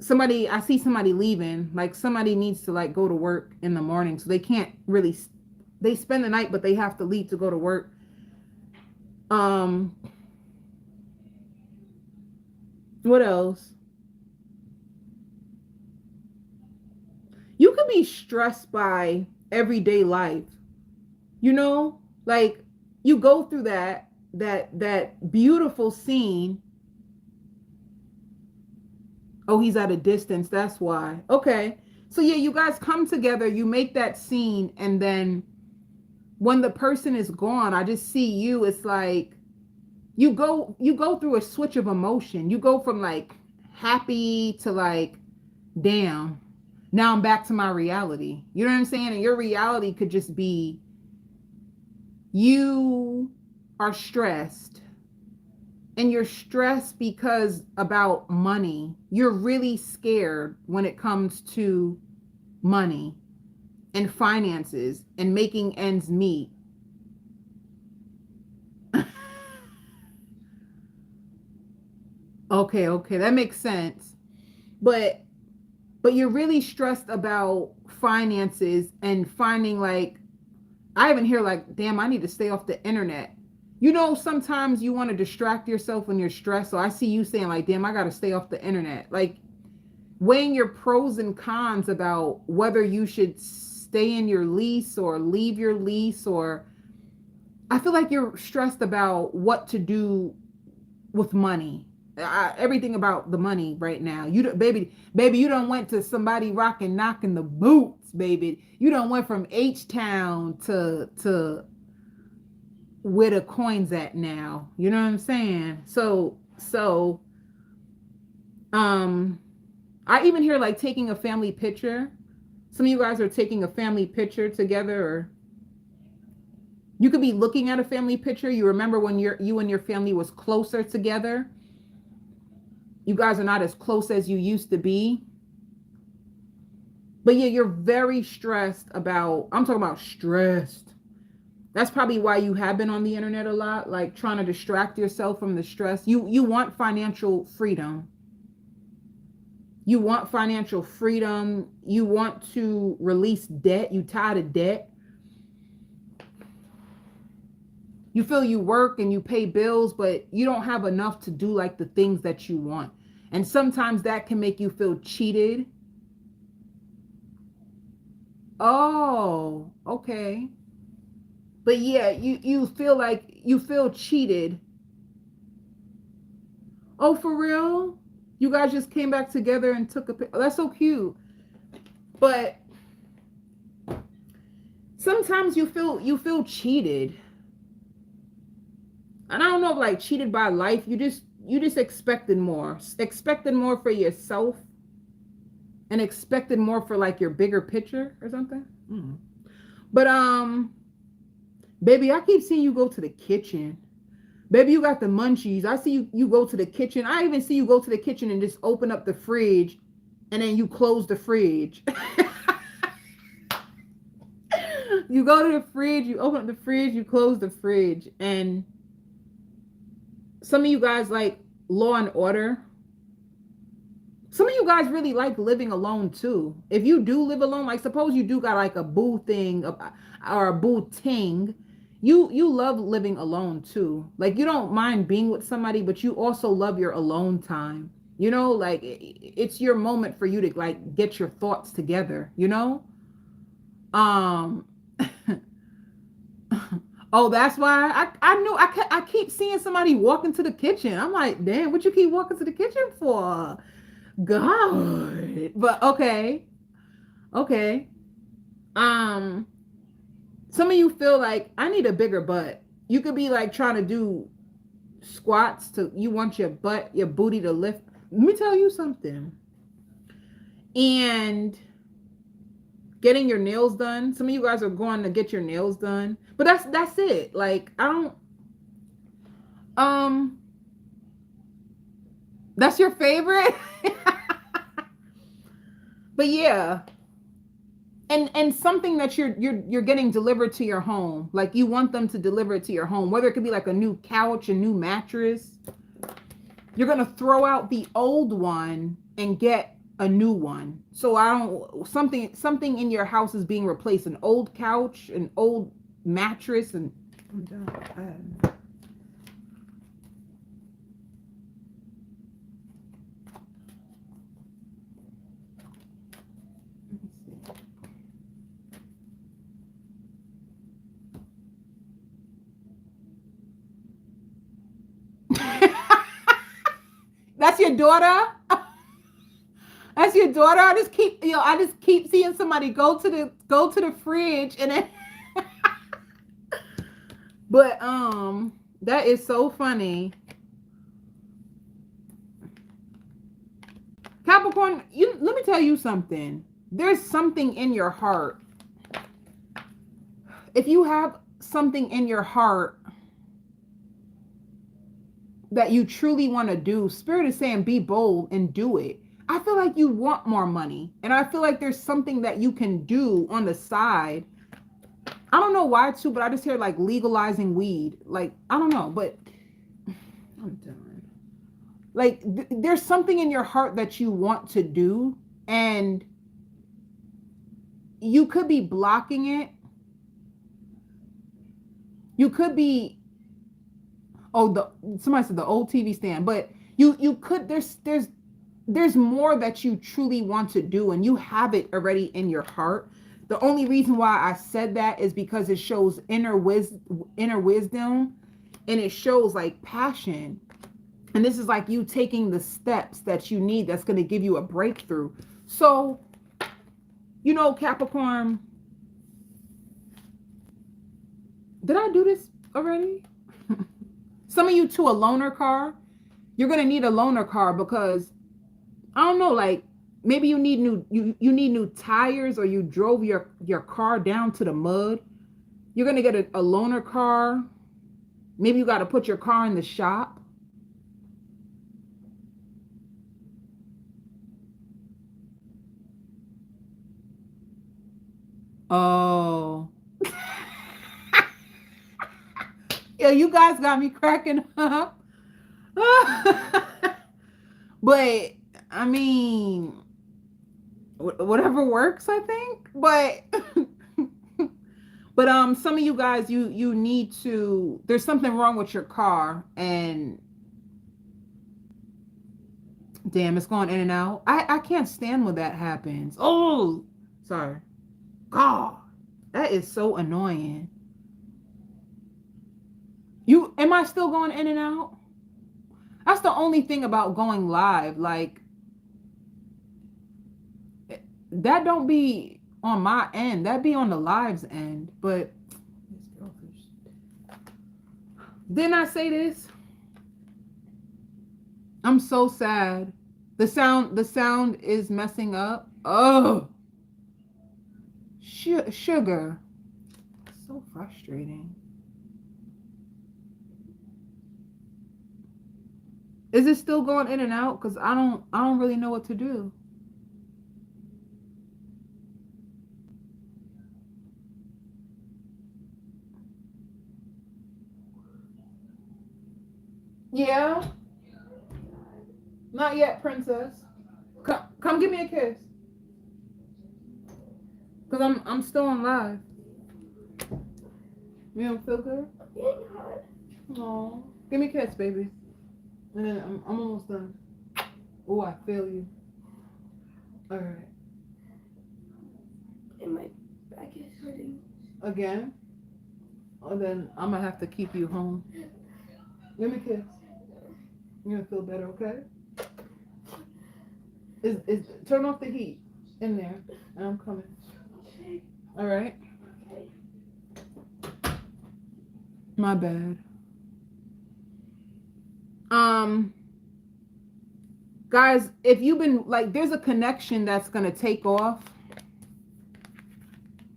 I see somebody leaving, like somebody needs to like go to work in the morning. So they can't really, they spend the night, but they have to leave to go to work. What else? You could be stressed by everyday life. You know, like you go through that beautiful scene. Oh, he's at a distance. That's why. Okay. So yeah, you guys come together, you make that scene, and then when the person is gone, I just see you. It's like you go through a switch of emotion. You go from like happy to like, damn, now I'm back to my reality. You know what I'm saying? And your reality could just be you are stressed, and you're stressed because about money. You're really scared when it comes to money and finances and making ends meet. Okay, that makes sense. But you're really stressed about finances and finding like, I even hear like, damn, I need to stay off the internet. You know, sometimes you want to distract yourself when you're stressed. So I see you saying like, damn, I got to stay off the internet. Like weighing your pros and cons about whether you should stay in your lease or leave your lease, or I feel like you're stressed about what to do with money. Everything about the money right now. Baby, you done went to somebody rocking, knocking the boots, baby. You done went from H-Town to where the coins at now. You know what I'm saying? So, I even hear like taking a family picture. Some of you guys are taking a family picture together, or you could be looking at a family picture. You remember when you and your family was closer together. You guys are not as close as you used to be. But yeah, you're very stressed about, I'm talking about stressed. That's probably why you have been on the internet a lot, like trying to distract yourself from the stress. You want financial freedom. You want financial freedom. You want to release debt. You tired of debt. You feel you work and you pay bills, but you don't have enough to do like the things that you want. And sometimes that can make you feel cheated. Oh, okay. But yeah, you feel like you feel cheated. Oh, for real? You guys just came back together and took a picture. That's so cute. But sometimes you feel cheated. And I don't know if like cheated by life. You just expected more. Expected more for yourself. And expected more for like your bigger picture or something. Mm. But baby, I keep seeing you go to the kitchen. Baby, you got the munchies. I see you go to the kitchen. I even see you go to the kitchen and just open up the fridge, and then you close the fridge. You go to the fridge, you open up the fridge, you close the fridge. And some of you guys like Law and Order. Some of you guys really like living alone too. If you do live alone, like suppose you do got like a boo thing or a boo ting, you love living alone too. Like you don't mind being with somebody, but you also love your alone time. You know, like it's your moment for you to like get your thoughts together, you know? Um Oh, that's why I knew I keep seeing somebody walk into the kitchen. I'm like, damn, what you keep walking to the kitchen for? God. But okay. Okay. Um, some of you feel like I need a bigger butt. You could be like trying to do squats to you want your butt, your booty to lift. Let me tell you something. And getting your nails done. Some of you guys are going to get your nails done. But that's it. Like I don't that's your favorite? But yeah, and something that you're getting delivered to your home, like you want them to deliver it to your home, whether it could be like a new couch, a new mattress. You're gonna throw out the old one and get a new one. So I don't something in your house is being replaced, an old couch, an old mattress, and I'm done. That's your daughter? That's your daughter? I just keep seeing somebody go to the fridge and then but that is so funny. Capricorn, let me tell you something. There's something in your heart. If you have something in your heart that you truly want to do, Spirit is saying be bold and do it. I feel like you want more money, and I feel like there's something that you can do on the side. I don't know why too, but I just hear like legalizing weed. Like, I don't know, but I'm done. Like there's something in your heart that you want to do, and you could be blocking it. You could be somebody said the old TV stand, but you could there's more that you truly want to do, and you have it already in your heart. The only reason why I said that is because it shows inner wisdom, and it shows like passion. And this is like you taking the steps that you need that's going to give you a breakthrough. So, Capricorn, did I do this already? Some of you to a loaner car. You're going to need a loaner car because I don't know, like maybe you need new tires, or you drove your car down to the mud. You're going to get a loaner car. Maybe you got to put your car in the shop. Oh. Yeah, you guys got me cracking up. But I mean, whatever works, I think. But some of you guys, you need to. There's something wrong with your car, and damn, it's going in and out. I can't stand when that happens. Oh, sorry. God, that is so annoying. Am I still going in and out? That's the only thing about going live. Like, that don't be on my end. That be on the live's end. But didn't I say this? I'm so sad. The sound is messing up. Oh, sugar. So frustrating. Is it still going in and out? Because I don't really know what to do. Yeah. Not yet, princess. Come give me a kiss. Because I'm still on live. You don't feel good? Aw. Give me a kiss, baby. And then I'm almost done. Oh, I feel you. All right. And my back is hurting. Again? Oh, then I'm going to have to keep you home. Give me a kiss. You're going to feel better, okay? Turn off the heat in there. And I'm coming. All right? My bad. Guys, if you've been like, there's a connection that's gonna take off.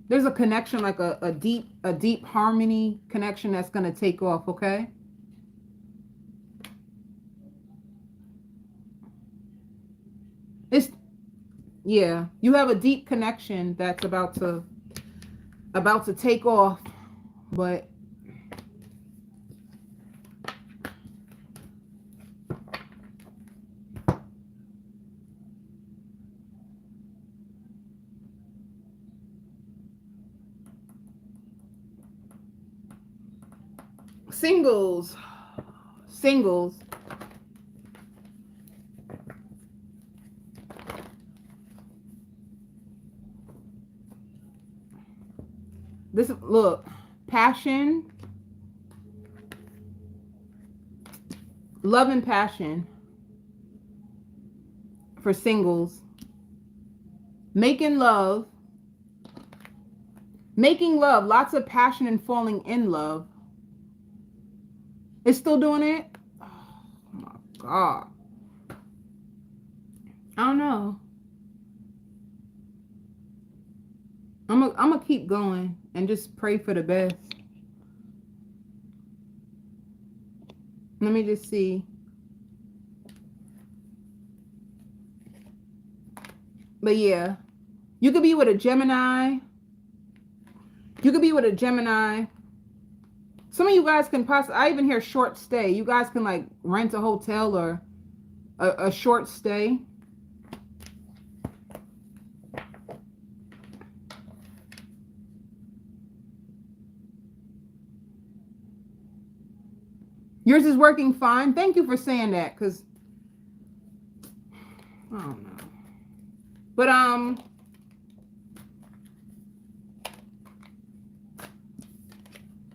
There's a connection, like a deep harmony connection that's gonna take off, okay? Yeah, you have a deep connection that's about to take off, but singles. This, look, passion, love and passion for singles. Making love, lots of passion and falling in love. It's still doing it? Oh my God. I don't know. I'm gonna keep going and just pray for the best. Let me just see. But yeah, you could be with a Gemini. Some of you guys can possibly, I even hear short stay. You guys can like rent a hotel or a short stay. Yours is working fine. Thank you for saying that, because I don't know. But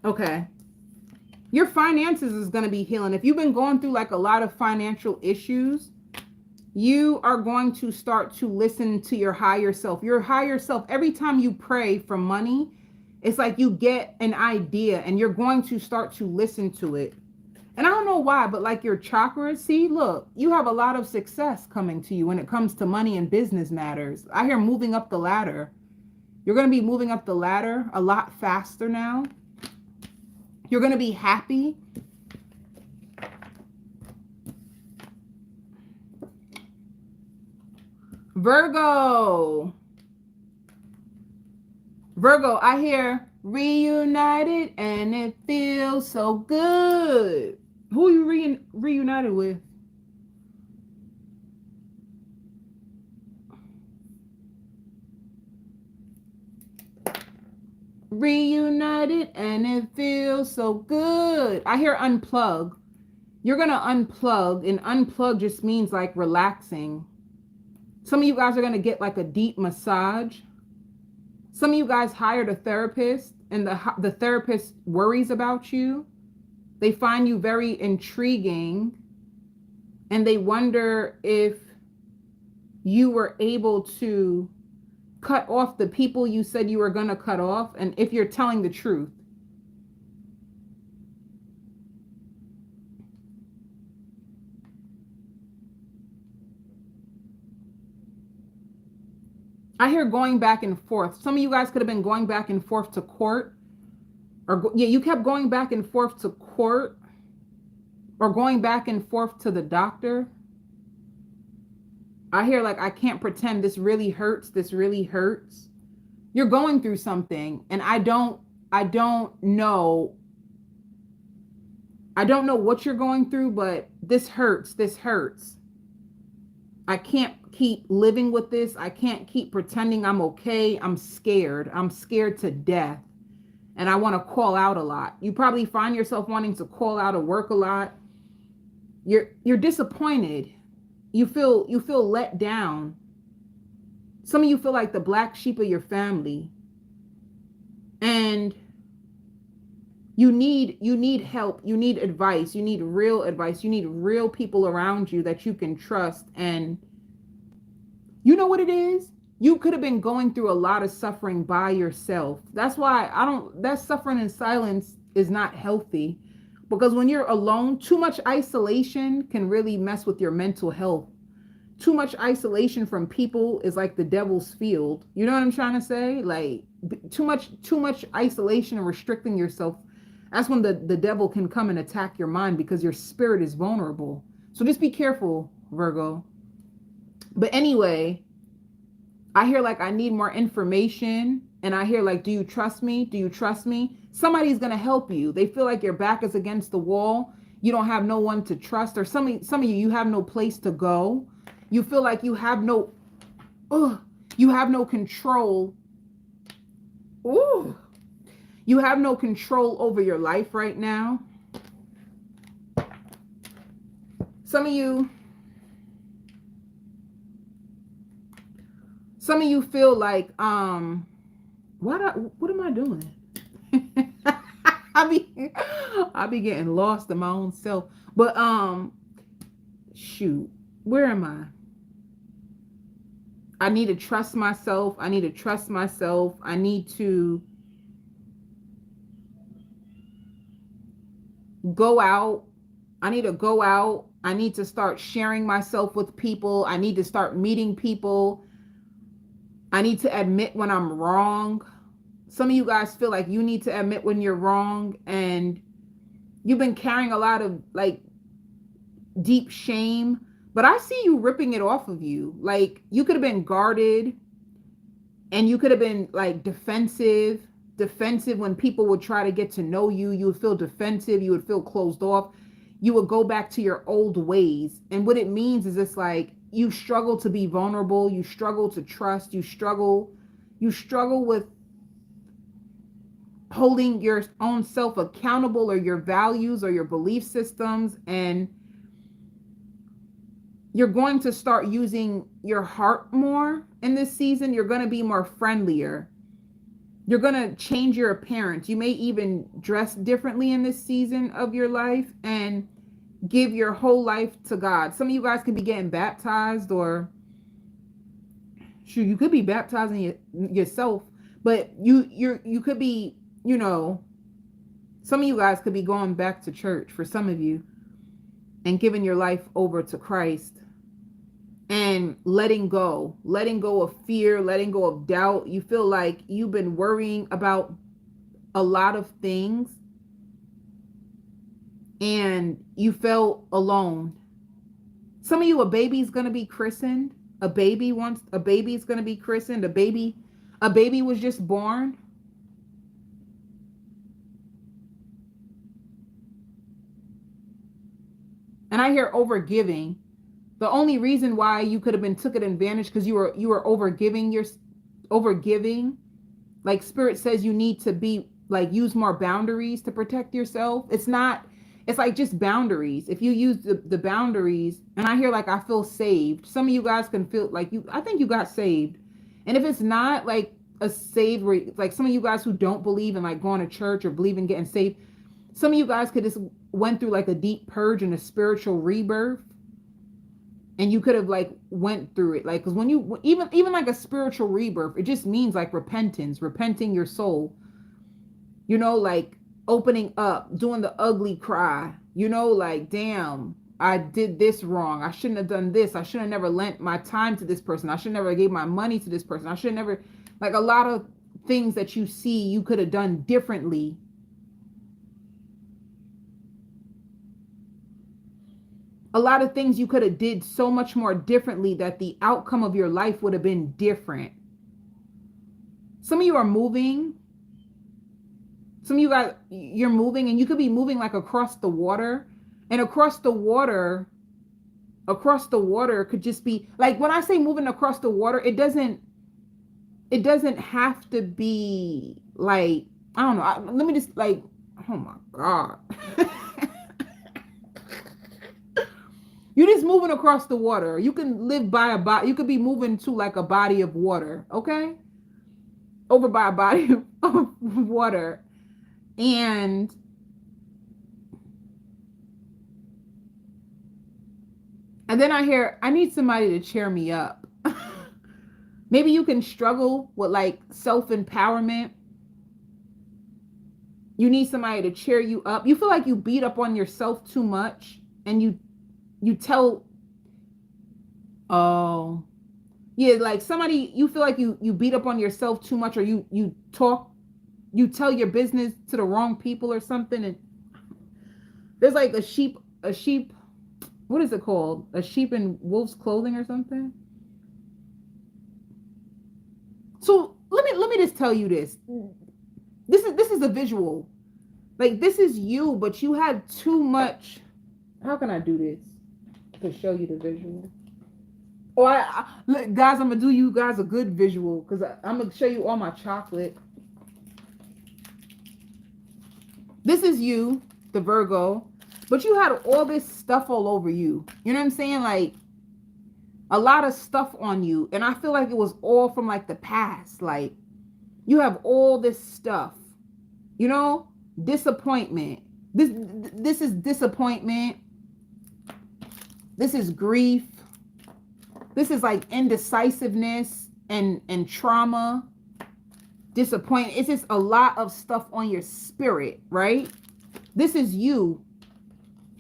okay. Your finances is going to be healing. If you've been going through like a lot of financial issues, you are going to start to listen to your higher self. Your higher self, every time you pray for money, it's like you get an idea and you're going to start to listen to it. And I don't know why, but like your chakras, see, look, you have a lot of success coming to you when it comes to money and business matters. I hear moving up the ladder. You're going to be moving up the ladder a lot faster now. You're going to be happy. Virgo, I hear reunited and it feels so good. Who are you reunited with? Reunited and it feels so good. I hear unplug. You're going to unplug, and unplug just means like relaxing. Some of you guys are going to get like a deep massage. Some of you guys hired a therapist, and the therapist worries about you. They find you very intriguing, and they wonder if you were able to cut off the people you said you were going to cut off, and if you're telling the truth. I hear going back and forth. Some of you guys could have been going back and forth to court, or you kept going back and forth to court, or going back and forth to the doctor. I hear like, I can't pretend, this really hurts. This really hurts. You're going through something, and I don't know. I don't know what you're going through, but this hurts. This hurts. I can't keep living with this. I can't keep pretending I'm okay. I'm scared. I'm scared to death. And I want to call out a lot. You probably find yourself wanting to call out of work a lot. You're disappointed. You feel let down. Some of you feel like the black sheep of your family. And you need help. You need advice. You need real advice. You need real people around you that you can trust. And you know what it is? You could have been going through a lot of suffering by yourself. That's why that suffering in silence is not healthy. Because when you're alone, too much isolation can really mess with your mental health. Too much isolation from people is like the devil's field. You know what I'm trying to say? Like too much isolation and restricting yourself. That's when the devil can come and attack your mind because your spirit is vulnerable. So just be careful, Virgo. But anyway, I hear like I need more information. And I hear like, do you trust me? Do you trust me? Somebody's going to help you. They feel like your back is against the wall. You don't have no one to trust. Or some of you have no place to go. You feel like you have no control. Ooh. You have no control over your life right now. Some of you feel like, what am I doing? I be getting lost in my own self. But shoot, where am I? I need to trust myself. I need to trust myself. I need to go out. I need to go out. I need to start sharing myself with people. I need to start meeting people. I need to admit when I'm wrong. Some of you guys feel like you need to admit when you're wrong, and you've been carrying a lot of like deep shame, but I see you ripping it off of you. Like you could have been guarded, and you could have been like defensive when people would try to get to know you. You would feel defensive. You would feel closed off. You would go back to your old ways. And what it means is it's like you struggle to be vulnerable. You struggle to trust. You struggle with holding your own self accountable, or your values or your belief systems. And you're going to start using your heart more in this season. You're going to be more friendlier. You're going to change your appearance. You may even dress differently in this season of your life and give your whole life to God. Some of you guys could be getting baptized, or sure, you could be baptizing yourself, but you could be, you know, some of you guys could be going back to church for some of you and giving your life over to Christ and letting go of fear, letting go of doubt. You feel like you've been worrying about a lot of things and you felt alone. Some of you, a baby's going to be christened. A baby's going to be christened. A baby was just born. And I hear overgiving. The only reason why you could have been taken advantage because you were overgiving. Like Spirit says, you need to be like use more boundaries to protect yourself. It's like just boundaries. If you use the boundaries, and I hear like I feel saved. Some of you guys can feel like I think you got saved. And if it's not like a saved, like some of you guys who don't believe in like going to church or believe in getting saved, some of you guys could just went through like a deep purge and a spiritual rebirth, and you could have like went through it. Like, because when you even like a spiritual rebirth, it just means like repenting your soul, you know, like opening up, doing the ugly cry, you know, like, damn, I did this wrong. I shouldn't have done this. I should have never lent my time to this person. I should never gave my money to this person. I should never, like a lot of things that you see you could have done differently. A lot of things you could have did so much more differently that the outcome of your life would have been different. Some of you are moving. Some of you guys, you're moving, and you could be moving like across the water. And across the water, across the water could just be like, when I say moving across the water, it doesn't have to be like, I don't know. Let me just like, oh my God. You're just moving across the water. You can live by a body. You could be moving to like a body of water. Okay. Over by a body of water. And then I hear, I need somebody to cheer me up. Maybe you can struggle with like self-empowerment. You need somebody to cheer you up. You feel like you beat up on yourself too much, and you tell, oh yeah, like somebody, you feel like you beat up on yourself too much, or you tell your business to the wrong people or something. And there's like a sheep, what is it called? A sheep in wolf's clothing or something. So let me just tell you this. This is a visual. Like, this is you, but you had too much. How can I do this to show you the visual? Oh, look, guys, I'm gonna do you guys a good visual, because I'm gonna show you all my chocolate. This is you, the Virgo, but you had all this stuff all over you. You know what I'm saying? Like, a lot of stuff on you. And I feel like it was all from like the past. Like, you have all this stuff, you know, disappointment. This is disappointment. This is grief. This is like indecisiveness and trauma, disappointment. It's just a lot of stuff on your spirit, right? This is you,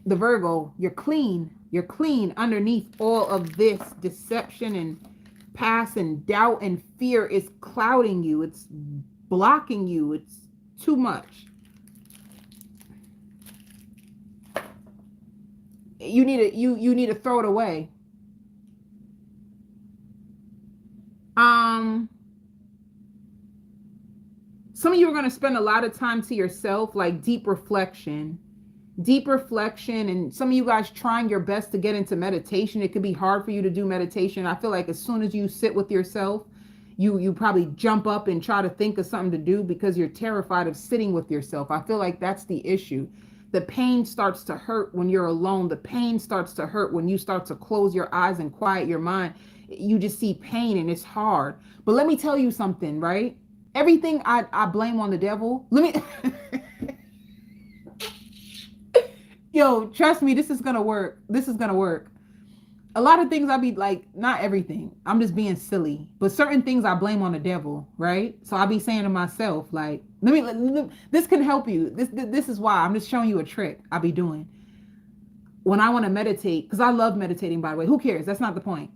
the Virgo. You're clean. You're clean underneath all of this deception and past, and doubt and fear is clouding you. It's blocking you. It's too much. You need to throw it away. Some of you are going to spend a lot of time to yourself, like deep reflection, and some of you guys trying your best to get into meditation. It could be hard for you to do meditation. I feel like as soon as you sit with yourself, you probably jump up and try to think of something to do because you're terrified of sitting with yourself. I feel like that's the issue. The pain starts to hurt when you're alone. The pain starts to hurt when you start to close your eyes and quiet your mind. You just see pain, and it's hard. But let me tell you something, right? Everything I blame on the devil. Let me Yo, trust me, this is gonna work. This is gonna work. A lot of things I be like, not everything. I'm just being silly. But certain things I blame on the devil, right? So I be saying to myself, like, let me this can help you. This is why I'm just showing you a trick I be doing. When I want to meditate, because I love meditating, by the way. Who cares? That's not the point.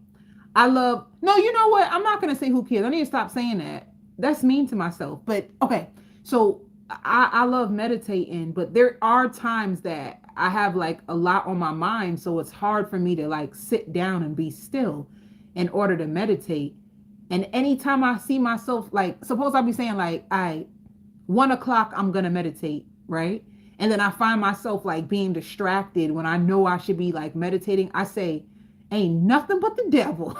No, you know what? I'm not gonna say who cares. I need to stop saying that. That's mean to myself. But okay, so I love meditating, but there are times that I have like a lot on my mind, so it's hard for me to like sit down and be still in order to meditate. And anytime I see myself, like, suppose I'll be saying like, 1 o'clock, I'm gonna meditate, right? And then I find myself like being distracted when I know I should be like meditating. I say, ain't nothing but the devil.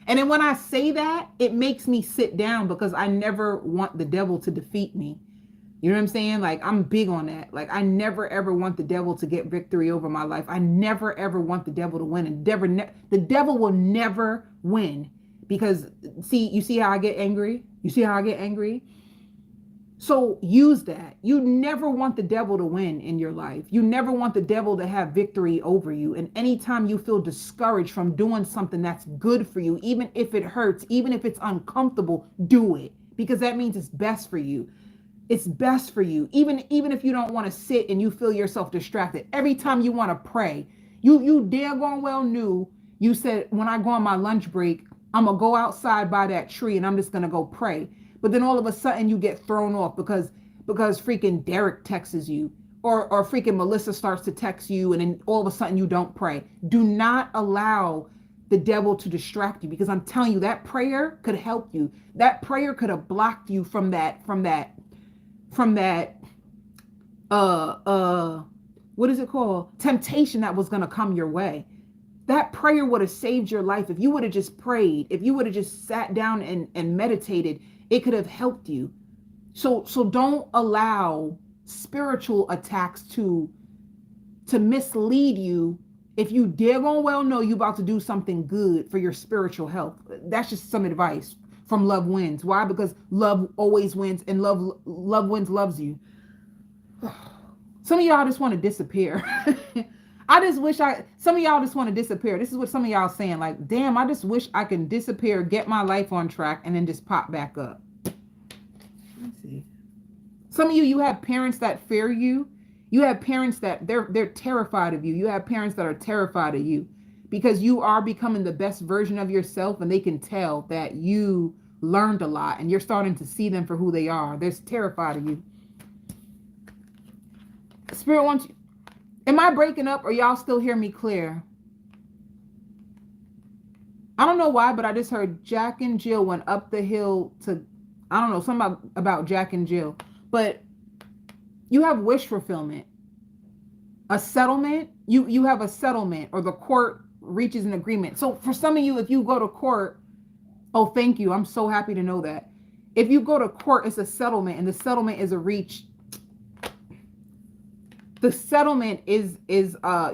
And then when I say that, it makes me sit down, because I never want the devil to defeat me. You know what I'm saying? Like, I'm big on that. Like, I never, ever want the devil to get victory over my life. I never, ever want the devil to win. And the devil will never win, because you see how I get angry? You see how I get angry? So use that. You never want the devil to win in your life. You never want the devil to have victory over you. And anytime you feel discouraged from doing something that's good for you, even if it hurts, even if it's uncomfortable, do it, because that means it's best for you. It's best for you. Even if you don't want to sit and you feel yourself distracted, every time you want to pray, you daggone well knew, you said, when I go on my lunch break, I'm going to go outside by that tree and I'm just going to go pray. But then all of a sudden you get thrown off because freaking Derek texts you, or freaking Melissa starts to text you, and then all of a sudden you don't pray. Do not allow the devil to distract you, because I'm telling you, that prayer could help you. That prayer could have blocked you from that what is it called? Temptation that was going to come your way. That prayer would have saved your life. If you would have just prayed, if you would have just sat down and meditated, it could have helped you. So don't allow spiritual attacks to mislead you. If you daggone well know you about to do something good for your spiritual health. That's just some advice from Lovewins. Why? Because love always wins, and Lovewins loves you. Some of y'all just want to disappear. I just wish some of y'all just want to disappear. This is what some of y'all saying, like, damn, I just wish I can disappear, get my life on track, and then just pop back up. Let's see. Some of you have parents that fear you. You have parents that they're terrified of you. You have parents that are terrified of you because you are becoming the best version of yourself, and they can tell that you learned a lot and you're starting to see them for who they are. They're terrified of you. Spirit wants you. Am I breaking up or y'all still hear me clear? I don't know why, but I just heard Jack and Jill went up the hill to, I don't know, something about Jack and Jill. But you have wish fulfillment. A settlement. You have a settlement, or the court reaches an agreement. So for some of you, if you go to court, oh, thank you. I'm so happy to know that. If you go to court, it's a settlement, and the settlement is a reach. The settlement is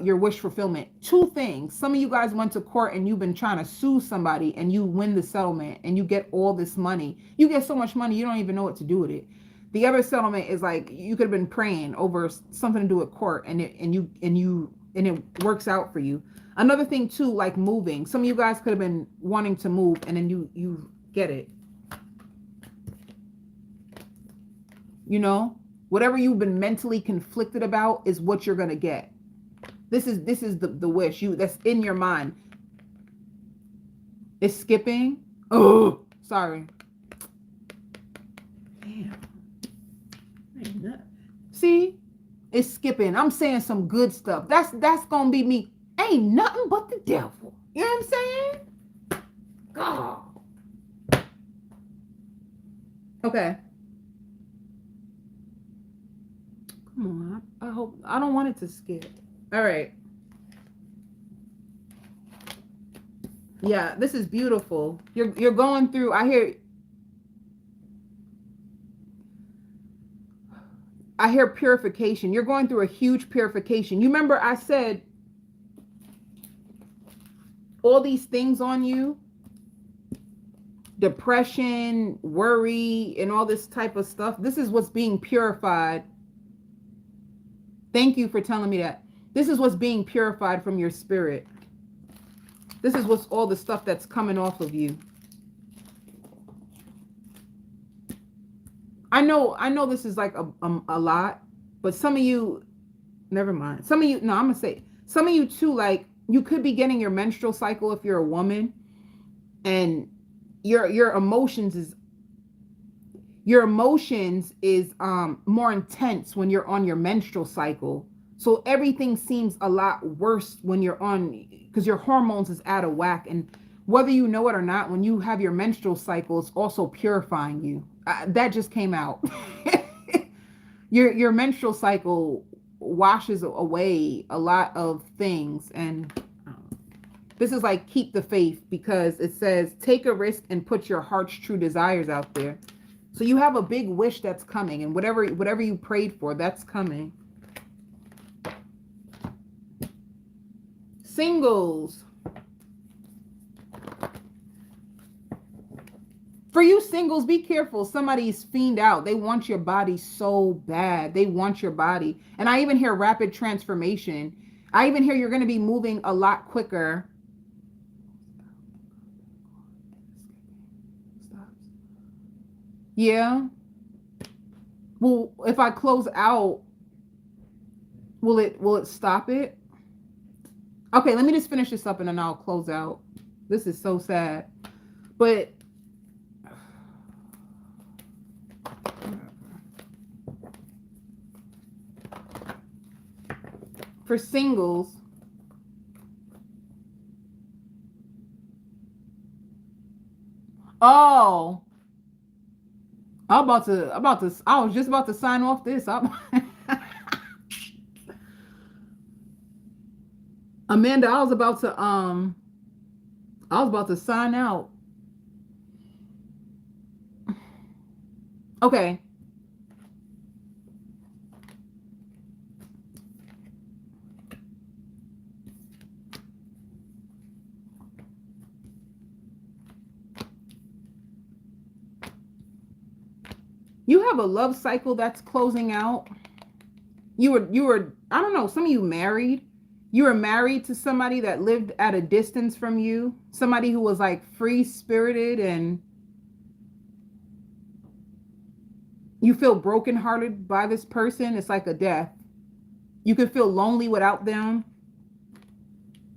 your wish fulfillment. Two things. Some of you guys went to court and you've been trying to sue somebody, and you win the settlement and you get all this money. You get so much money, you don't even know what to do with it. The other settlement is like you could have been praying over something to do with court, and it works out for you. Another thing too, like moving. Some of you guys could have been wanting to move, and then you get it. You know? Whatever you've been mentally conflicted about is what you're going to get. This is the wish that's in your mind. It's skipping. Oh, sorry. Damn. See, it's skipping. I'm saying some good stuff. That's going to be me. Ain't nothing but the devil. You know what I'm saying? God. Okay. Come on, I don't want it to skip. All right. Yeah, this is beautiful. You're going through, I hear purification. You're going through a huge purification. You remember I said all these things on you, depression, worry, and all this type of stuff. This is what's being purified. Thank you for telling me that. This is what's being purified from your spirit. This is what's all the stuff that's coming off of you. I know this is like a lot, but some of you, never mind. Some of you, no, I'm going to say, some of you too, like you could be getting your menstrual cycle if you're a woman, and your emotions is more intense when you're on your menstrual cycle. So everything seems a lot worse when you're on, because your hormones is out of whack. And whether you know it or not, when you have your menstrual cycle, it's also purifying you. That just came out. Your menstrual cycle washes away a lot of things. And this is like keep the faith, because it says take a risk and put your heart's true desires out there. So you have a big wish that's coming, and whatever you prayed for, that's coming. Singles. For you singles, be careful. Somebody's fiend out. They want your body so bad. They want your body. And I even hear rapid transformation. I even hear you're going to be moving a lot quicker. Yeah. Well, if I close out, will it stop it? Okay, let me just finish this up and then I'll close out. This is so sad. But for singles, oh, I was just about to sign off this. Amanda, I was about to sign out. Okay. You have a love cycle that's closing out. You were, I don't know, some of you married. You were married to somebody that lived at a distance from you. Somebody who was like free spirited, and you feel brokenhearted by this person. It's like a death. You could feel lonely without them.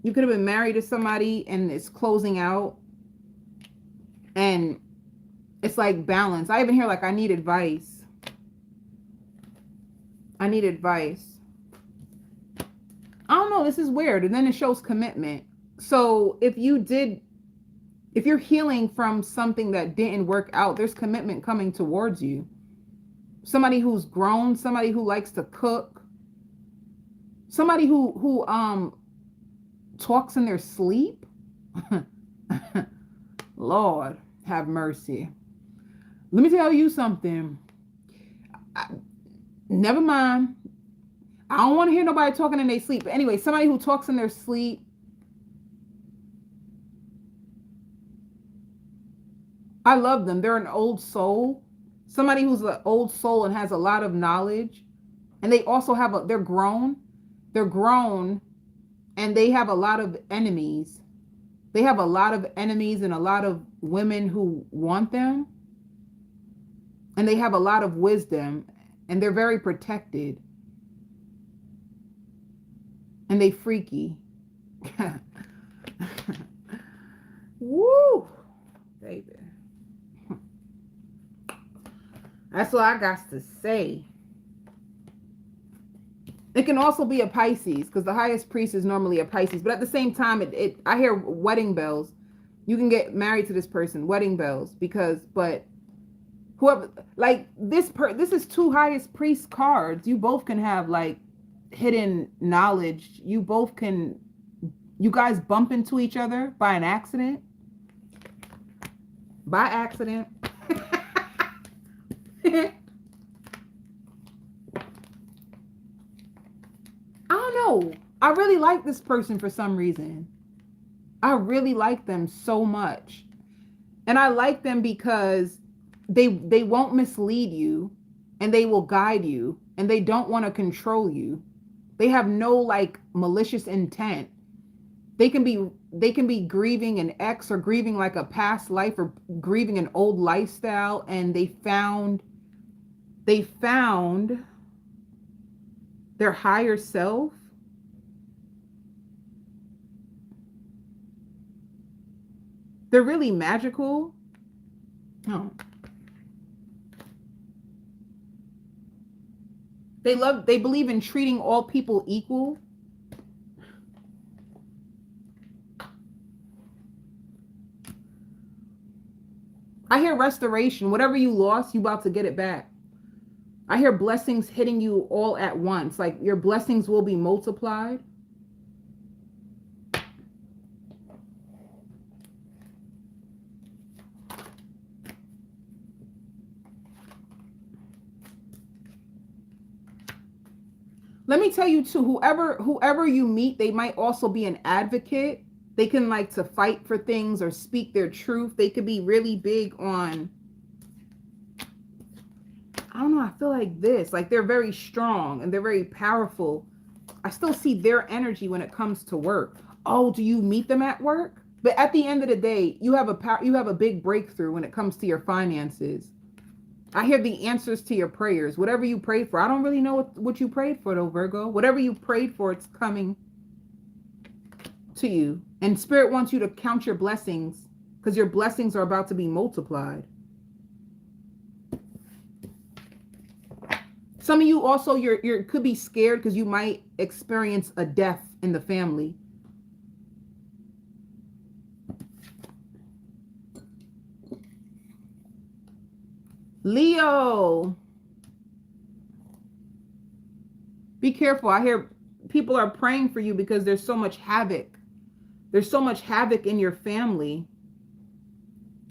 You could have been married to somebody and it's closing out. And it's like balance. I even hear like, I need advice. I need advice. I don't know. This is weird. And then it shows commitment. So if you're healing from something that didn't work out, there's commitment coming towards you. Somebody who's grown, somebody who likes to cook, somebody who talks in their sleep. Lord have mercy. Let me tell you something. Never mind. I don't want to hear nobody talking in their sleep. But anyway, somebody who talks in their sleep. I love them. They're an old soul. Somebody who's an old soul and has a lot of knowledge. And they also have they're grown. They're grown and they have a lot of enemies. They have a lot of enemies and a lot of women who want them. And they have a lot of wisdom and they're very protected. And they freaky. Woo, baby. That's what I got to say. It can also be a Pisces because the highest priest is normally a Pisces. But at the same time, I hear wedding bells. You can get married to this person, wedding bells, but whoever, like this is two highest priest cards. You both can have like hidden knowledge. You guys bump into each other by an accident. By accident. I don't know. I really like this person for some reason. I really like them so much. And I like them because they won't mislead you and they will guide you and they don't want to control you. They have no like malicious intent. They can be grieving an ex or grieving like a past life or grieving an old lifestyle, and they found their higher self. They're really magical. Oh. They believe in treating all people equal. I hear restoration. Whatever you lost, you about to get it back. I hear blessings hitting you all at once. Like your blessings will be multiplied. Let me tell you too, whoever you meet, they might also be an advocate. They can like to fight for things or speak their truth. They could be really big on, I don't know, I feel like this, like they're very strong and they're very powerful. I still see their energy when it comes to work. Oh, do you meet them at work? But at the end of the day, you have a big breakthrough when it comes to your finances. I hear the answers to your prayers. Whatever you prayed for. I don't really know what you prayed for though, Virgo. Whatever you prayed for, it's coming to you. And Spirit wants you to count your blessings because your blessings are about to be multiplied. Some of you also, you could be scared because you might experience a death in the family. Leo, be careful. I hear people are praying for you because there's so much havoc. There's so much havoc in your family.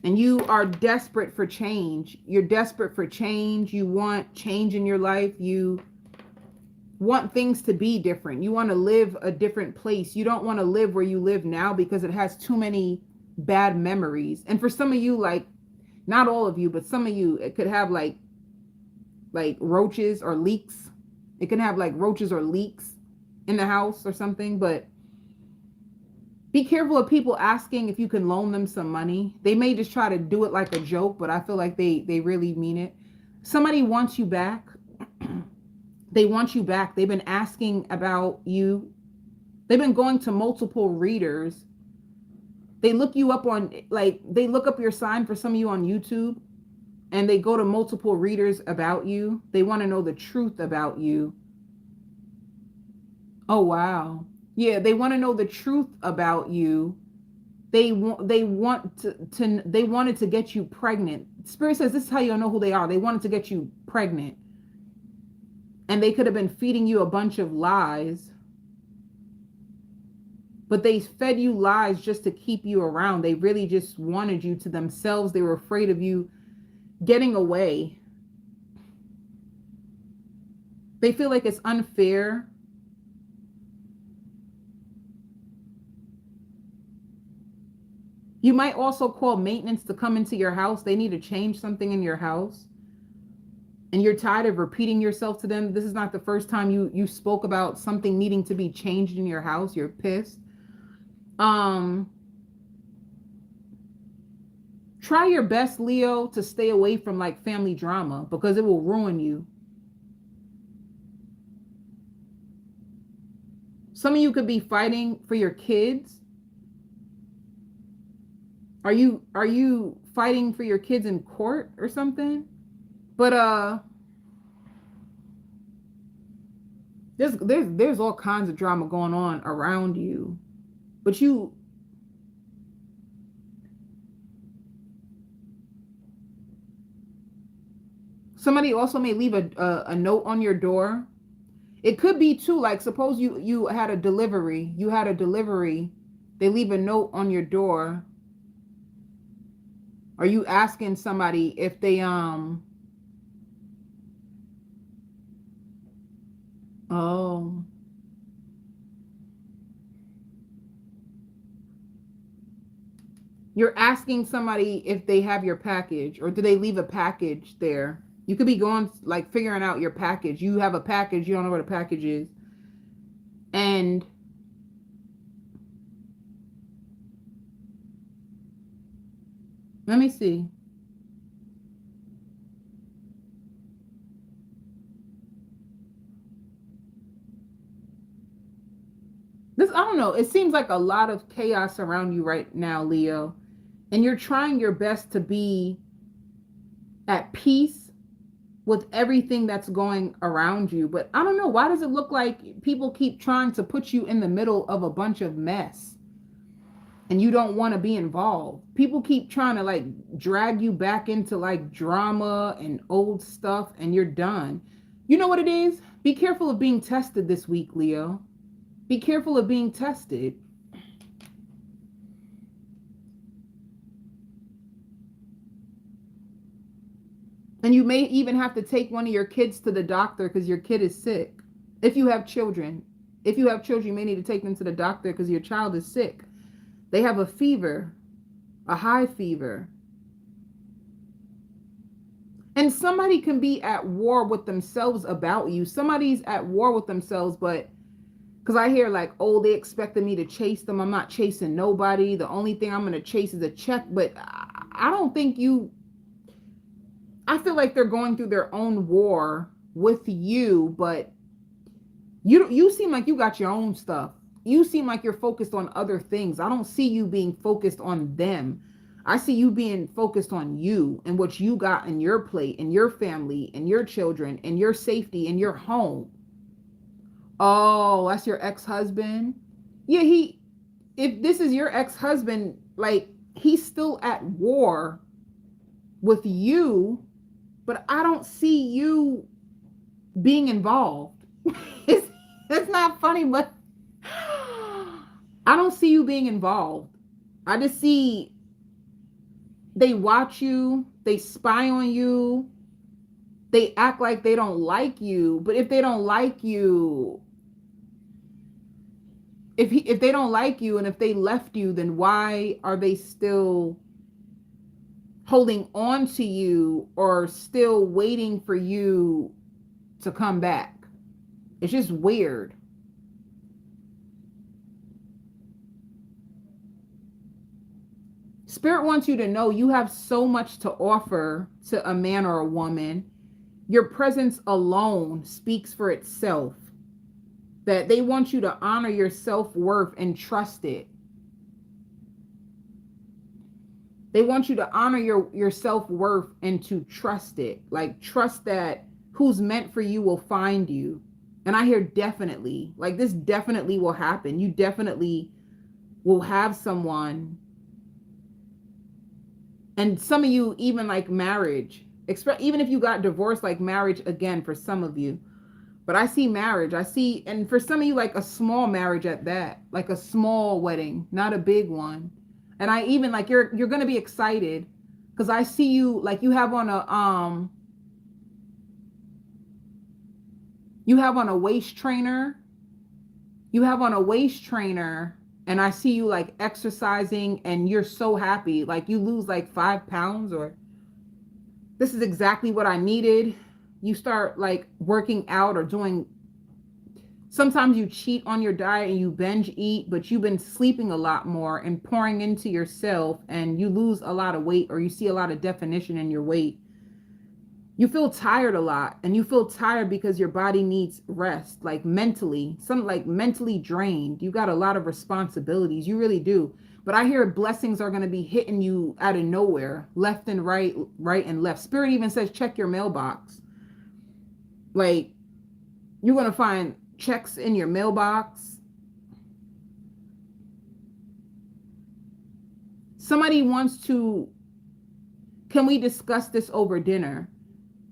And you are desperate for change. You're desperate for change. You want change in your life. You want things to be different. You want to live a different place. You don't want to live where you live now because it has too many bad memories. And for some of you, like, not all of you, but some of you, it could have like roaches or leaks. It can have like roaches or leaks in the house or something. But be careful of people asking if you can loan them some money. They may just try to do it like a joke, but I feel like they really mean it. Somebody wants you back. They want you back. They've been asking about you. They've been going to multiple readers. They look you up on, like, they look up your sign for some of you on YouTube, and they go to multiple readers about you. They want to know the truth about you. Oh, wow. Yeah, they want to know the truth about you. They wanted to get you pregnant. Spirit says this is how you'll know who they are. They wanted to get you pregnant. And they could have been feeding you a bunch of lies. But they fed you lies just to keep you around. They really just wanted you to themselves. They were afraid of you getting away. They feel like it's unfair. You might also call maintenance to come into your house. They need to change something in your house. And you're tired of repeating yourself to them. This is not the first time you spoke about something needing to be changed in your house. You're pissed. Try your best, Leo, to stay away from like family drama because it will ruin you. Some of you could be fighting for your kids. Are you fighting for your kids in court or something? But there's all kinds of drama going on around you. But somebody also may leave a note on your door. It could be too, like, suppose you had a delivery. They leave a note on your door. Are you asking somebody if they oh. You're asking somebody if they have your package, or do they leave a package there? You could be going, like, figuring out your package. You have a package, you don't know what a package is. And let me see. I don't know. It seems like a lot of chaos around you right now, Leo. And you're trying your best to be at peace with everything that's going around you. But I don't know. Why does it look like people keep trying to put you in the middle of a bunch of mess? And you don't want to be involved. People keep trying to, like, drag you back into, like, drama and old stuff, and you're done. You know what it is? Be careful of being tested this week, Leo. Be careful of being tested. And you may even have to take one of your kids to the doctor because your kid is sick. If you have children. If you have children, you may need to take them to the doctor because your child is sick. They have a fever, a high fever. And somebody can be at war with themselves about you. Somebody's at war with themselves, but because I hear, like, oh, they expected me to chase them. I'm not chasing nobody. The only thing I'm going to chase is a check. But I don't think I feel like they're going through their own war with you, but you seem like you got your own stuff. You seem like you're focused on other things. I don't see you being focused on them. I see you being focused on you and what you got in your plate, and your family, and your children, and your safety, and your home. Oh, that's your ex-husband? Yeah, if this is your ex-husband, like, he's still at war with you, but I don't see you being involved. It's not funny, but I don't see you being involved. I just see they watch you, they spy on you, they act like they don't like you. But if they don't like you, if they don't like you and if they left you, then why are they still holding on to you or still waiting for you to come back? It's just weird. Spirit wants you to know you have so much to offer to a man or a woman. Your presence alone speaks for itself. That they want you to honor your self-worth and trust it. They want you to honor your self-worth and to trust it. Like, trust that who's meant for you will find you. And I hear definitely. Like, this definitely will happen. You definitely will have someone. And some of you, even like marriage, even if you got divorced, like marriage again for some of you. But I see marriage. I see, and for some of you, like a small marriage at that, like a small wedding, not a big one. And I even like you're going to be excited because I see you like you have on a waist trainer. You have on a waist trainer. And I see you like exercising and you're so happy. Like you lose like 5 pounds or this is exactly what I needed. You start like working out or doing. Sometimes you cheat on your diet and you binge eat, but you've been sleeping a lot more and pouring into yourself and you lose a lot of weight or you see a lot of definition in your weight. You feel tired a lot and you feel tired because your body needs rest, like mentally, mentally drained. You got a lot of responsibilities. You really do. But I hear blessings are going to be hitting you out of nowhere, left and right, right and left. Spirit even says, check your mailbox. Like you're going to find checks in your mailbox. Somebody wants to, can we discuss this over dinner?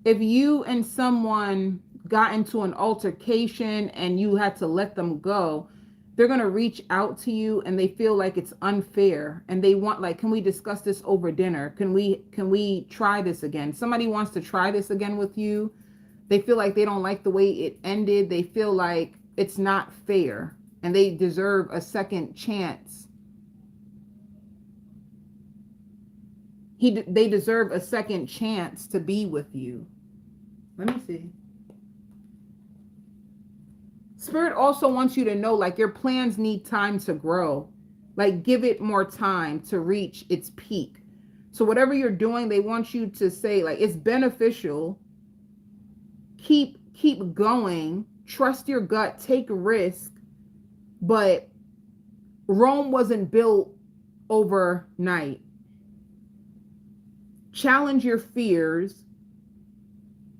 If you and someone got into an altercation and you had to let them go, they're going to reach out to you and they feel like it's unfair and they want like, can we discuss this over dinner? Can we try this again? Somebody wants to try this again with you. They feel like they don't like the way it ended. They feel like it's not fair and they deserve a second chance. They deserve a second chance to be with you. Let me see. Spirit also wants you to know, like, your plans need time to grow. Like, give it more time to reach its peak. So whatever you're doing, they want you to say, like, it's beneficial. Keep going. Trust your gut. Take risk. But Rome wasn't built overnight. Challenge your fears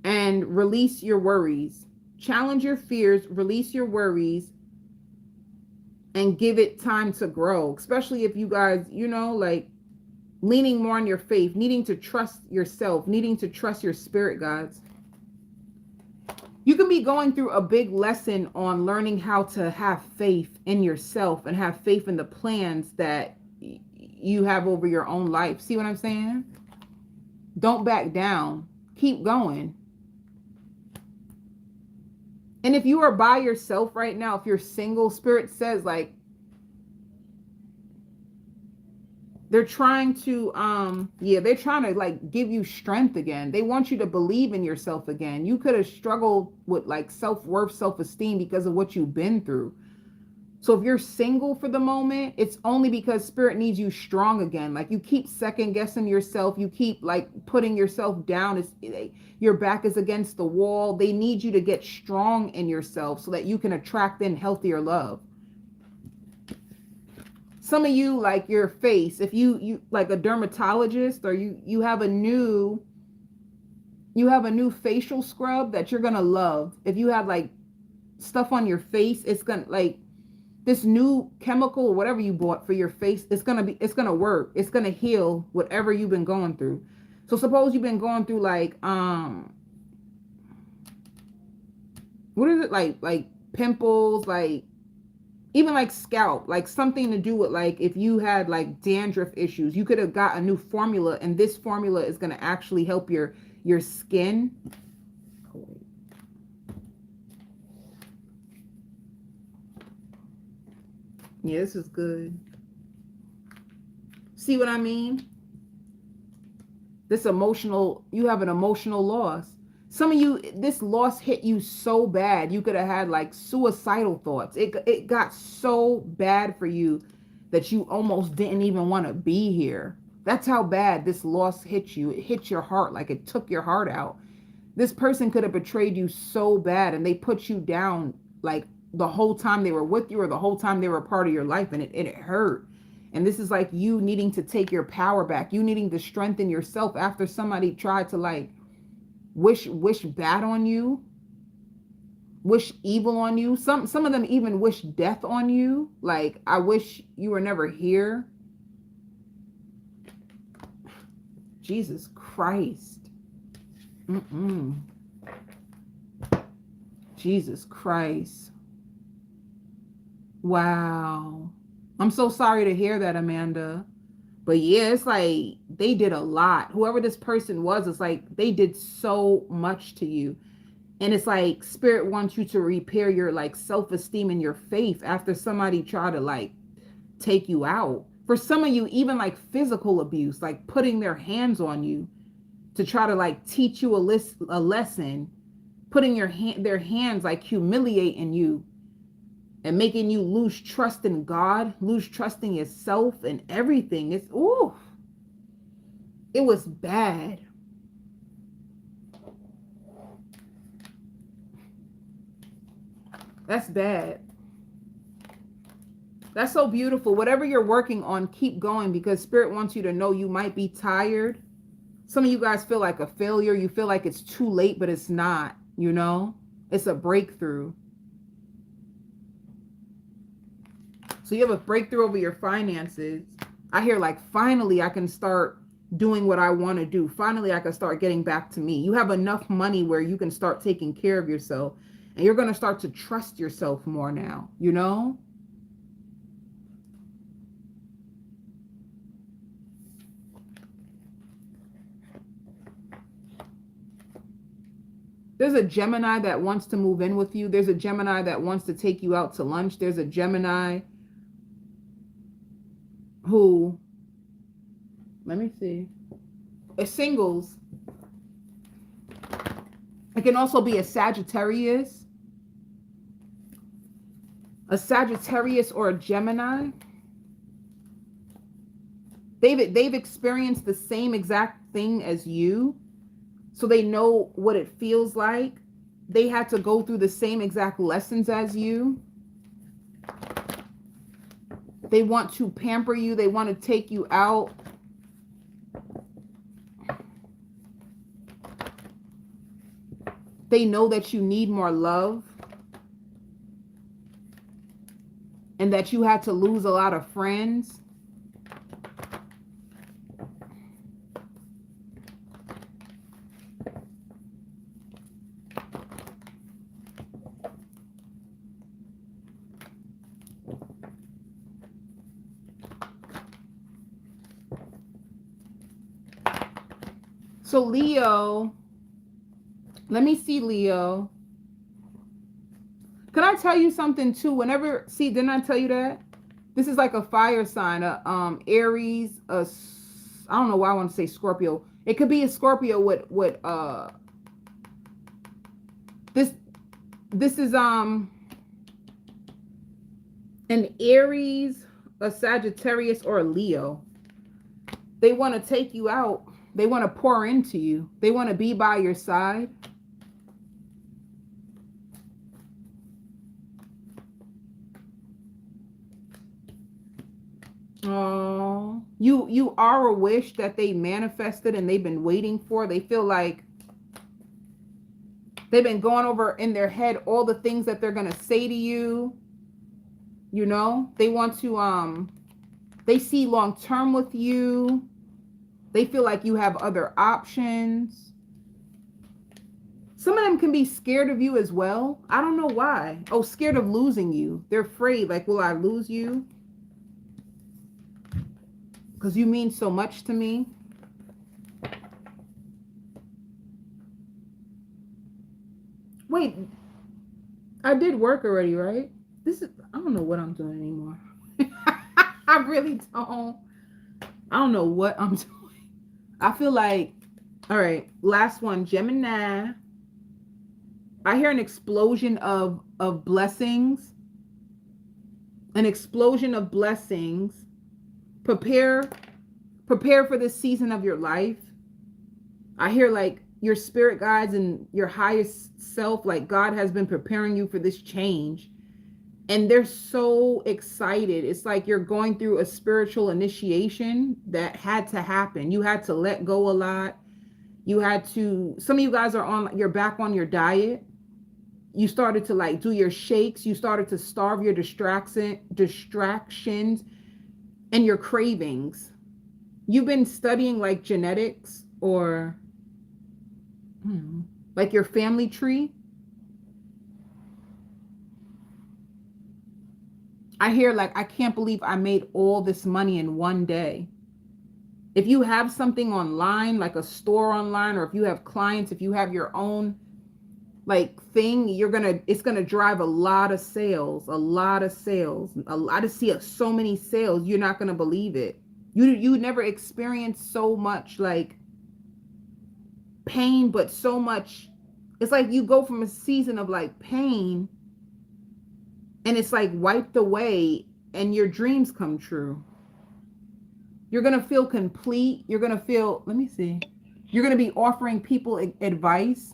and release your worries. Challenge your fears, release your worries, and give it time to grow. Especially if you guys, like leaning more on your faith, needing to trust yourself, needing to trust your spirit guides. You can be going through a big lesson on learning how to have faith in yourself and have faith in the plans that you have over your own life. See what I'm saying? Don't back down. Keep going. And if you are by yourself right now, if you're single, Spirit says like they're trying to like give you strength again. They want you to believe in yourself again. You could have struggled with like self-worth, self-esteem because of what you've been through. So if you're single for the moment, it's only because Spirit needs you strong again. Like you keep second guessing yourself. You keep like putting yourself down. Your back is against the wall. They need you to get strong in yourself so that you can attract in healthier love. Some of you, like your face, if you like a dermatologist or you have a new facial scrub that you're going to love. If you have like stuff on your face, it's going to like this new chemical or whatever you bought for your face, it's going to work. It's going to heal whatever you've been going through. So suppose you've been going through like, what is it? Like pimples, like even like scalp, like something to do with like if you had like dandruff issues, you could have got a new formula, and this formula is going to actually help your skin. Oh, wait. Yeah, this is good. See what I mean? This emotional, you have an emotional loss. Some of you, this loss hit you so bad, you could have had like suicidal thoughts. It got so bad for you that you almost didn't even want to be here. That's how bad this loss hit you. It hit your heart, like it took your heart out. This person could have betrayed you so bad, and they put you down like the whole time they were with you or the whole time they were a part of your life, and it hurt. And this is like you needing to take your power back. You needing to strengthen yourself after somebody tried to like wish bad on you, wish evil on you. Some of them even wish death on you. Like, I wish you were never here. Jesus Christ. Jesus Christ. Wow. I'm so sorry to hear that, Amanda. But yeah, it's like they did a lot. Whoever this person was, it's like they did so much to you. And it's like spirit wants you to repair your like self-esteem and your faith after somebody tried to like take you out. For some of you, even like physical abuse, like putting their hands on you to try to like teach you a lesson, putting their hands like humiliating you and making you lose trust in God, lose trust in yourself and everything. It was bad. That's bad. That's so beautiful. Whatever you're working on, keep going, because Spirit wants you to know you might be tired. Some of you guys feel like a failure. You feel like it's too late, but it's not, you know? It's a breakthrough. So you have a breakthrough over your finances. I hear like, finally, I can start doing what I want to do. Finally, I can start getting back to me. You have enough money where you can start taking care of yourself, and you're going to start to trust yourself more now, you know? There's a Gemini that wants to move in with you. There's a Gemini that wants to take you out to lunch. There's a Gemini who, let me see, is singles. It can also be a Sagittarius or a Gemini. They've experienced the same exact thing as you, so they know what it feels like. They had to go through the same exact lessons as you. They want to pamper you. They want to take you out. They know that you need more love, and that you had to lose a lot of friends. So Leo, let me see, Leo. Can I tell you something too? Whenever, see, didn't I tell you that? This is like a fire sign, Aries, I don't know why I want to say Scorpio. It could be a Scorpio with this is an Aries, a Sagittarius, or a Leo. They want to take you out. They want to pour into you. They want to be by your side. Oh, you are a wish that they manifested and they've been waiting for. They feel like they've been going over in their head all the things that they're going to say to you. You know, they want to, they see long term with you. They feel like you have other options. Some of them can be scared of you as well. I don't know why. Oh, scared of losing you. They're afraid, like, will I lose you? Because you mean so much to me. Wait, I did work already, right? I don't know what I'm doing anymore. I really don't. I don't know what I'm doing. I feel like, all right, last one, Gemini. I hear an explosion of blessings. An explosion of blessings. Prepare for this season of your life. I hear like your spirit guides and your highest self, like God has been preparing you for this change. And they're so excited. It's like you're going through a spiritual initiation that had to happen. You had to let go a lot. Some of you guys you're back on your diet. You started to like do your shakes. You started to starve your distractions and your cravings. You've been studying like genetics or like your family tree. I hear like, I can't believe I made all this money in one day. If you have something online, like a store online, or if you have clients, if you have your own like thing, it's gonna drive a lot of sales. I see so many sales, you're not gonna believe it. You never experienced so much like pain, but so much. It's like you go from a season of like pain and it's like wiped away and your dreams come true. You're going to feel complete. You're going to feel, let me see. You're going to be offering people advice.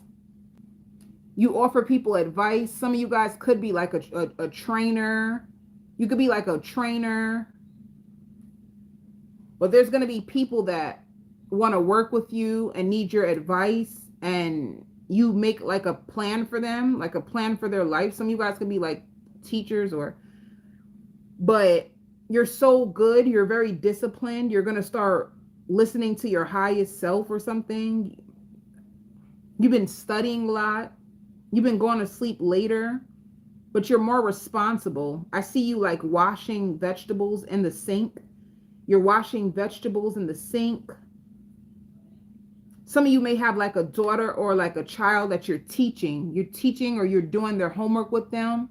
You offer people advice. Some of you guys could be like a trainer. You could be like a trainer. But there's going to be people that want to work with you and need your advice. And you make like a plan for them, like a plan for their life. Some of you guys could be like teachers but you're so good, you're very disciplined, you're going to start listening to your highest self or something. You've been studying a lot, you've been going to sleep later, but you're more responsible. I see you like washing vegetables in the sink. You're washing vegetables in the sink. Some of you may have like a daughter or like a child that you're teaching or you're doing their homework with them.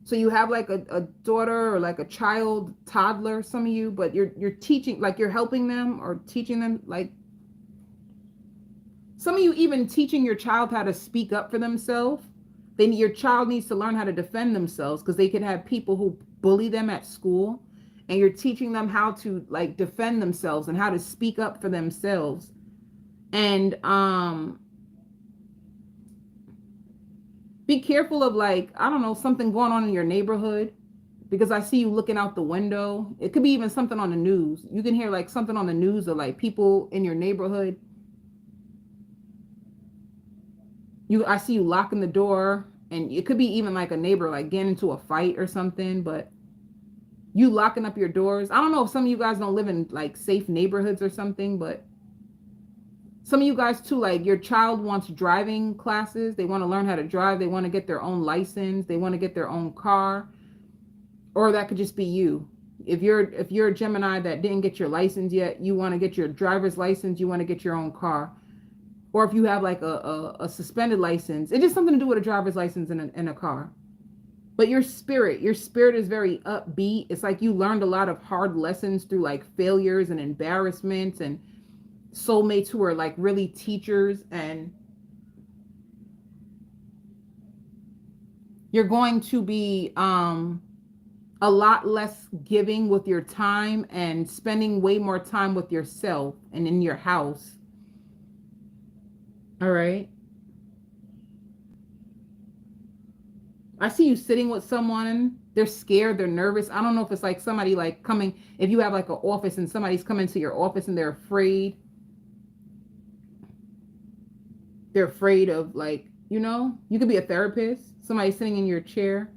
So you have like a daughter or like a child, toddler, some of you, but you're teaching, like you're helping them or teaching them, like some of you even teaching your child how to speak up for themselves. Then your child needs to learn how to defend themselves because they could have people who bully them at school, and you're teaching them how to like defend themselves and how to speak up for themselves. And be careful of like, I don't know, something going on in your neighborhood, because I see you looking out the window. It could be even something on the news. You can hear like something on the news or like people in your neighborhood. I see you locking the door, and it could be even like a neighbor like getting into a fight or something, but you locking up your doors. I don't know if some of you guys don't live in like safe neighborhoods or something, but some of you guys too, like your child wants driving classes. They want to learn how to drive. They want to get their own license. They want to get their own car. Or that could just be you. If you're a Gemini that didn't get your license yet, you want to get your driver's license. You want to get your own car. Or if you have like a suspended license, it's just something to do with a driver's license in a car. But your spirit is very upbeat. It's like you learned a lot of hard lessons through like failures and embarrassments and soulmates who are like really teachers, and you're going to be a lot less giving with your time and spending way more time with yourself and in your house. All right. I see you sitting with someone. They're scared. They're nervous. I don't know if it's like somebody like coming, if you have like an office and somebody's coming to your office and they're afraid. They're afraid of like, you could be a therapist, somebody sitting in your chair.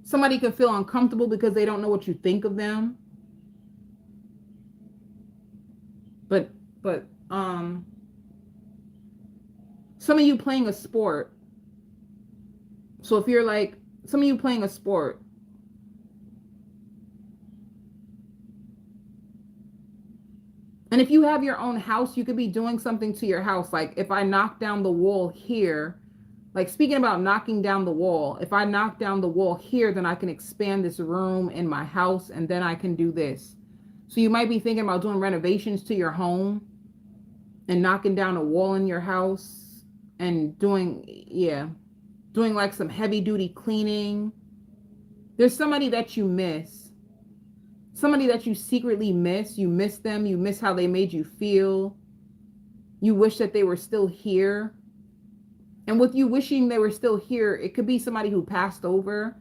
Somebody could feel uncomfortable because they don't know what you think of them. But But some of you playing a sport. So if you're like, some of you playing a sport, and if you have your own house, you could be doing something to your house. Like if I knock down the wall here, like speaking about knocking down the wall, if I knock down the wall here, then I can expand this room in my house and then I can do this. So you might be thinking about doing renovations to your home and knocking down a wall in your house and doing, yeah, doing like some heavy duty cleaning. There's somebody that you miss. Somebody that you secretly miss. You miss them. You miss how they made you feel. You wish that they were still here. And with you wishing they were still here, it could be somebody who passed over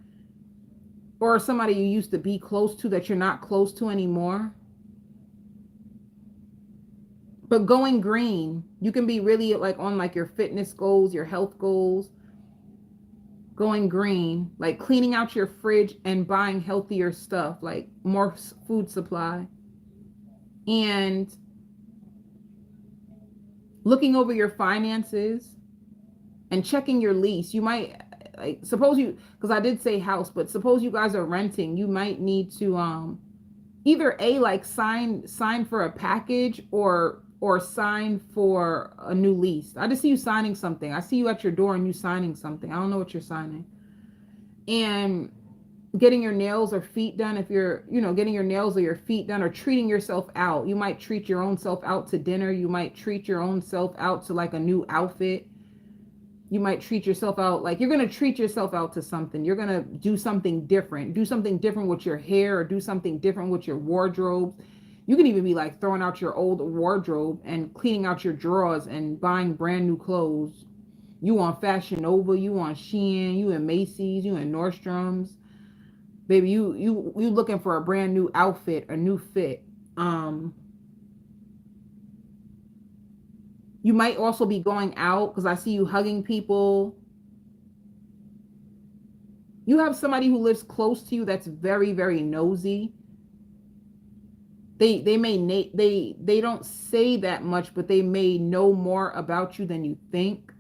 or somebody you used to be close to that you're not close to anymore. But going green, you can be really like on like your fitness goals, your health goals. Going green, like cleaning out your fridge and buying healthier stuff, like more food supply. And looking over your finances and checking your lease. You might, like, suppose you, because I did say house, but suppose you guys are renting, you might need to either like sign for a package or sign for a new lease. I just see you signing something. I see you at your door and you signing something. I don't know what you're signing. And getting your nails or feet done, if you're, getting your nails or your feet done, or treating yourself out. You might treat your own self out to dinner. You might treat your own self out to like a new outfit. You might treat yourself out, like you're going to treat yourself out to something. You're going to do something different. Do something different with your hair, or do something different with your wardrobe. You can even be like throwing out your old wardrobe and cleaning out your drawers and buying brand new clothes. You on Fashion Nova, you on Shein, you in Macy's, you in Nordstrom's. Baby, you looking for a brand new outfit, a new fit. You might also be going out because I see you hugging people. You have somebody who lives close to you that's very, very nosy. They don't say that much, but they may know more about you than you think.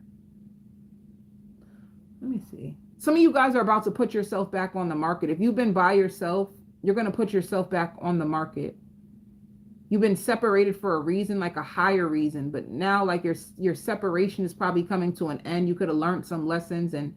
Let me see. Some of you guys are about to put yourself back on the market. If you've been by yourself, you're going to put yourself back on the market. You've been separated for a reason, like a higher reason, but now like your separation is probably coming to an end. You could have learned some lessons, and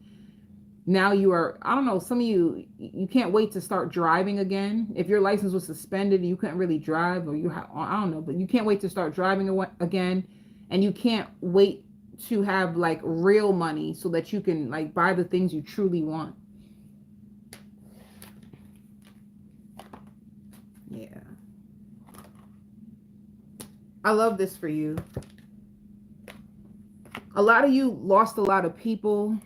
now you are, I don't know, some of you can't wait to start driving again. If your license was suspended, you couldn't really drive, or I don't know, but you can't wait to start driving again, and you can't wait to have like real money so that you can like buy the things you truly want. Yeah. I love this for you. A lot of you lost a lot of people.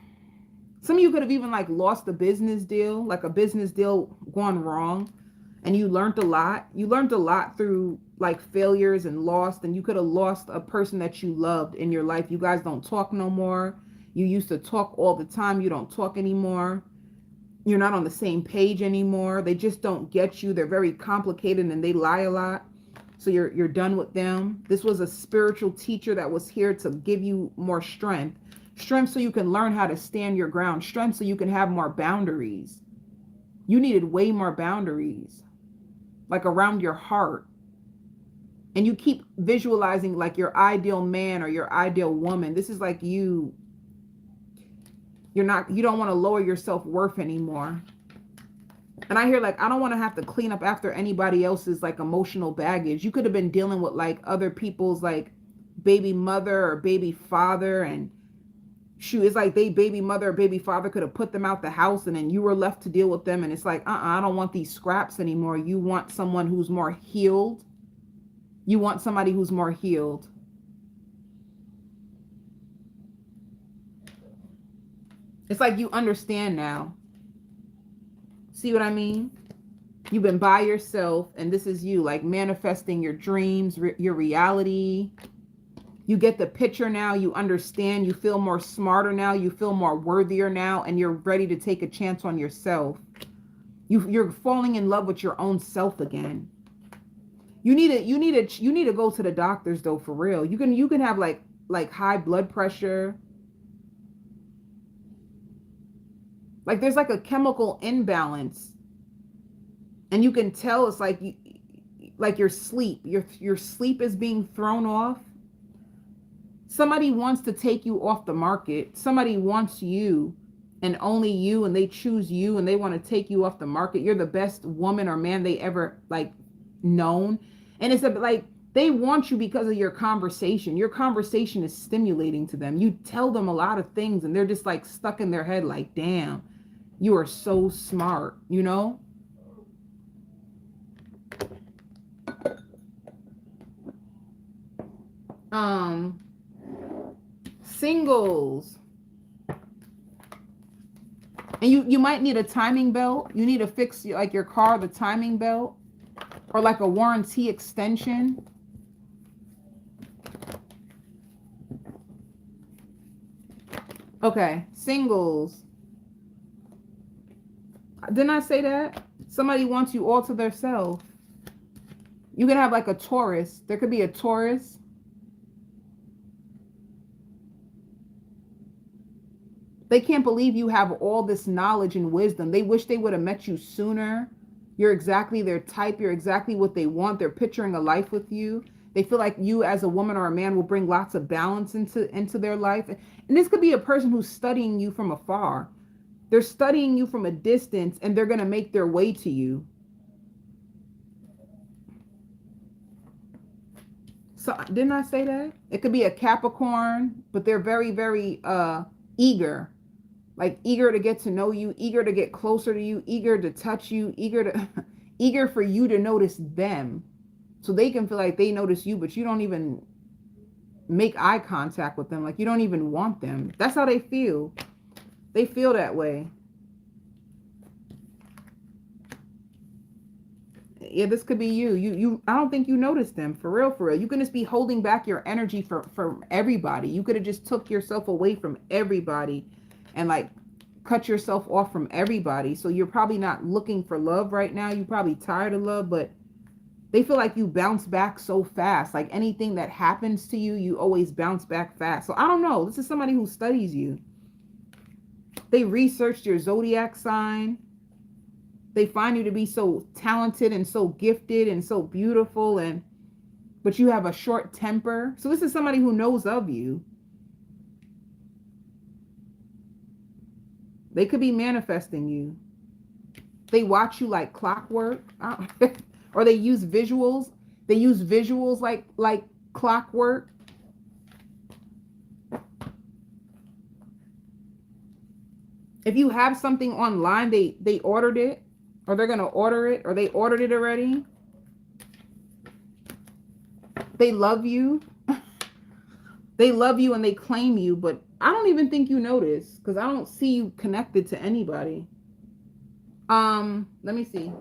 Some of you could have even like lost a business deal, like a business deal gone wrong, and you learned a lot. You learned a lot through like failures and lost, and you could have lost a person that you loved in your life. You guys don't talk no more. You used to talk all the time. You don't talk anymore. You're not on the same page anymore. They just don't get you. They're very complicated and they lie a lot. So you're done with them. This was a spiritual teacher that was here to give you more strength. Strength so you can learn how to stand your ground. Strength so you can have more boundaries. You needed way more boundaries, like around your heart. And you keep visualizing like your ideal man or your ideal woman. This is like you don't want to lower your self-worth anymore. And I hear like, I don't want to have to clean up after anybody else's like emotional baggage. You could have been dealing with like other people's like baby mother or baby father, and shoot, it's like they baby mother or baby father could have put them out the house, and then you were left to deal with them. And it's like, I don't want these scraps anymore. You want someone who's more healed. You want somebody who's more healed. It's like you understand now. See what I mean? You've been by yourself, and this is you like manifesting your dreams, your reality. You get the picture now. You understand. You feel more smarter now. You feel more worthier now, and you're ready to take a chance on yourself. You're falling in love with your own self again. You need to go to the doctors though, for real. You can have like high blood pressure. Like there's like a chemical imbalance. And you can tell it's like your sleep. Your sleep is being thrown off. Somebody wants to take you off the market. Somebody wants you and only you, and they choose you, and they want to take you off the market. You're the best woman or man they ever like known. And it's like they want you because of your conversation. Your conversation is stimulating to them. You tell them a lot of things and they're just like stuck in their head like, damn, you are so smart, you know? Singles. And you might need a timing belt. You need to fix like your car, the timing belt, or like a warranty extension. Okay, singles. Didn't I say that? Somebody wants you all to themselves. You can have like a Taurus. There could be a Taurus. They can't believe you have all this knowledge and wisdom. They wish they would have met you sooner. You're exactly their type. You're exactly what they want. They're picturing a life with you. They feel like you as a woman or a man will bring lots of balance into their life. And this could be a person who's studying you from afar. They're studying you from a distance and they're going to make their way to you. So didn't I say that? It could be a Capricorn, but they're very, very eager. Like eager to get to know you, eager to get closer to you, eager to touch you, eager for you to notice them. So they can feel like they notice you, but you don't even make eye contact with them. Like you don't even want them. That's how they feel. They feel that way. Yeah, this could be you. I don't think you notice them, for real, for real. You can just be holding back your energy from everybody. You could have just took yourself away from everybody and like cut yourself off from everybody. So you're probably not looking for love right now. You're probably tired of love, but they feel like you bounce back so fast. Like anything that happens to you, you always bounce back fast. So I don't know. This is somebody who studies you. They researched your zodiac sign. They find you to be so talented and so gifted and so beautiful, but you have a short temper. So this is somebody who knows of you. They could be manifesting you. They watch you like clockwork. Or they use visuals. They use visuals like clockwork. If you have something online, they ordered it, or they're going to order it, or they ordered it already. They love you. They love you and they claim you, but I don't even think you notice because I don't see you connected to anybody. Let me see.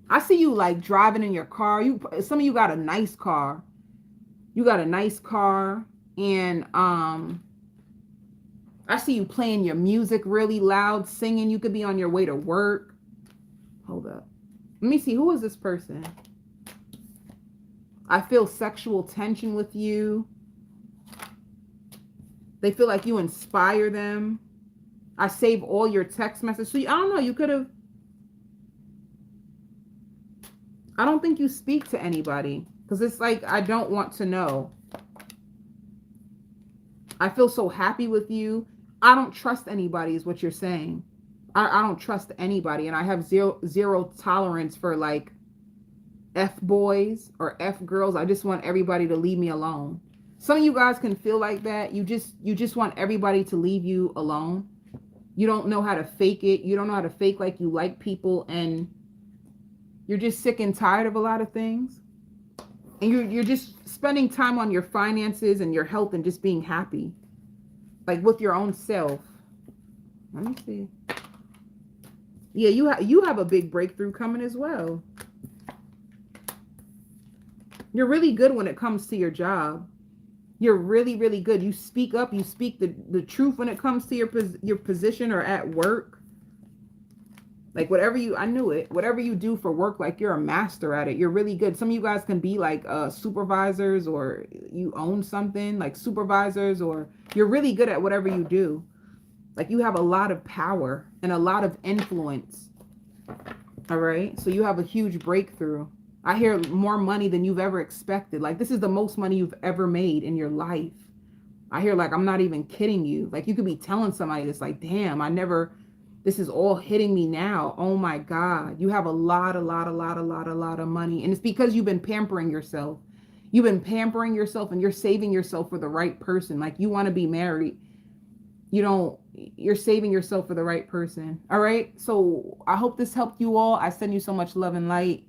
I see you like driving in your car. Some of you got a nice car. You got a nice car, and I see you playing your music really loud, singing. You could be on your way to work. Hold up. Let me see. Who is this person? I feel sexual tension with you. They feel like you inspire them. I save all your text messages. So I don't know. You could have. I don't think you speak to anybody because it's like, I don't want to know. I feel so happy with you. I don't trust anybody is what you're saying. I don't trust anybody. And I have zero tolerance for like F boys or F girls. I just want everybody to leave me alone. Some of you guys can feel like that. You just want everybody to leave you alone. You don't know how to fake it. You don't know how to fake like you like people, and you're just sick and tired of a lot of things. And you're just spending time on your finances and your health and just being happy. Like with your own self. Let me see. Yeah, you have a big breakthrough coming as well. You're really good when it comes to your job. You're really, really good. You speak up. You speak the truth when it comes to your position or at work. Like whatever you, I knew it, whatever you do for work, like you're a master at it. You're really good. Some of you guys can be like supervisors, or you own something like supervisors, or you're really good at whatever you do. Like you have a lot of power and a lot of influence. All right. So you have a huge breakthrough. I hear more money than you've ever expected. Like this is the most money you've ever made in your life. I hear, like, I'm not even kidding you. Like you could be telling somebody this, like, damn, this is all hitting me now. Oh my God. You have a lot of money. And it's because you've been pampering yourself. You've been pampering yourself and you're saving yourself for the right person. Like you want to be married. You're saving yourself for the right person. All right. So I hope this helped you all. I send you so much love and light.